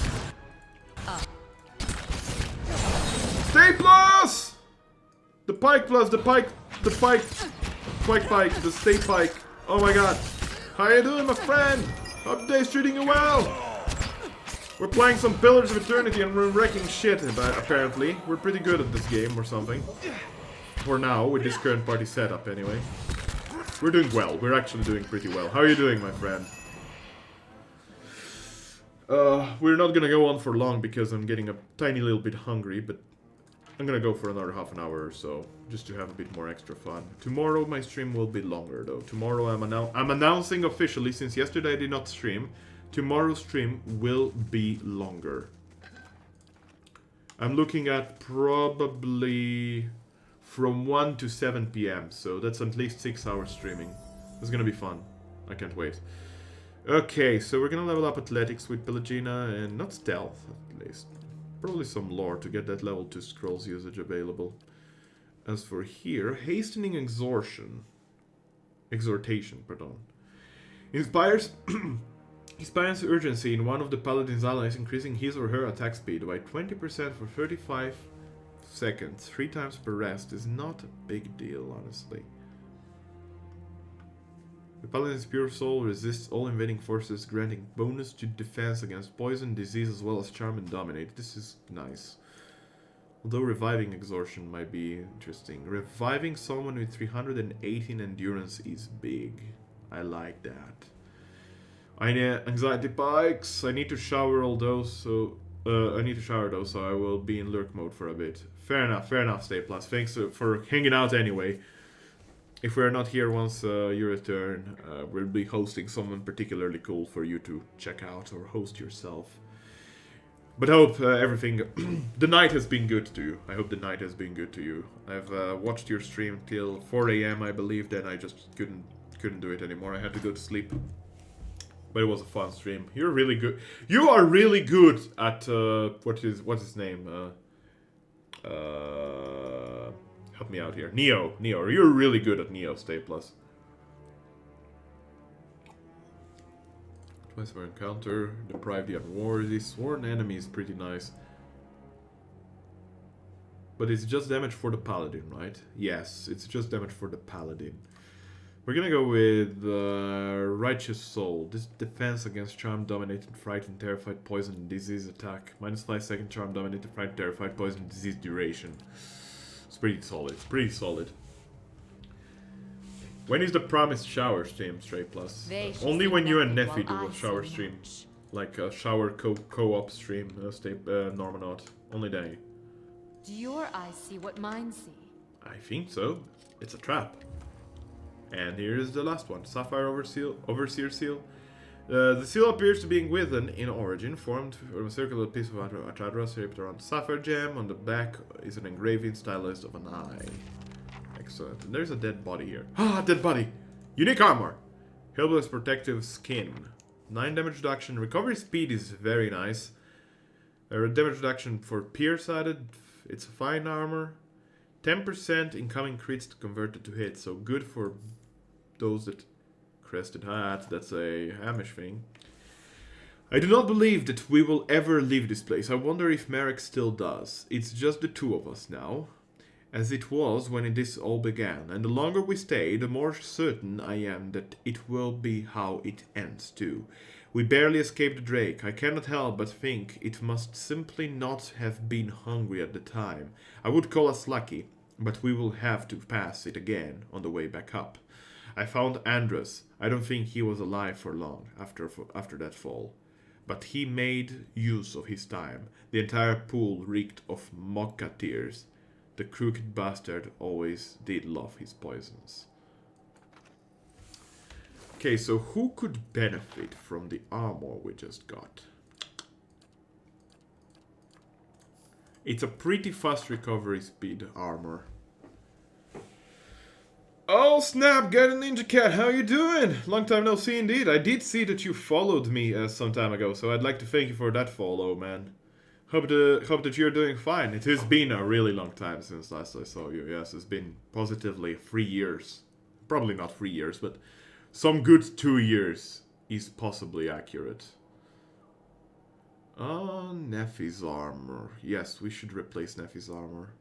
[SPEAKER 1] Stay plus! The pike plus, the pike, the stay pike. Oh my god. How you doing, my friend? Hope the day's treating you well. We're playing some Pillars of Eternity and we're wrecking shit, apparently. We're pretty good at this game or something. For now, with this current party setup anyway. We're doing well. We're actually doing pretty well. How are you doing, my friend? We're not gonna go on for long because I'm getting a tiny little bit hungry, but I'm gonna go for another half an hour or so, just to have a bit more extra fun. Tomorrow my stream will be longer though. Tomorrow I'm announcing officially, since yesterday I did not stream, tomorrow's stream will be longer. I'm looking at probably from 1 to 7 PM, so that's at least 6 hours streaming. It's gonna be fun. I can't wait. Okay, so we're gonna level up athletics with Pelagina, and not stealth, at least. Probably some lore to get that level 2 scrolls usage available. As for here, hastening exhortation, pardon. Inspires urgency in one of the paladin's allies, increasing his or her attack speed by 20% for 35 seconds. 3 times per rest is not a big deal, honestly. The Paladin's Pure Soul resists all invading forces, granting bonus to defense against poison, disease, as well as charm and dominate. This is nice. Although reviving exhaustion might be interesting. Reviving someone with 318 endurance is big. I like that. I need anxiety pikes. I need to shower all those, so I I will be in lurk mode for a bit. Fair enough, Stay Plus. Thanks for hanging out anyway. If we're not here once you return, we'll be hosting someone particularly cool for you to check out or host yourself. But I hope everything... the night has been good to you. I hope the night has been good to you. I've watched your stream till 4 AM, I believe, then I just couldn't do it anymore. I had to go to sleep. But it was a fun stream. You're really good. You are really good at... what's his name? Help me out here. Neo. You're really good at Neo, Stay Plus. Twice per encounter. Deprive the unworthy. Sworn enemy is pretty nice. But it's just damage for the paladin, right? Yes, it's just damage for the paladin. We're gonna go with Righteous Soul. This defense against Charm, Dominated, Frightened, Terrified, Poison, and Disease attack. -5 second Charm, Dominated, Frightened, Terrified, Poison, Disease duration. It's pretty solid. When is the promised shower stream, Stray Plus? Only when you and Neffy do a shower stream. Like a shower co-op stream, Normanot. Only they.
[SPEAKER 7] Do your eyes see what mine see?
[SPEAKER 1] I think so. It's a trap. And here's the last one. Sapphire Overseer Seal. The seal appears to be Gwithan in origin, formed from a circular piece of Atradras shaped around sapphire gem. On the back is an engraving stylized of an eye. Excellent. And there's a dead body here. Ah, dead body! Unique armor! Hillblast protective skin. 9 damage reduction. Recovery speed is very nice. Damage reduction for pierce-sided. It's fine armor. 10% incoming crits converted to hit. So good for those that... Crested hat, that's a Hamish thing. I do not believe that we will ever leave this place. I wonder if Marek still does. It's just the two of us now, as it was when this all began. And the longer we stay, the more certain I am that it will be how it ends too. We barely escaped the Drake. I cannot help but think it must simply not have been hungry at the time. I would call us lucky, but we will have to pass it again on the way back up. I found Andrus. I don't think he was alive for long after that fall. But he made use of his time. The entire pool reeked of Mokka tears. The crooked bastard always did love his poisons. Okay, so who could benefit from the armor we just got? It's a pretty fast recovery speed armor. Oh snap, Get a Ninja Cat, how you doing? Long time no see indeed. I did see that you followed me some time ago, so I'd like to thank you for that follow, man. Hope that you're doing fine. It has been a really long time since last I saw you. Yes, it's been positively 3 years. Probably not 3 years, but some good 2 years is possibly accurate. Neffy's armor. Yes, we should replace Neffy's armor.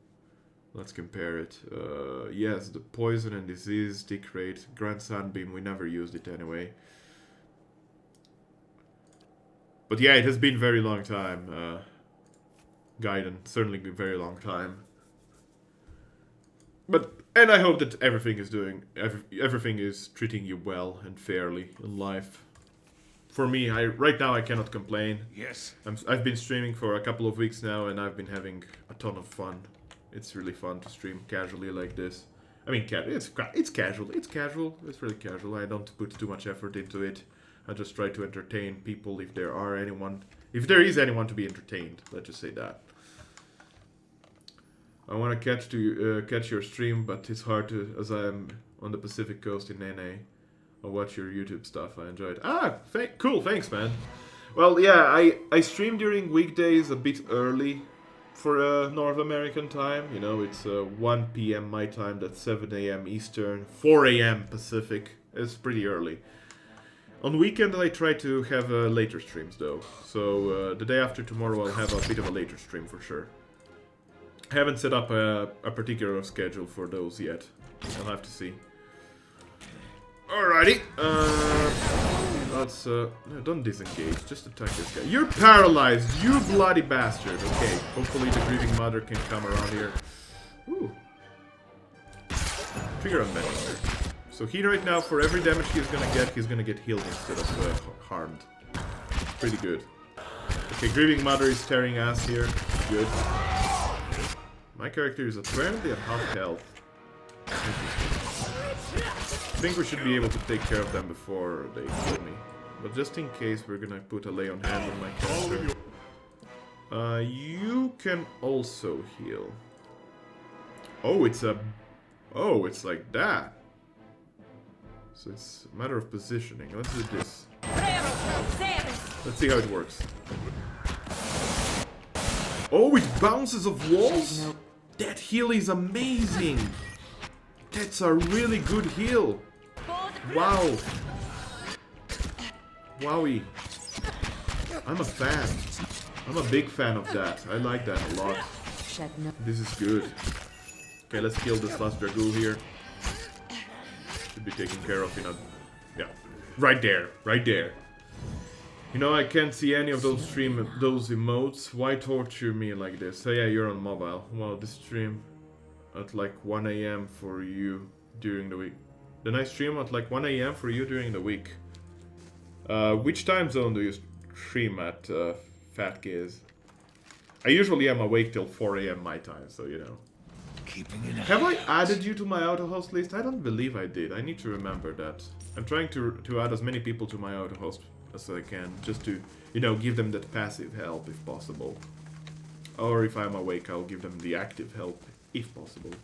[SPEAKER 1] Let's compare it. Yes, the poison and disease, tick rate, Grand Sunbeam, we never used it anyway. But yeah, it has been a very long time. Gaiden, certainly a very long time. And I hope that everything is treating you well and fairly in life. For me, right now I cannot complain.
[SPEAKER 3] Yes.
[SPEAKER 1] I've been streaming for a couple of weeks now, and I've been having a ton of fun. It's really fun to stream casually like this. I mean, it's casual. It's casual. It's really casual. I don't put too much effort into it. I just try to entertain people if there is anyone to be entertained. Let's just say that. I want to catch your stream, but it's hard to, as I am on the Pacific Coast in NA. I'll watch your YouTube stuff. I enjoyed. Cool. Thanks, man. Well, yeah, I stream during weekdays a bit early for North American time. You know, it's 1 p.m. my time. That's 7 a.m. Eastern, 4 a.m. Pacific. It's pretty early. On weekend, I try to have later streams though. So the day after tomorrow, I'll have a bit of a later stream for sure. I haven't set up a particular schedule for those yet. I'll have to see. Alrighty. Let's no, don't disengage. Just attack this guy. You're paralyzed, you bloody bastard. Okay. Hopefully the grieving mother can come around here. Ooh. Trigger unbending. So he right now, for every damage he's gonna get healed instead of harmed. Pretty good. Okay, grieving mother is tearing ass here. Good. My character is apparently at half health. I think we should be able to take care of them before they kill me. But just in case, we're gonna put a lay on hand on my character. You can also heal. Oh, it's like that. So it's a matter of positioning. Let's do this. Let's see how it works. Oh, it bounces off walls? That heal is amazing! That's a really good heal! Wow! Wowie! I'm a fan. I'm a big fan of that. I like that a lot. This is good. Okay, let's kill this last Dragul here. Should be taken care of in a... Yeah. Right there. Right there. You know, I can't see any of those emotes. Why torture me like this? So yeah, you're on mobile. Well, this stream at like 1 a.m. for you during the week. Then I stream at like 1 a.m. for you during the week. Which time zone do you stream at, Fat Giz? I usually am awake till 4 a.m. my time, so you know. Have I added you to my auto-host list? I don't believe I did. I need to remember that. I'm trying to add as many people to my auto-host as I can, just to, you know, give them that passive help if possible. Or if I'm awake, I'll give them the active help if possible.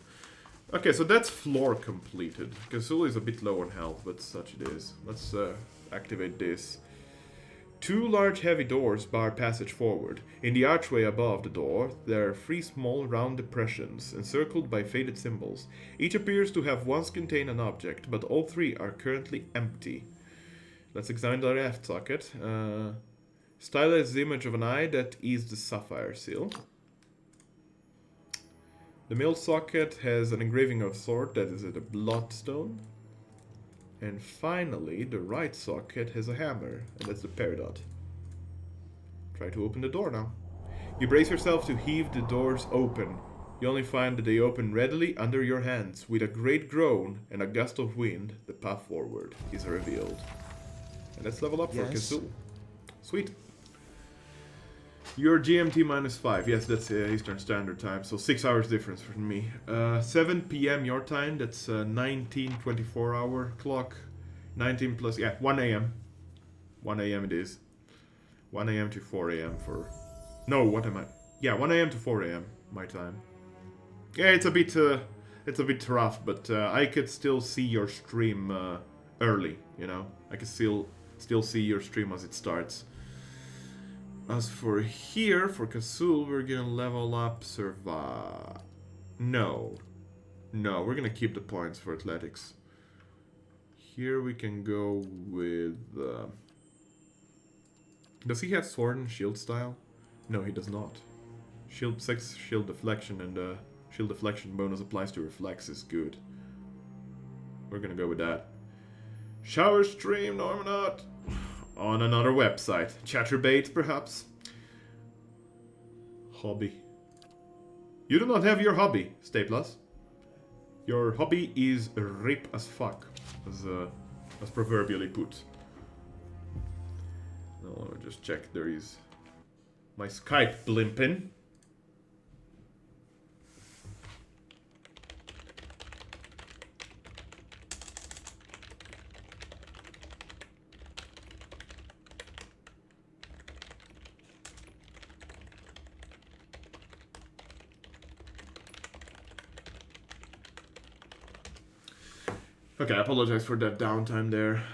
[SPEAKER 1] Okay, so that's floor completed. Kazul is a bit low on health, but such it is. Let's activate this. 2 large heavy doors bar passage forward. In the archway above the door, there are 3 small round depressions, encircled by faded symbols. Each appears to have once contained an object, but all 3 are currently empty. Let's examine the left socket. Stylized image of an eye that is the sapphire seal. The middle socket has an engraving of sword that is a bloodstone. And finally, the right socket has a hammer, and that's the peridot. Try to open the door now. You brace yourself to heave the doors open. You only find that they open readily under your hands. With a great groan and a gust of wind, the path forward is revealed. And let's level up for Kazul. Sweet. You're GMT -5. Yes, that's Eastern Standard Time, so 6 hours difference from me. 7 p.m. your time, that's 19 24-hour clock. 19 plus, yeah, 1 a.m. 1 a.m. it is. 1 a.m. to 4 a.m. for... No, what am I? Yeah, 1 a.m. to 4 a.m. my time. Yeah, it's a bit it's a bit rough, but I could still see your stream early, you know? I could still see your stream as it starts. As for here, for Kazul, we're gonna level up Survive. No, we're gonna keep the points for athletics. Here we can go with... Does he have sword and shield style? No, he does not. Shield 6, shield deflection, and shield deflection bonus applies to reflex is good. We're gonna go with that. Shower stream, no I'm not. On another website. Chatterbait, perhaps? Hobby. You do not have your hobby, Stay Plus. Your hobby is rip as fuck, as proverbially put. Now let me just check. There is my Skype blimping. Okay, I apologize for that downtime there.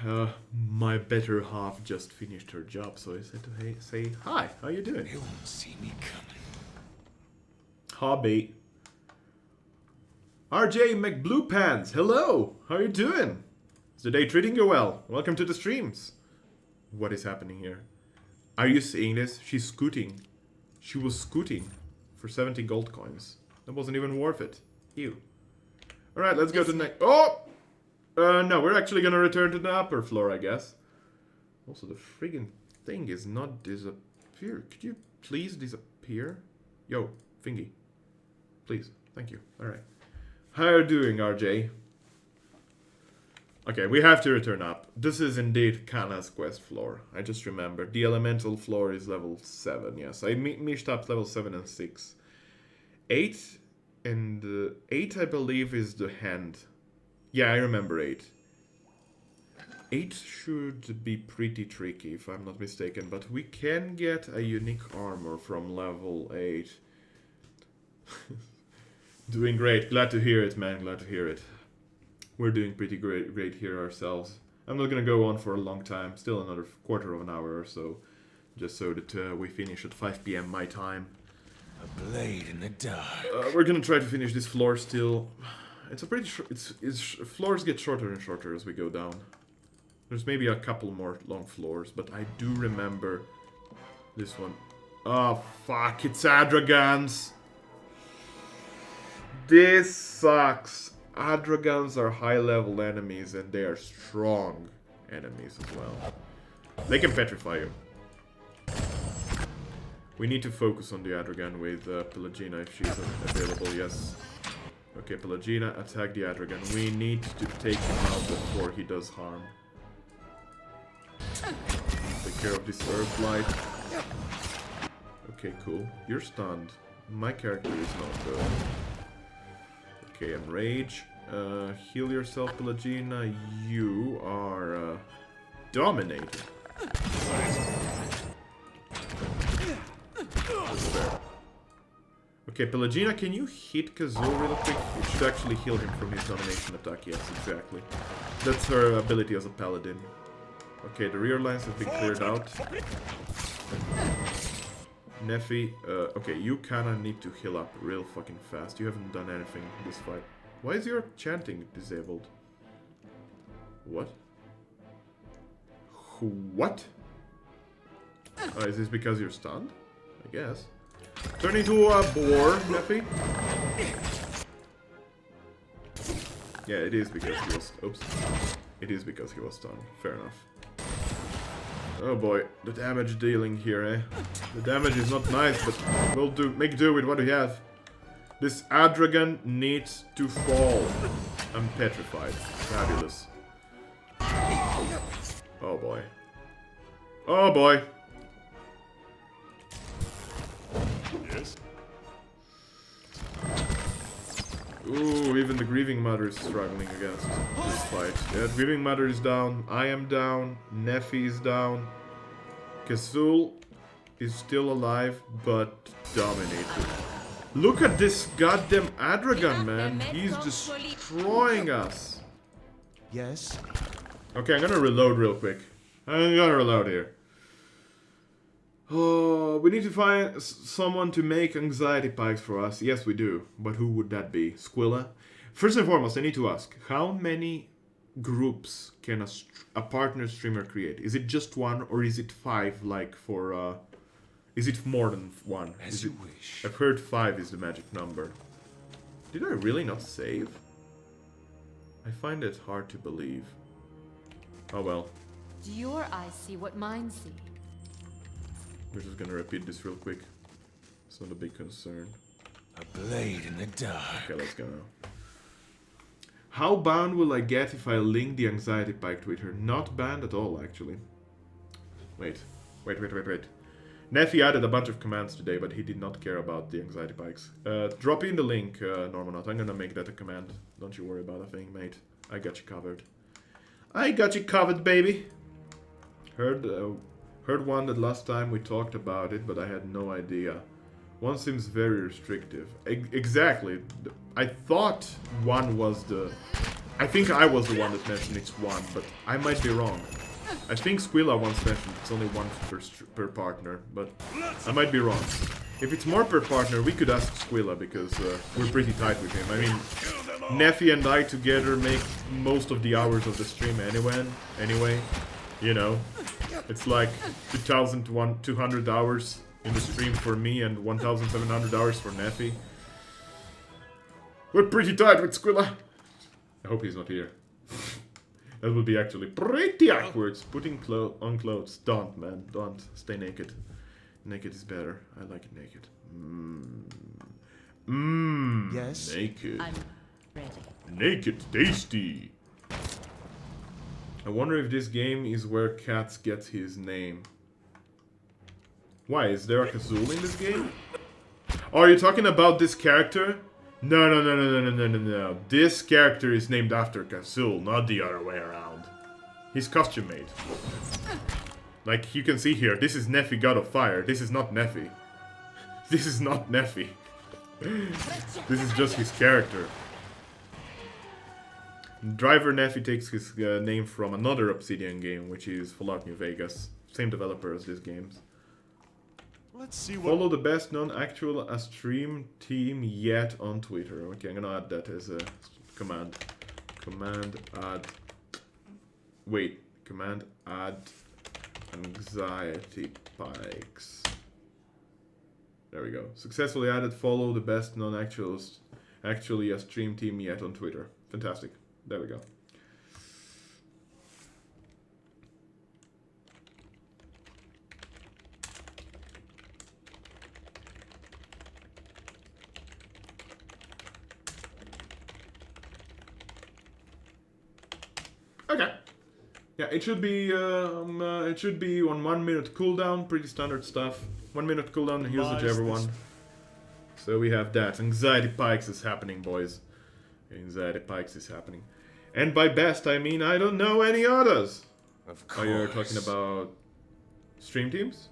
[SPEAKER 1] My better half just finished her job, so I said to say hi. How you doing?
[SPEAKER 2] They won't see me coming.
[SPEAKER 1] Hobby. RJ McBluepants, hello. How you doing? Is the day treating you well? Welcome to the streams. What is happening here? Are you seeing this? She's scooting. She was scooting for 70 gold coins. That wasn't even worth it. Ew. All right, let's go to the next. Oh. No, we're actually gonna return to the upper floor, I guess. Also, the friggin' thing is not disappear. Could you please disappear? Yo, Fingy. Please. Thank you. Alright. How are you doing, RJ? Okay, we have to return up. This is indeed Kana's quest floor. I just remembered. The elemental floor is level 7, yes. I mixed up level 7 and 6. 8 and 8, I believe, is the hand. Yeah, I remember 8. 8 should be pretty tricky, if I'm not mistaken, but we can get a unique armor from level 8. Doing great. Glad to hear it, man. Glad to hear it. We're doing pretty great here ourselves. I'm not gonna go on for a long time. Still another quarter of an hour or so. Just so that we finish at 5 PM my time.
[SPEAKER 2] A blade in the dark.
[SPEAKER 1] We're gonna try to finish this floor still. It's a pretty short. Floors get shorter and shorter as we go down. There's maybe a couple more long floors, but I do remember this one. Oh fuck! It's Adragans. This sucks. Adragans are high-level enemies, and they are strong enemies as well. They can petrify you. We need to focus on the Adragan with Pelagina if she's available. Yes. Okay, Pelagina, attack the Adragan. We need to take him out before he does harm. Take care of this Herb Blight. Okay, cool. You're stunned. My character is not good. Okay, Enrage. Heal yourself, Pelagina. You are dominated. That's fair. Okay, Pelagina, can you hit Kazul real quick? You should actually heal him from his domination attack. Yes, exactly. That's her ability as a paladin. Okay, the rear lines have been cleared out. Neffy, okay, you kinda need to heal up real fucking fast. You haven't done anything in this fight. Why is your chanting disabled? What? What? Oh, is this because you're stunned? I guess. Turn into a boar, Neffy. Yeah, it is because he was... Oops. It is because he was stunned. Fair enough. Oh boy, the damage dealing here, eh? The damage is not nice, but we'll make do with what we have. This Adragan needs to fall. I'm petrified. Fabulous. Oh boy. Oh boy.
[SPEAKER 3] Yes.
[SPEAKER 1] Ooh, even the Grieving Mother is struggling against this fight. Yeah, Grieving Mother is down. I am down. Neffy is down. Kazul is still alive, but dominated. Look at this goddamn Adragon, man. He's destroying us.
[SPEAKER 8] Yes?
[SPEAKER 1] Okay, I'm gonna reload real quick. I'm gonna reload here. Oh, we need to find someone to make anxiety pikes for us. Yes, we do. But who would that be? Squilla? First and foremost, I need to ask, how many groups can a partner streamer create? Is it just one, or is it 5, like for... is it more than one?
[SPEAKER 2] As you wish.
[SPEAKER 1] I've heard 5 is the magic number. Did I really not save? I find it hard to believe. Oh well.
[SPEAKER 7] Do your eyes see what mine see?
[SPEAKER 1] We're just gonna repeat this real quick. It's not a big concern.
[SPEAKER 2] A blade in the dark.
[SPEAKER 1] Okay, let's go now. How banned will I get if I link the anxiety pike Twitter? Not banned at all, actually. Wait. Neffy added a bunch of commands today, but he did not care about the anxiety pikes. Drop in the link, Normanot. I'm gonna make that a command. Don't you worry about a thing, mate. I got you covered. I got you covered, baby. Heard one that last time we talked about it, but I had no idea. One seems very restrictive. Exactly. I thought one was the... I think I was the one that mentioned it's one, but I might be wrong. I think Squilla once mentioned it's only one per partner, but I might be wrong. If it's more per partner, we could ask Squilla, because we're pretty tight with him. I mean, Neffy and I together make most of the hours of the stream anyway. You know, it's like 2,200 hours in the stream for me and 1,700 hours for Neffy. We're pretty tight with Squilla. I hope he's not here. That would be actually pretty awkward. Putting on clothes. Don't, man. Don't. Stay naked. Naked is better. I like it naked.
[SPEAKER 8] Yes?
[SPEAKER 1] Naked.
[SPEAKER 4] I'm ready.
[SPEAKER 1] Naked tasty. I wonder if this game is where Cats gets his name. Why? Is there a Kazul in this game? Oh, are you talking about this character? No. This character is named after Kazul, not the other way around. He's costume made. Like you can see here, this is Neffy, God of Fire. This is not Neffy. This is not Neffy. This is just his character. Driver Neffy takes his name from another Obsidian game, which is Fallout New Vegas. Same developer as this game.
[SPEAKER 3] Let's see what...
[SPEAKER 1] Follow the best non-actual stream team yet on Twitter. Okay, I'm gonna add that as a command. Command add... Wait. Command add anxiety pikes. There we go. Successfully added follow the best non-actuals actually a stream team yet on Twitter. Fantastic. There we go. Okay. Yeah, it should be on 1 minute cooldown, pretty standard stuff. 1 minute cooldown, here's whichever one. So we have that. Anxiety Pikes is happening, boys. Anxiety Pikes is happening. And by best, I mean I don't know any others.
[SPEAKER 2] Of course.
[SPEAKER 1] Oh, you're talking about stream teams?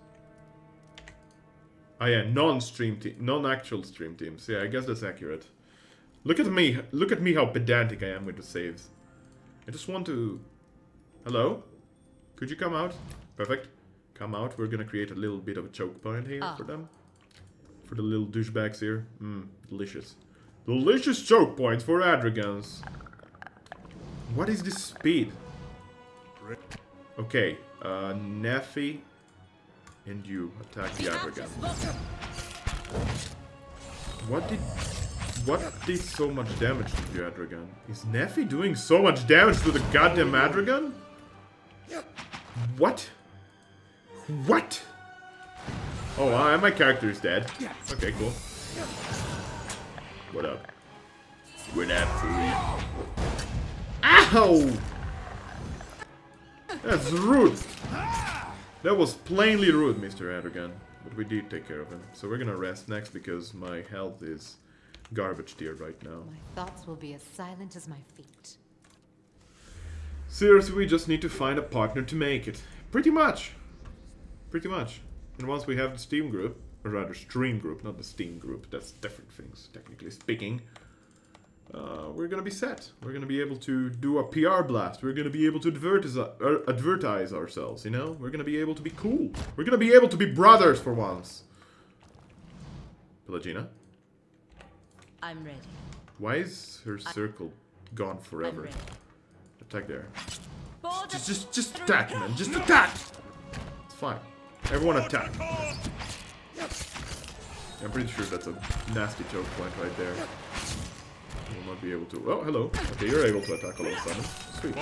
[SPEAKER 1] Oh yeah, non-actual stream teams. Yeah, I guess that's accurate. Look at me how pedantic I am with the saves. I just want to... Hello? Could you come out? Perfect. Come out. We're gonna create a little bit of a choke point here for them. For the little douchebags here. Delicious. Delicious choke points for Adragans. What is this speed? Okay, Neffy and you attack the Adragan. What did so much damage to the Adragan? Is Neffy doing so much damage to the goddamn Adragan? What? What? Oh, my character is dead. Okay, cool. What up? What up, fool? Ow! That's rude. That was plainly rude, Mr. Adragan. But we did take care of him. So we're gonna rest next because my health is garbage tier right now.
[SPEAKER 7] My thoughts will be as silent as my feet.
[SPEAKER 1] Seriously, we just need to find a partner to make it. Pretty much. Pretty much. And once we have the Steam group, or rather stream group, not the Steam group. That's different things, technically speaking. We're gonna be set. We're gonna be able to do a PR blast. We're gonna be able to advertise ourselves, you know? We're gonna be able to be cool. We're gonna be able to be brothers for once. Pelagina?
[SPEAKER 5] I'm ready.
[SPEAKER 1] Why is her circle gone
[SPEAKER 5] I'm
[SPEAKER 1] forever?
[SPEAKER 5] ready.
[SPEAKER 1] Attack there.
[SPEAKER 5] For the
[SPEAKER 1] Just attack, man. Just attack! It's fine. Everyone attack. I'm pretty sure that's a nasty choke point right there. You'll not be able to... Oh, hello. Okay, you're able to attack all of a sudden. Sweet.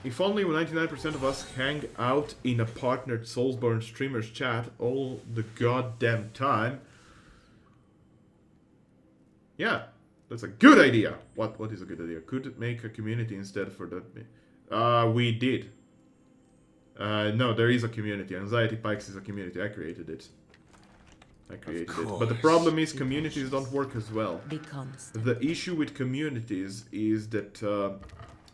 [SPEAKER 1] If only 99% of us hang out in a partnered Soulsborne streamers chat all the goddamn time. Yeah, that's a good idea. What is a good idea? Could make a community instead for that. We did. No, there is a community. Anxiety Pikes is a community. I created it. But the problem is communities don't work as well.
[SPEAKER 5] Be constant.
[SPEAKER 1] The issue with communities is that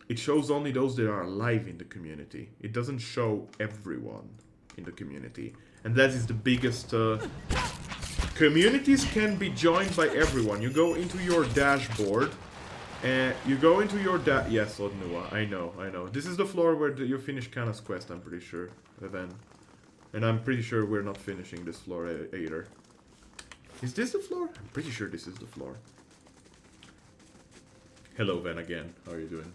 [SPEAKER 1] it shows only those that are alive in the community. It doesn't show everyone in the community. And that is the biggest... Communities can be joined by everyone. You go into your dashboard, and you go into your Yes, Odnua, I know. This is the floor where you finish Kana's quest, I'm pretty sure, Then. And I'm pretty sure we're not finishing this floor either. Is this the floor? I'm pretty sure this is the floor. Hello, Ven, again. How are you doing?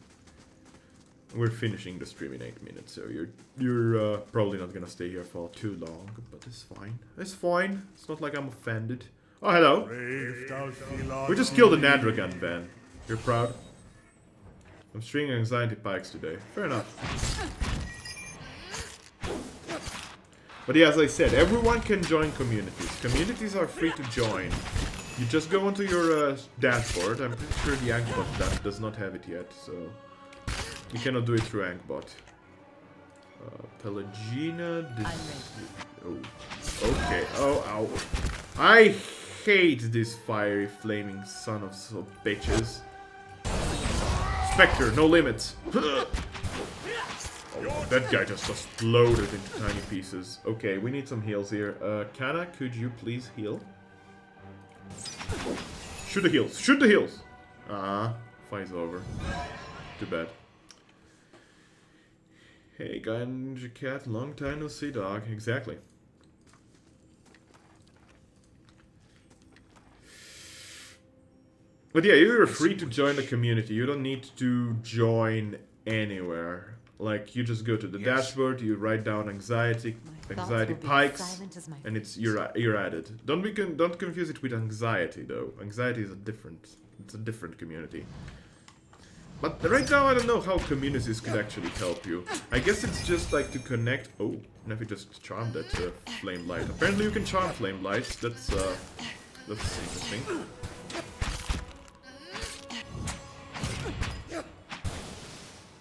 [SPEAKER 1] We're finishing the stream in 8 minutes, so you're probably not gonna stay here for too long, but it's fine. It's fine. It's not like I'm offended. Oh, hello. We just killed a Nadragon, Ven. You're proud? I'm stringing Anxiety Pikes today. Fair enough. But yeah, as I said, everyone can join communities. Communities are free to join. You just go onto your dashboard. I'm pretty sure the Angbot does not have it yet, so you cannot do it through Angbot. Pelagina. Oh, okay. Oh, ow! I hate this fiery, flaming son of some bitches. Spectre, no limits. Oh, that guy just exploded into tiny pieces. Okay, we need some heals here. Kana, could you please heal? Shoot the heals! Shoot the heals! Fight's over. Too bad. Hey, Ganja Cat, long time no see, dog. Exactly. But yeah, you're free to join the community. You don't need to join anywhere. Like, you just go to the dashboard, you write down Anxiety Pikes, and you're added. Don't confuse it with Anxiety though. Anxiety is a different community. But right now I don't know how communities could actually help you. I guess it's just like to connect. Oh, Neffy just charmed that flame light. Apparently you can charm flame lights. That's interesting.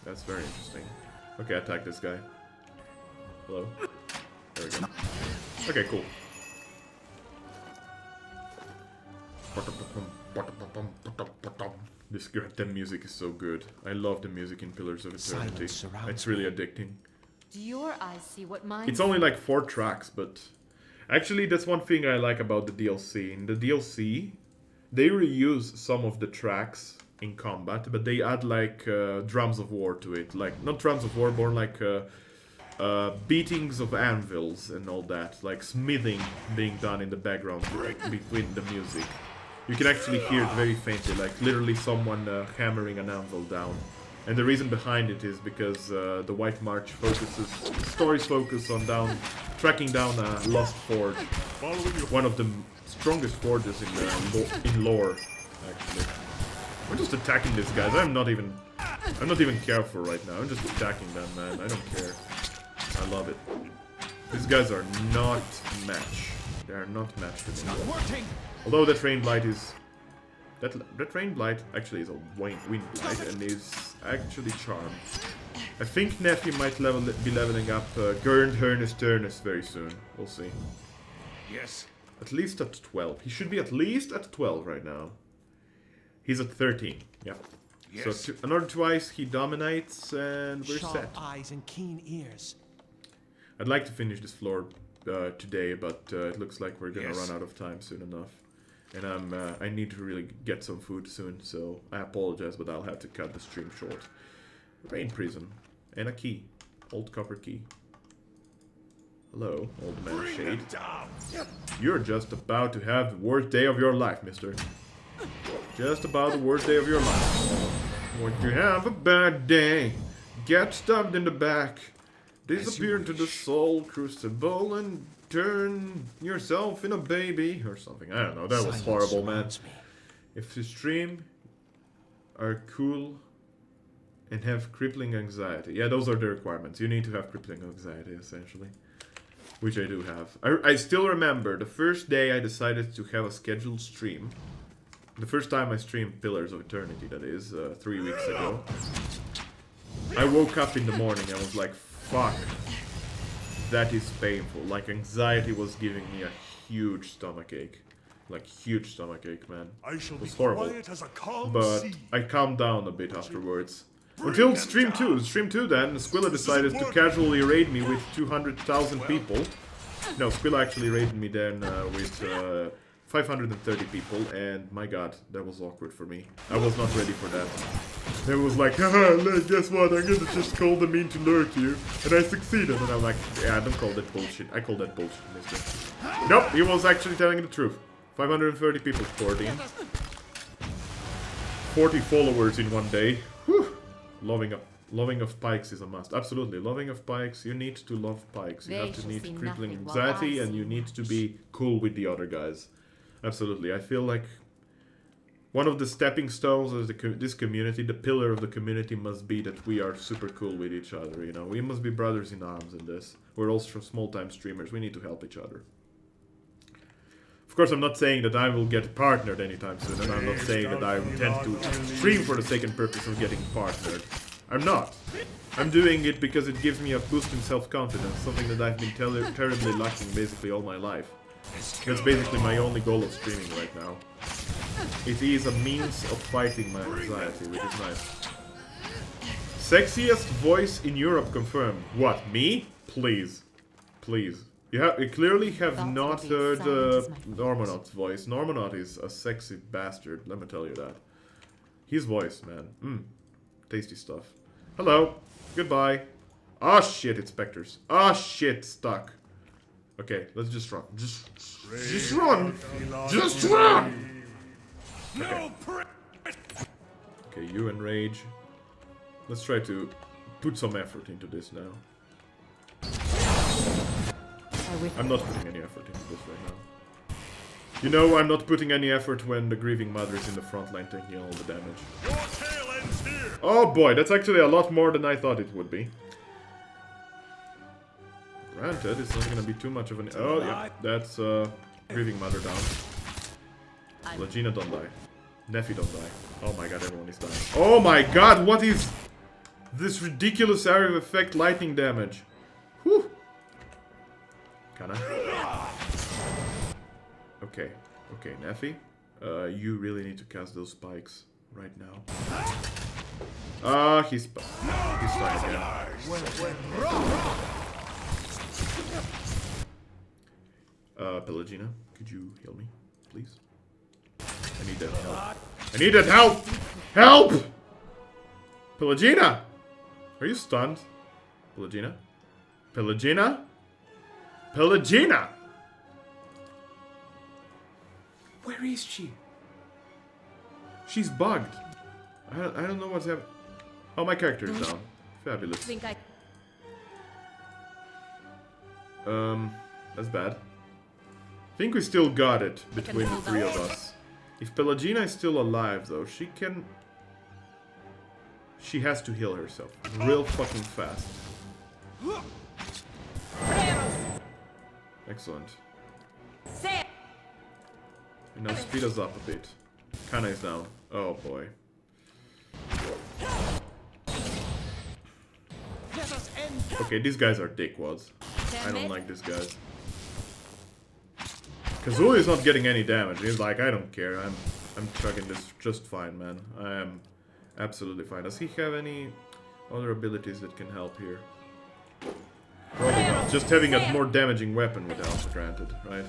[SPEAKER 1] That's very interesting. Okay, attack this guy. Hello? There we go. Okay, cool. This goddamn music is so good. I love the music in Pillars of Eternity. It's really addicting.
[SPEAKER 7] Do your eyes see what mine?
[SPEAKER 1] It's only like 4 tracks, but... Actually, that's one thing I like about the DLC. In the DLC, they reuse some of the tracks in combat, but they add like drums of war to it. Like, not drums of war, more like beatings of anvils and all that. Like smithing being done in the background, like, between the music. You can actually hear it very faintly, like literally someone hammering an anvil down. And the reason behind it is because the White March stories focus on tracking down a lost forge. One of the strongest forges in lore, actually. We're just attacking these guys. I'm not even careful right now. I'm just attacking them, man. I don't care. I love it. These guys are not match. They are not matched with me. Although that rain blight is... That rain blight actually is a wind blight and is actually charmed. I think Neffy might be leveling up Gurnd, Hernus, Turnus very soon. We'll see.
[SPEAKER 2] Yes.
[SPEAKER 1] At least at 12. He should be at least at 12 right now. He's at 13. Yeah. Yes. So another twice he dominates and we're
[SPEAKER 8] Sharp
[SPEAKER 1] set.
[SPEAKER 8] eyes and keen ears.
[SPEAKER 1] I'd like to finish this floor today, but it looks like we're gonna run out of time soon enough. And I need to really get some food soon, so I apologize, but I'll have to cut the stream short. Rain Prison. And a key. Old copper key. Hello, old man Shade. You're just about to have the worst day of your life, mister. Just about the worst day of your life. When you have a bad day, get stabbed in the back, disappear into the soul crucible, and turn yourself in a baby or something. I don't know. That was horrible, man. If you stream are cool and have crippling anxiety. Yeah, those are the requirements. You need to have crippling anxiety, essentially. Which I do have. I still remember the first day I decided to have a scheduled stream. The first time I streamed Pillars of Eternity, that is, 3 weeks ago. I woke up in the morning and was like, fuck. That is painful. Like, anxiety was giving me a huge stomachache. Like, huge stomachache, man. It was horrible. But I calmed down a bit afterwards. Until Stream 2. Stream 2 then, Squilla decided to casually raid me with 200,000 people. No, Squilla actually raided me then with 530 people, and my god, that was awkward for me. I was not ready for that. They was like, haha, guess what, I'm gonna just call them in to lurk you. And I succeeded, and I'm like, yeah, don't call that bullshit. I call that bullshit, mister. Nope, he was actually telling the truth. 530 people poured in. 40 followers in one day. Whew. Loving of pikes is a must. Absolutely, loving of pikes. You need to love pikes. You have to need crippling anxiety, and you need to be cool with the other guys. Absolutely, I feel like one of the stepping stones of this community, the pillar of the community, must be that we are super cool with each other. You know, we must be brothers in arms in this. We're also small-time streamers. We need to help each other. Of course, I'm not saying that I will get partnered anytime soon, and I'm not saying that I intend to stream for the sake and purpose of getting partnered. I'm not. I'm doing it because it gives me a boost in self-confidence, something that I've been terribly lacking basically all my life. That's basically my only goal of streaming right now. It is a means of fighting my anxiety, which is nice. Sexiest voice in Europe confirmed. What, me? Please. Please. You clearly have not heard Normonaut's voice. Normonaut is a sexy bastard, let me tell you that. His voice, man. Tasty stuff. Hello. Goodbye. Oh shit, it's specters. Oh shit, stuck. Okay, let's just run. Just run! Just run! Okay. Okay, you and Rage. Let's try to put some effort into this now. I'm not putting any effort into this right now. You know, I'm not putting any effort when the Grieving Mother is in the front line taking all the damage.
[SPEAKER 3] Your tail ends here.
[SPEAKER 1] Oh boy, that's actually a lot more than I thought it would be. Granted, it's not gonna be too much of an... Oh, yeah, that's Grieving Mother down. Legina don't die. Nephi don't die. Oh my god, everyone is dying. Oh my god, what is this ridiculous area of effect lightning damage? Whew. Kinda. Okay, okay, Nephi. You really need to cast those spikes right now. He's fine again. Pelagina, could you heal me, please? I need that help. I need that help! Help! Pelagina! Are you stunned? Pelagina? Pelagina? Pelagina! Where is she? She's bugged. I don't know what's happening. Oh, my character is down. Fabulous. That's bad. I think we still got it between the three of us. If Pelagina is still alive, though, she can... She has to heal herself real fucking fast. Excellent. And now speed us up a bit. Kana is down. Oh boy. Okay, these guys are dickwads. I don't like these guys. Kazooie is not getting any damage. He's like, I don't care. I'm chugging this just fine, man. I am absolutely fine. Does he have any other abilities that can help here? Probably not. Just having a more damaging weapon would help, granted, right?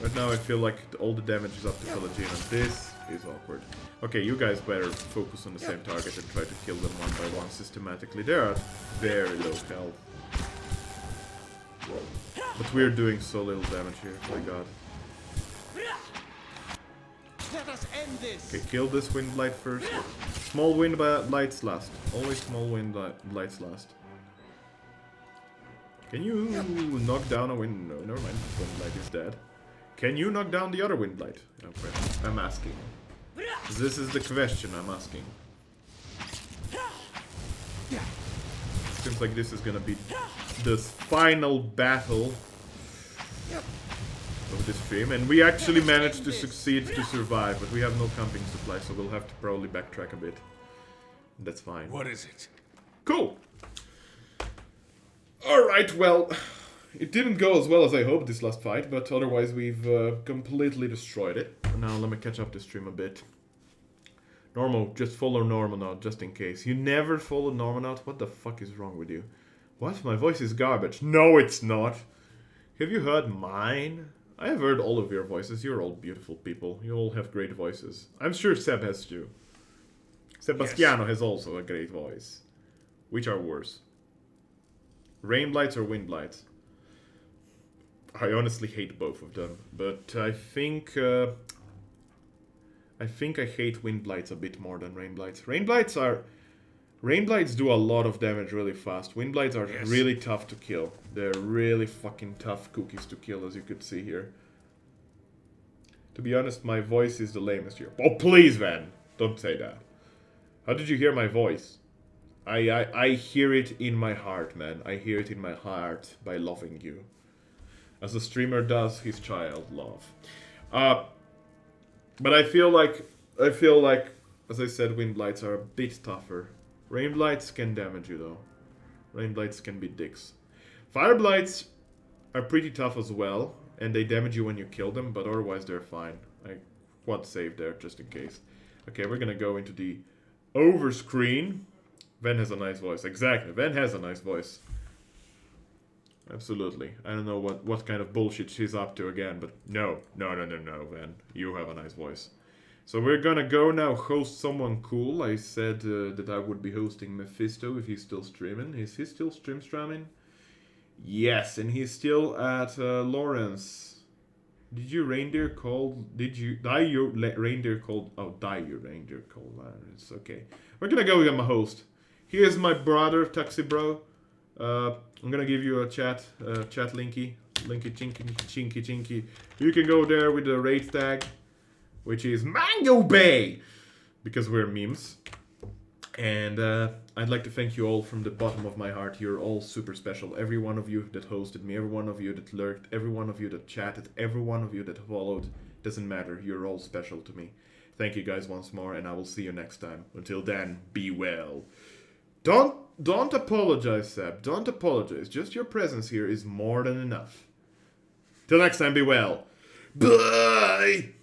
[SPEAKER 1] Right now I feel like all the damage is up to Pelagina. This is awkward. Okay, you guys better focus on the same target and try to kill them one by one systematically. They are at very low health. But we're doing so little damage here, my god.
[SPEAKER 8] Let us end this.
[SPEAKER 1] Okay, kill this wind blight first. Small wind blights last. Always small wind blights last. Can you knock down a wind? No, never mind. Wind blight is dead. Can you knock down the other wind blight? No question. I'm asking. This is the question I'm asking. Seems like this is gonna be the final battle of this stream, and we actually managed to succeed to survive, but we have no camping supply, so we'll have to probably backtrack a bit. That's fine.
[SPEAKER 2] What is it?
[SPEAKER 1] Cool. Alright, well, it didn't go as well as I hoped this last fight, but otherwise we've completely destroyed it. Now let me catch up the stream a bit. Normal, just follow Normonaut just in case. You never follow Normonaut? What the fuck is wrong with you? What? My voice is garbage. No, it's not. Have you heard mine? I have heard all of your voices. You're all beautiful people. You all have great voices. I'm sure Seb has too. Sebastiano has also a great voice. Which are worse? Rain blights or wind blights? I honestly hate both of them, but I think I hate wind blights a bit more than rain blights. Rain blights do a lot of damage really fast. Wind blights are really tough to kill. They're really fucking tough cookies to kill, as you could see here. To be honest, my voice is the lamest here. Oh, please, Van, don't say that. How did you hear my voice? I hear it in my heart, man. I hear it in my heart by loving you. As a streamer does his child love. But I feel like, as I said, wind blights are a bit tougher. Rain blights can damage you though. Rain blights can be dicks. Fire blights are pretty tough as well, and they damage you when you kill them, but otherwise they're fine. I want save there just in case. Okay, we're gonna go into the over screen. Ven has a nice voice. Exactly, Ven has a nice voice. Absolutely. I don't know what kind of bullshit she's up to again, but no, Van. You have a nice voice. So we're gonna go now host someone cool. I said that I would be hosting Mephisto if he's still streaming. Is he still streaming? Yes, and he's still at Lawrence. Did you reindeer call? Did you die your reindeer called? Oh, die your reindeer called Lawrence. Okay. We're gonna go with my host. Here's my brother, Taxi Bro. I'm gonna give you a chat linky chinky. You can go there with the raid tag, which is Mango Bay, because we're memes. And I'd like to thank you all from the bottom of my heart. You're all super special. Every one of you that hosted me, every one of you that lurked, every one of you that chatted, every one of you that followed. Doesn't matter. You're all special to me. Thank you guys once more, and I will see you next time. Until then, be well. Don't apologize, Seb. Don't apologize. Just your presence here is more than enough. Till next time, be well. Bye!